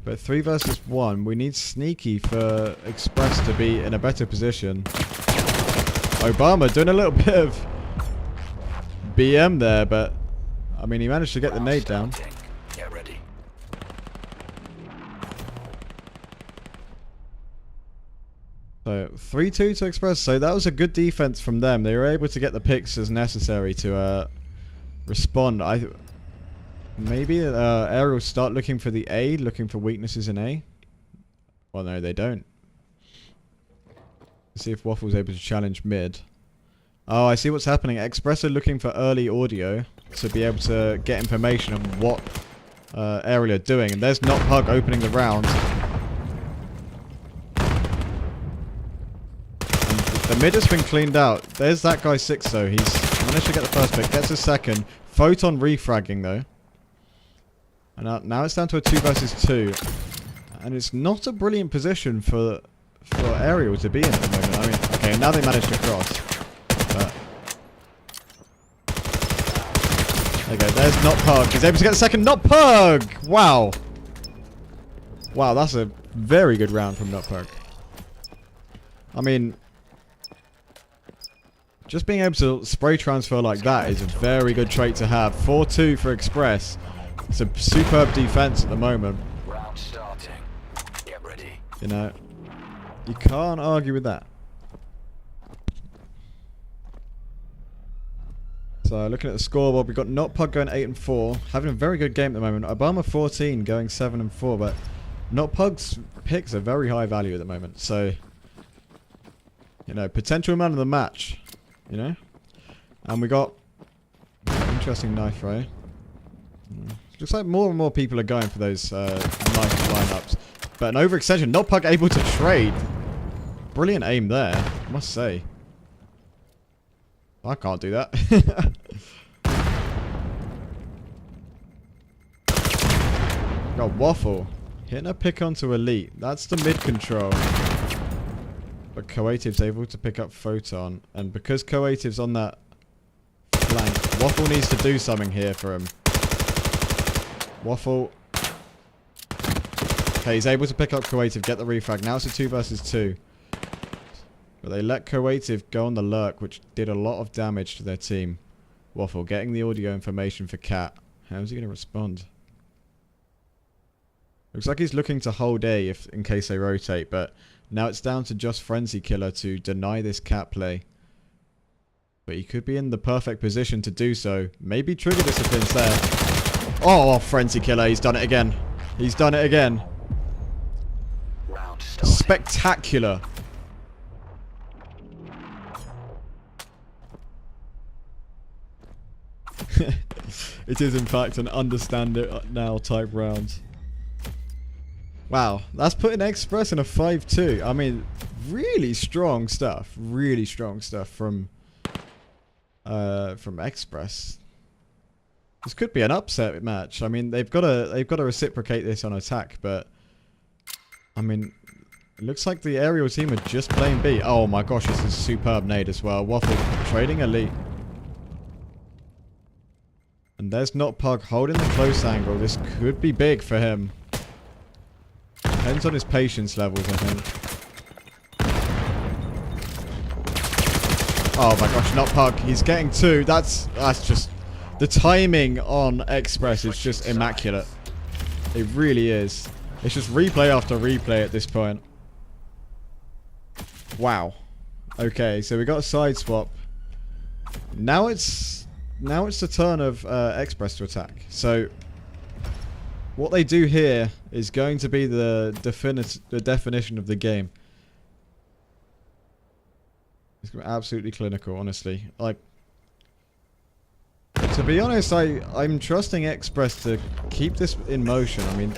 But 3 versus 1. We need Sneaky for Express to be in a better position. Obama doing a little bit of BM there, but I mean, he managed to get the nade down. Get ready. So 3-2 to Express. So that was a good defense from them. They were able to get the picks as necessary to respond. Maybe Aerial start looking for the A, looking for weaknesses in A. Well, no, they don't. Let's see if Waffle's able to challenge mid. Oh, I see what's happening. Express are looking for early audio to be able to get information on what Aerial are doing. And there's Not Pug opening the round. The mid has been cleaned out. There's that guy 6 though. He's managed to get the first pick. Gets a second. Photon refragging though. And now it's down to a 2 versus 2. And it's not a brilliant position for Aerial to be in at the moment. I mean, okay, now they managed to cross. But there you go. There's Not Pug. He's able to get the second. Not Pug! Wow. Wow, that's a very good round from Not Pug. I mean, just being able to spray transfer like that is a very good trait to have. 4-2 for Express. It's a superb defense at the moment. Round starting. Get ready. You know, you can't argue with that. So looking at the scoreboard, we've got Not Pug going 8 and 4, having a very good game at the moment. Obama 14 going 7 and 4, but Not Pug's picks are very high value at the moment. So, you know, potential man of the match. You know, and we got interesting knife throw. Looks like more and more people are going for those knife lineups. But an overextension, Not Pug able to trade. Brilliant aim there, I must say. I can't do that. Got Waffle hitting a pick onto Elite. That's the mid control. But Coative's able to pick up Photon, and because Coative's on that flank, Waffle needs to do something here for him. Waffle. Okay, he's able to pick up Coative, get the refrag. Now it's a 2 versus 2. But they let Coative go on the lurk, which did a lot of damage to their team. Waffle getting the audio information for Cat. How's he going to respond? Looks like he's looking to hold A in case they rotate, but now it's down to just Frenzy Killer to deny this Cat play. But he could be in the perfect position to do so. Maybe trigger disciplines there. Oh, Frenzy Killer, he's done it again. He's done it again. Spectacular. It is in fact an understand it now type round. Wow, that's putting Express in a 5-2. I mean, really strong stuff. Really strong stuff from Express. This could be an upset match. I mean, they've got to reciprocate this on attack, but I mean, it looks like the aerial team are just playing B. Oh my gosh, this is superb nade as well. Waffle trading Elite. And there's Not Pug holding the close angle. This could be big for him. Depends on his patience levels, I think. Oh my gosh, Not Pug. He's getting 2. That's just... The timing on Express is just immaculate. It really is. It's just replay after replay at this point. Wow. Okay, so we got a side swap. Now it's the turn of Express to attack. So what they do here is going to be the definition of the game. It's absolutely clinical, honestly. Like, to be honest, I'm trusting Express to keep this in motion. I mean,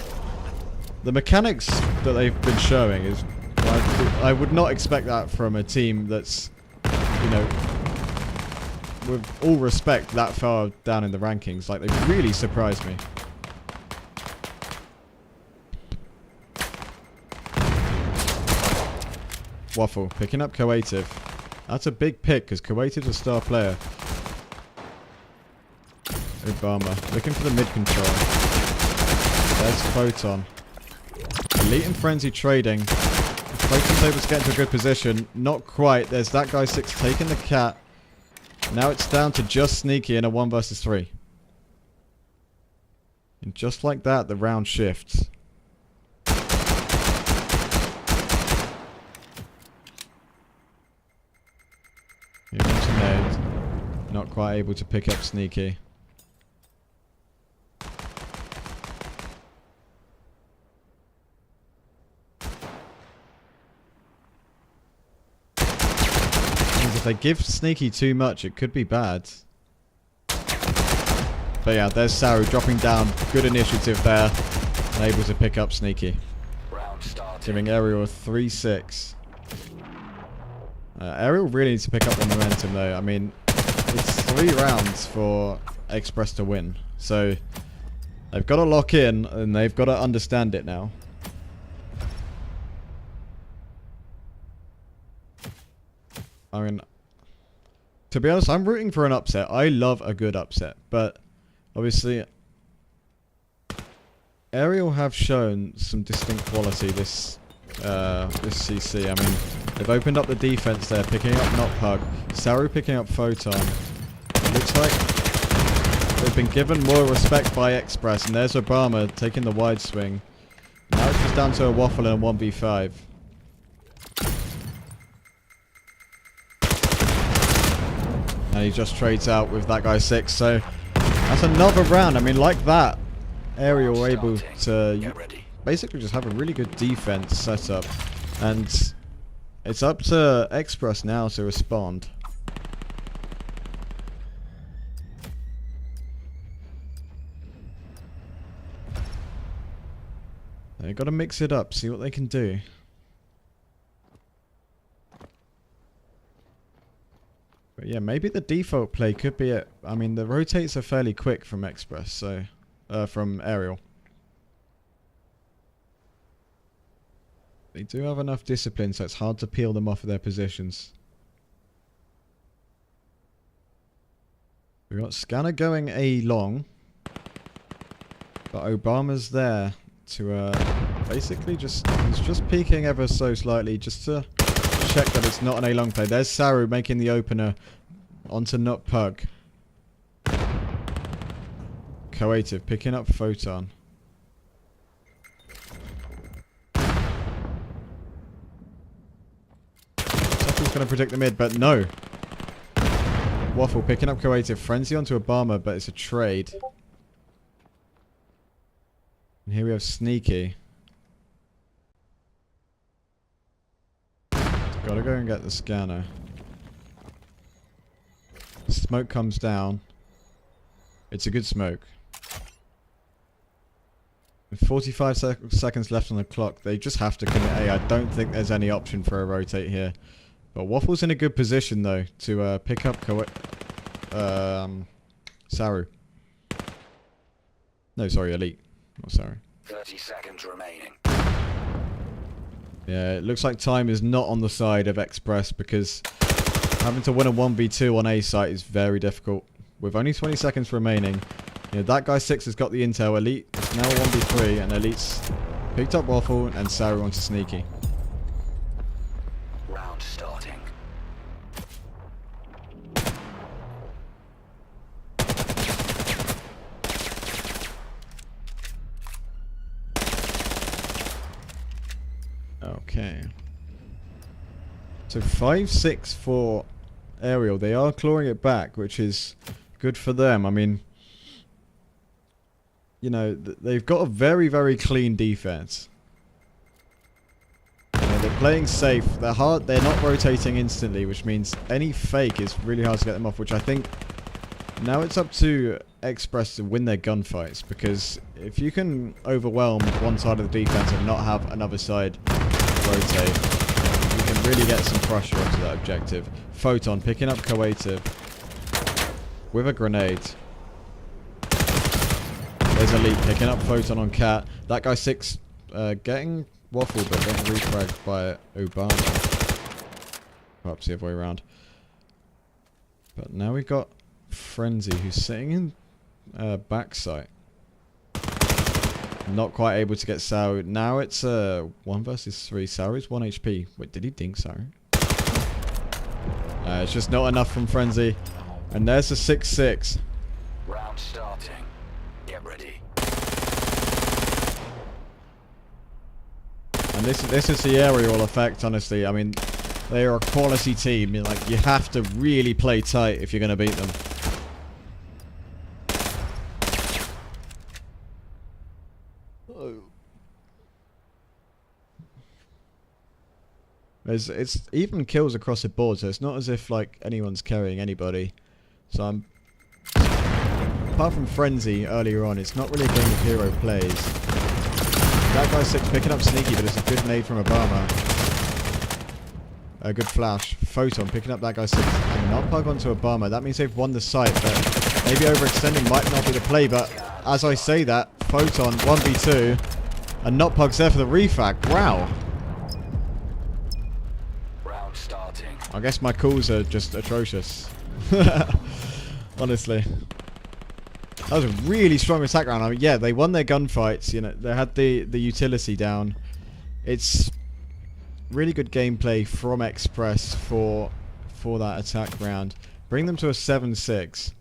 the mechanics that they've been showing is... I would not expect that from a team that's, you know, with all respect, that far down in the rankings. Like, they really surprised me. Waffle picking up Coative. That's a big pick because Coative's a star player. Obama looking for the mid control. There's Photon. Elite and Frenzy trading. Photon's able to get into a good position. Not quite. There's that guy 6 taking the Cat. Now it's down to just Sneaky in a 1 versus 3. And just like that, the round shifts. Here comes a nade. Not quite able to pick up Sneaky. If they give Sneaky too much, it could be bad. But yeah, there's Saru dropping down. Good initiative there. And able to pick up Sneaky. Giving Aerial a 3-6. Aerial really needs to pick up the momentum though. I mean, it's 3 rounds for Express to win. So they've got to lock in and they've got to understand it now. I mean, to be honest, I'm rooting for an upset. I love a good upset. But obviously, Aerial have shown some distinct quality this CC. I mean, they've opened up the defense there, picking up Not Pug. Saru picking up Photon. It looks like they've been given more respect by Express, and there's Obama taking the wide swing. Now it's just down to a Waffle and a 1v5. And he just trades out with that guy 6, so that's another round. I mean, like that, Aerial were able to basically just have a really good defense setup, and it's up to Express now to respond. They've got to mix it up, see what they can do. But yeah, maybe the default play could be it. I mean, the rotates are fairly quick from Express, so from Aerial. They do have enough discipline, so it's hard to peel them off of their positions. We've got Scanner going A long, but Obama's there to basically he's just peeking ever so slightly just to check that it's not an A long play. There's Saru making the opener onto Not Pug. Coative picking up Photon. He's going to predict the mid, but no. Waffle picking up Coative. Frenzy onto Obama, but it's a trade. And here we have Sneaky. Gotta go and get the scanner. Smoke comes down. It's a good smoke. With 45 seconds left on the clock, they just have to commit A. I don't think there's any option for a rotate here. But Waffle's in a good position though to pick up Saru. No, sorry, Elite. Not Saru. 30 seconds remaining. Yeah, it looks like time is not on the side of Express because having to win a 1v2 on A site is very difficult. With only 20 seconds remaining, you know, that guy 6 has got the intel. Elite is now 1v3 and Elite's picked up Waffle and Saru onto Sneaky. Round starting. Okay. So 5-6 for Aerial. They are clawing it back, which is good for them. I mean, you know, they've got a very, very clean defense. You know, they're playing safe. They're hard. They're not rotating instantly, which means any fake is really hard to get them off, which I think now it's up to Express to win their gunfights, because if you can overwhelm one side of the defense and not have another side rotate, you can really get some pressure onto that objective. Photon picking up Coative with a grenade. There's Elite picking up Photon on Cat. That guy 6 getting Waffle but getting refragged by Obama. Perhaps the other way around. But now we've got Frenzy who's sitting in backside. Not quite able to get Saru. Now it's 1 versus 3. Saru's 1 HP. Wait, did he dink Saru? It's just not enough from Frenzy. And there's the 6-6. Round starting. Get ready. And this is the Aerial effect, honestly. I mean, they are a quality team. Like, you have to really play tight if you're going to beat them. It's even kills across the board, so it's not as if like anyone's carrying anybody. So I'm, apart from Frenzy earlier on, it's not really a game of hero plays. That guy 6 picking up Sneaky, but it's a good nade from Obama. A good flash. Photon picking up that guy 6. And not pug onto a bomber. That means they've won the site, but maybe overextending might not be the play. But as I say that, Photon 1v2. And not pug's there for the refrag. Wow. Round starting. I guess my calls are just atrocious. Honestly. That was a really strong attack round. I mean, yeah, they won their gunfights. You know, they had the utility down. It's really good gameplay from Express for that attack round. Bring them to a 7-6,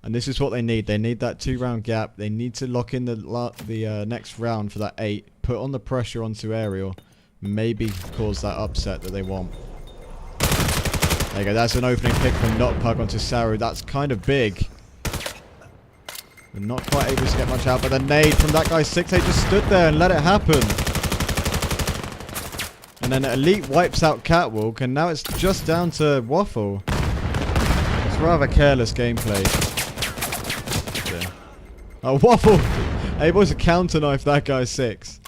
and this is what they need. They need that 2-round gap. They need to lock in the next round for that 8. Put on the pressure onto Aerial. Maybe cause that upset that they want. There you go. That's an opening pick from Notpug onto Saru. That's kind of big. They're not quite able to get much out, but the nade from that guy 6-8 just stood there and let it happen. And then Elite wipes out Catwalk, and now it's just down to Waffle. It's rather careless gameplay. Yeah. Oh, Waffle! Able to counter knife that guy 6.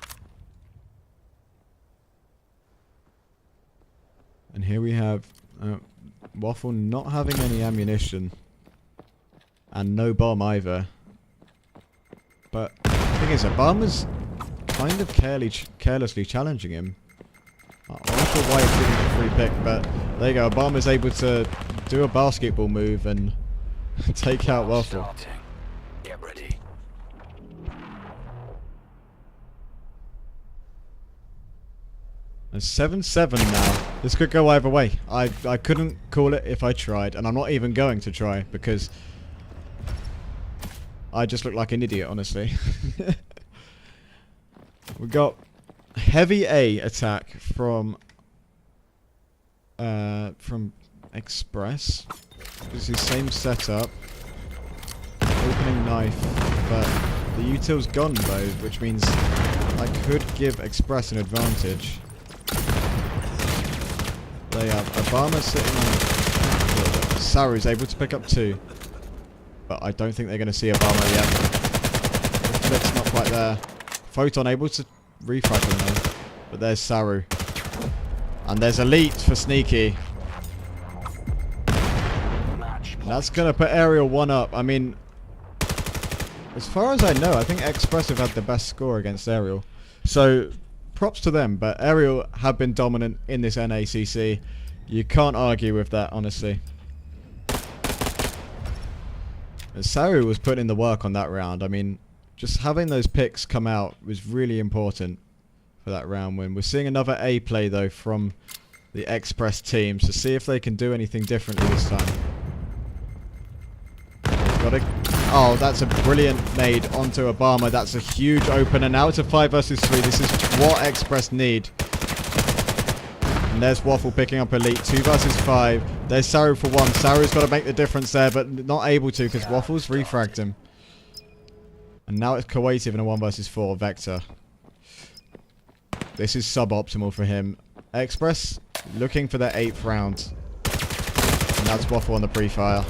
And here we have Waffle not having any ammunition. And no bomb either. But the thing is, Obama's kind of carelessly challenging him. I'm not sure why he's giving him a free pick, but there you go. Obama's able to do a basketball move and take out Waffle. Get ready. And 7-7 now. This could go either way. I couldn't call it if I tried, and I'm not even going to try because I just look like an idiot, honestly. We got heavy A attack from Express. This is the same setup. Opening knife, but the util's gone though, which means I could give Express an advantage. They have Obama sitting on. Saru's able to pick up 2. But I don't think they're going to see Obama yet. The flick's not quite there. Photon able to refrag him though. But there's Saru. And there's Elite for Sneaky. That's going to put Aerial 1 up. I mean, as far as I know, I think Express have had the best score against Aerial. So, props to them. But Aerial have been dominant in this NACC. You can't argue with that, honestly. Saru was putting in the work on that round. I mean, just having those picks come out was really important for that round win. We're seeing another A play, though, from the Express team. So see if they can do anything differently this time. Oh, that's a brilliant nade onto Obama. That's a huge opener. Now it's a 5 versus 3. This is what Express need. And there's Waffle picking up Elite. 2 versus 5. There's Saru for 1. Saru's got to make the difference there, but not able to because Waffle's refragged him. And now it's Coative in a 1 versus 4 Vector. This is suboptimal for him. Express looking for their 8th round. And that's Waffle on the pre-fire.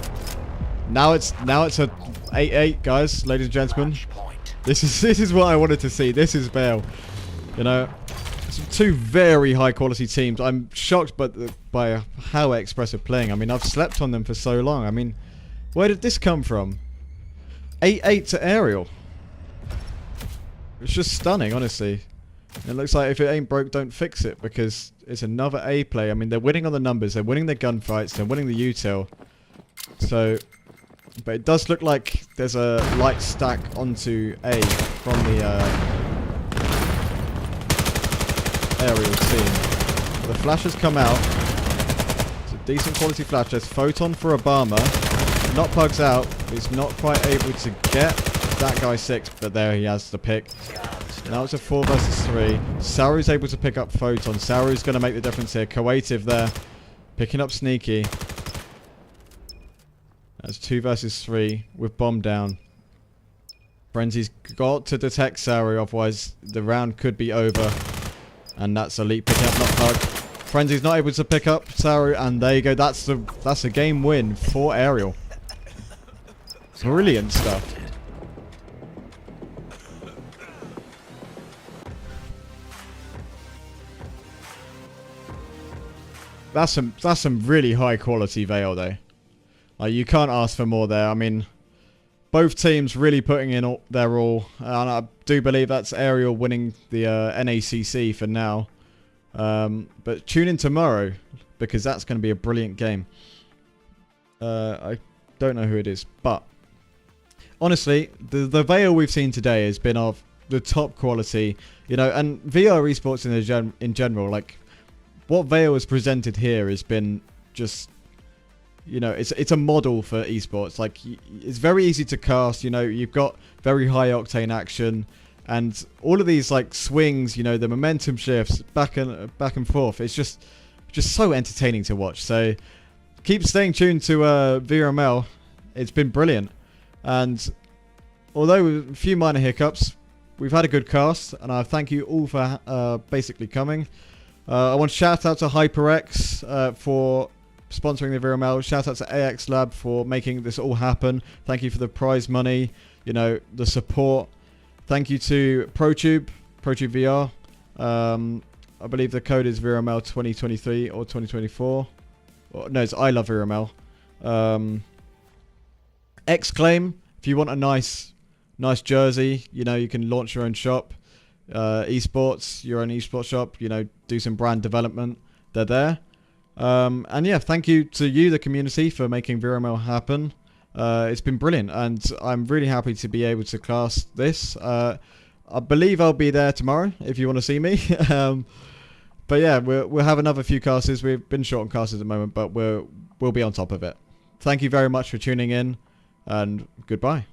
Now it's a 8-8, guys, ladies and gentlemen. This is what I wanted to see. This is VAIL. You know, some 2 very high quality teams. I'm shocked by how Express are playing. I mean, I've slept on them for so long. I mean, where did this come from? 8-8 to Aerial. It's just stunning, honestly. It looks like if it ain't broke, don't fix it, because it's another A play. I mean, they're winning on the numbers. They're winning their gunfights. They're winning the util. So, but it does look like there's a light stack onto A from the Aerial team. The flash has come out. It's a decent quality flash. There's Photon for Obama. Not Pugs out. He's not quite able to get that guy 6, but there he has the pick. Now it's a 4 versus 3. Saru's able to pick up Photon. Saru's going to make the difference here. Coative there. Picking up Sneaky. That's 2 versus 3 with bomb down. Frenzy's got to detect Saru, otherwise the round could be over. And that's Elite picking up Notpug. Frenzy's not able to pick up Saru, and there you go. That's a game win for Aerial. Brilliant stuff. that's some really high quality VAIL though. Like, you can't ask for more there. I mean, both teams really putting in their all, and I do believe that's Ariel winning the NACC for now. But tune in tomorrow, because that's going to be a brilliant game. I don't know who it is, but honestly, the VAIL we've seen today has been of the top quality, you know, and VR esports in general, like, what VAIL has presented here has been just, you know, it's a model for esports. Like, it's very easy to cast, you know, you've got very high octane action, and all of these like swings, you know, the momentum shifts back and forth. It's just so entertaining to watch. So keep staying tuned to VRML. It's been brilliant, and although with a few minor hiccups, we've had a good cast, and I thank you all for basically coming. I want to shout out to HyperX for sponsoring the VRML. Shout out to AX Lab for making this all happen. Thank you for the prize money, you know, the support. Thank you to ProTube VR. I believe the code is VRML 2023 or 2024. No, it's I love VRML. Exclaim, if you want a nice jersey, you know, you can launch your own shop. Esports, your own esports shop, you know, do some brand development. They're there. And yeah, thank you to you, the community, for making VRML happen. It's been brilliant, and I'm really happy to be able to cast this. I believe I'll be there tomorrow if you want to see me. But yeah, we'll have another few casters. We've been short on casters at the moment, but we'll be on top of it. Thank you very much for tuning in, and goodbye.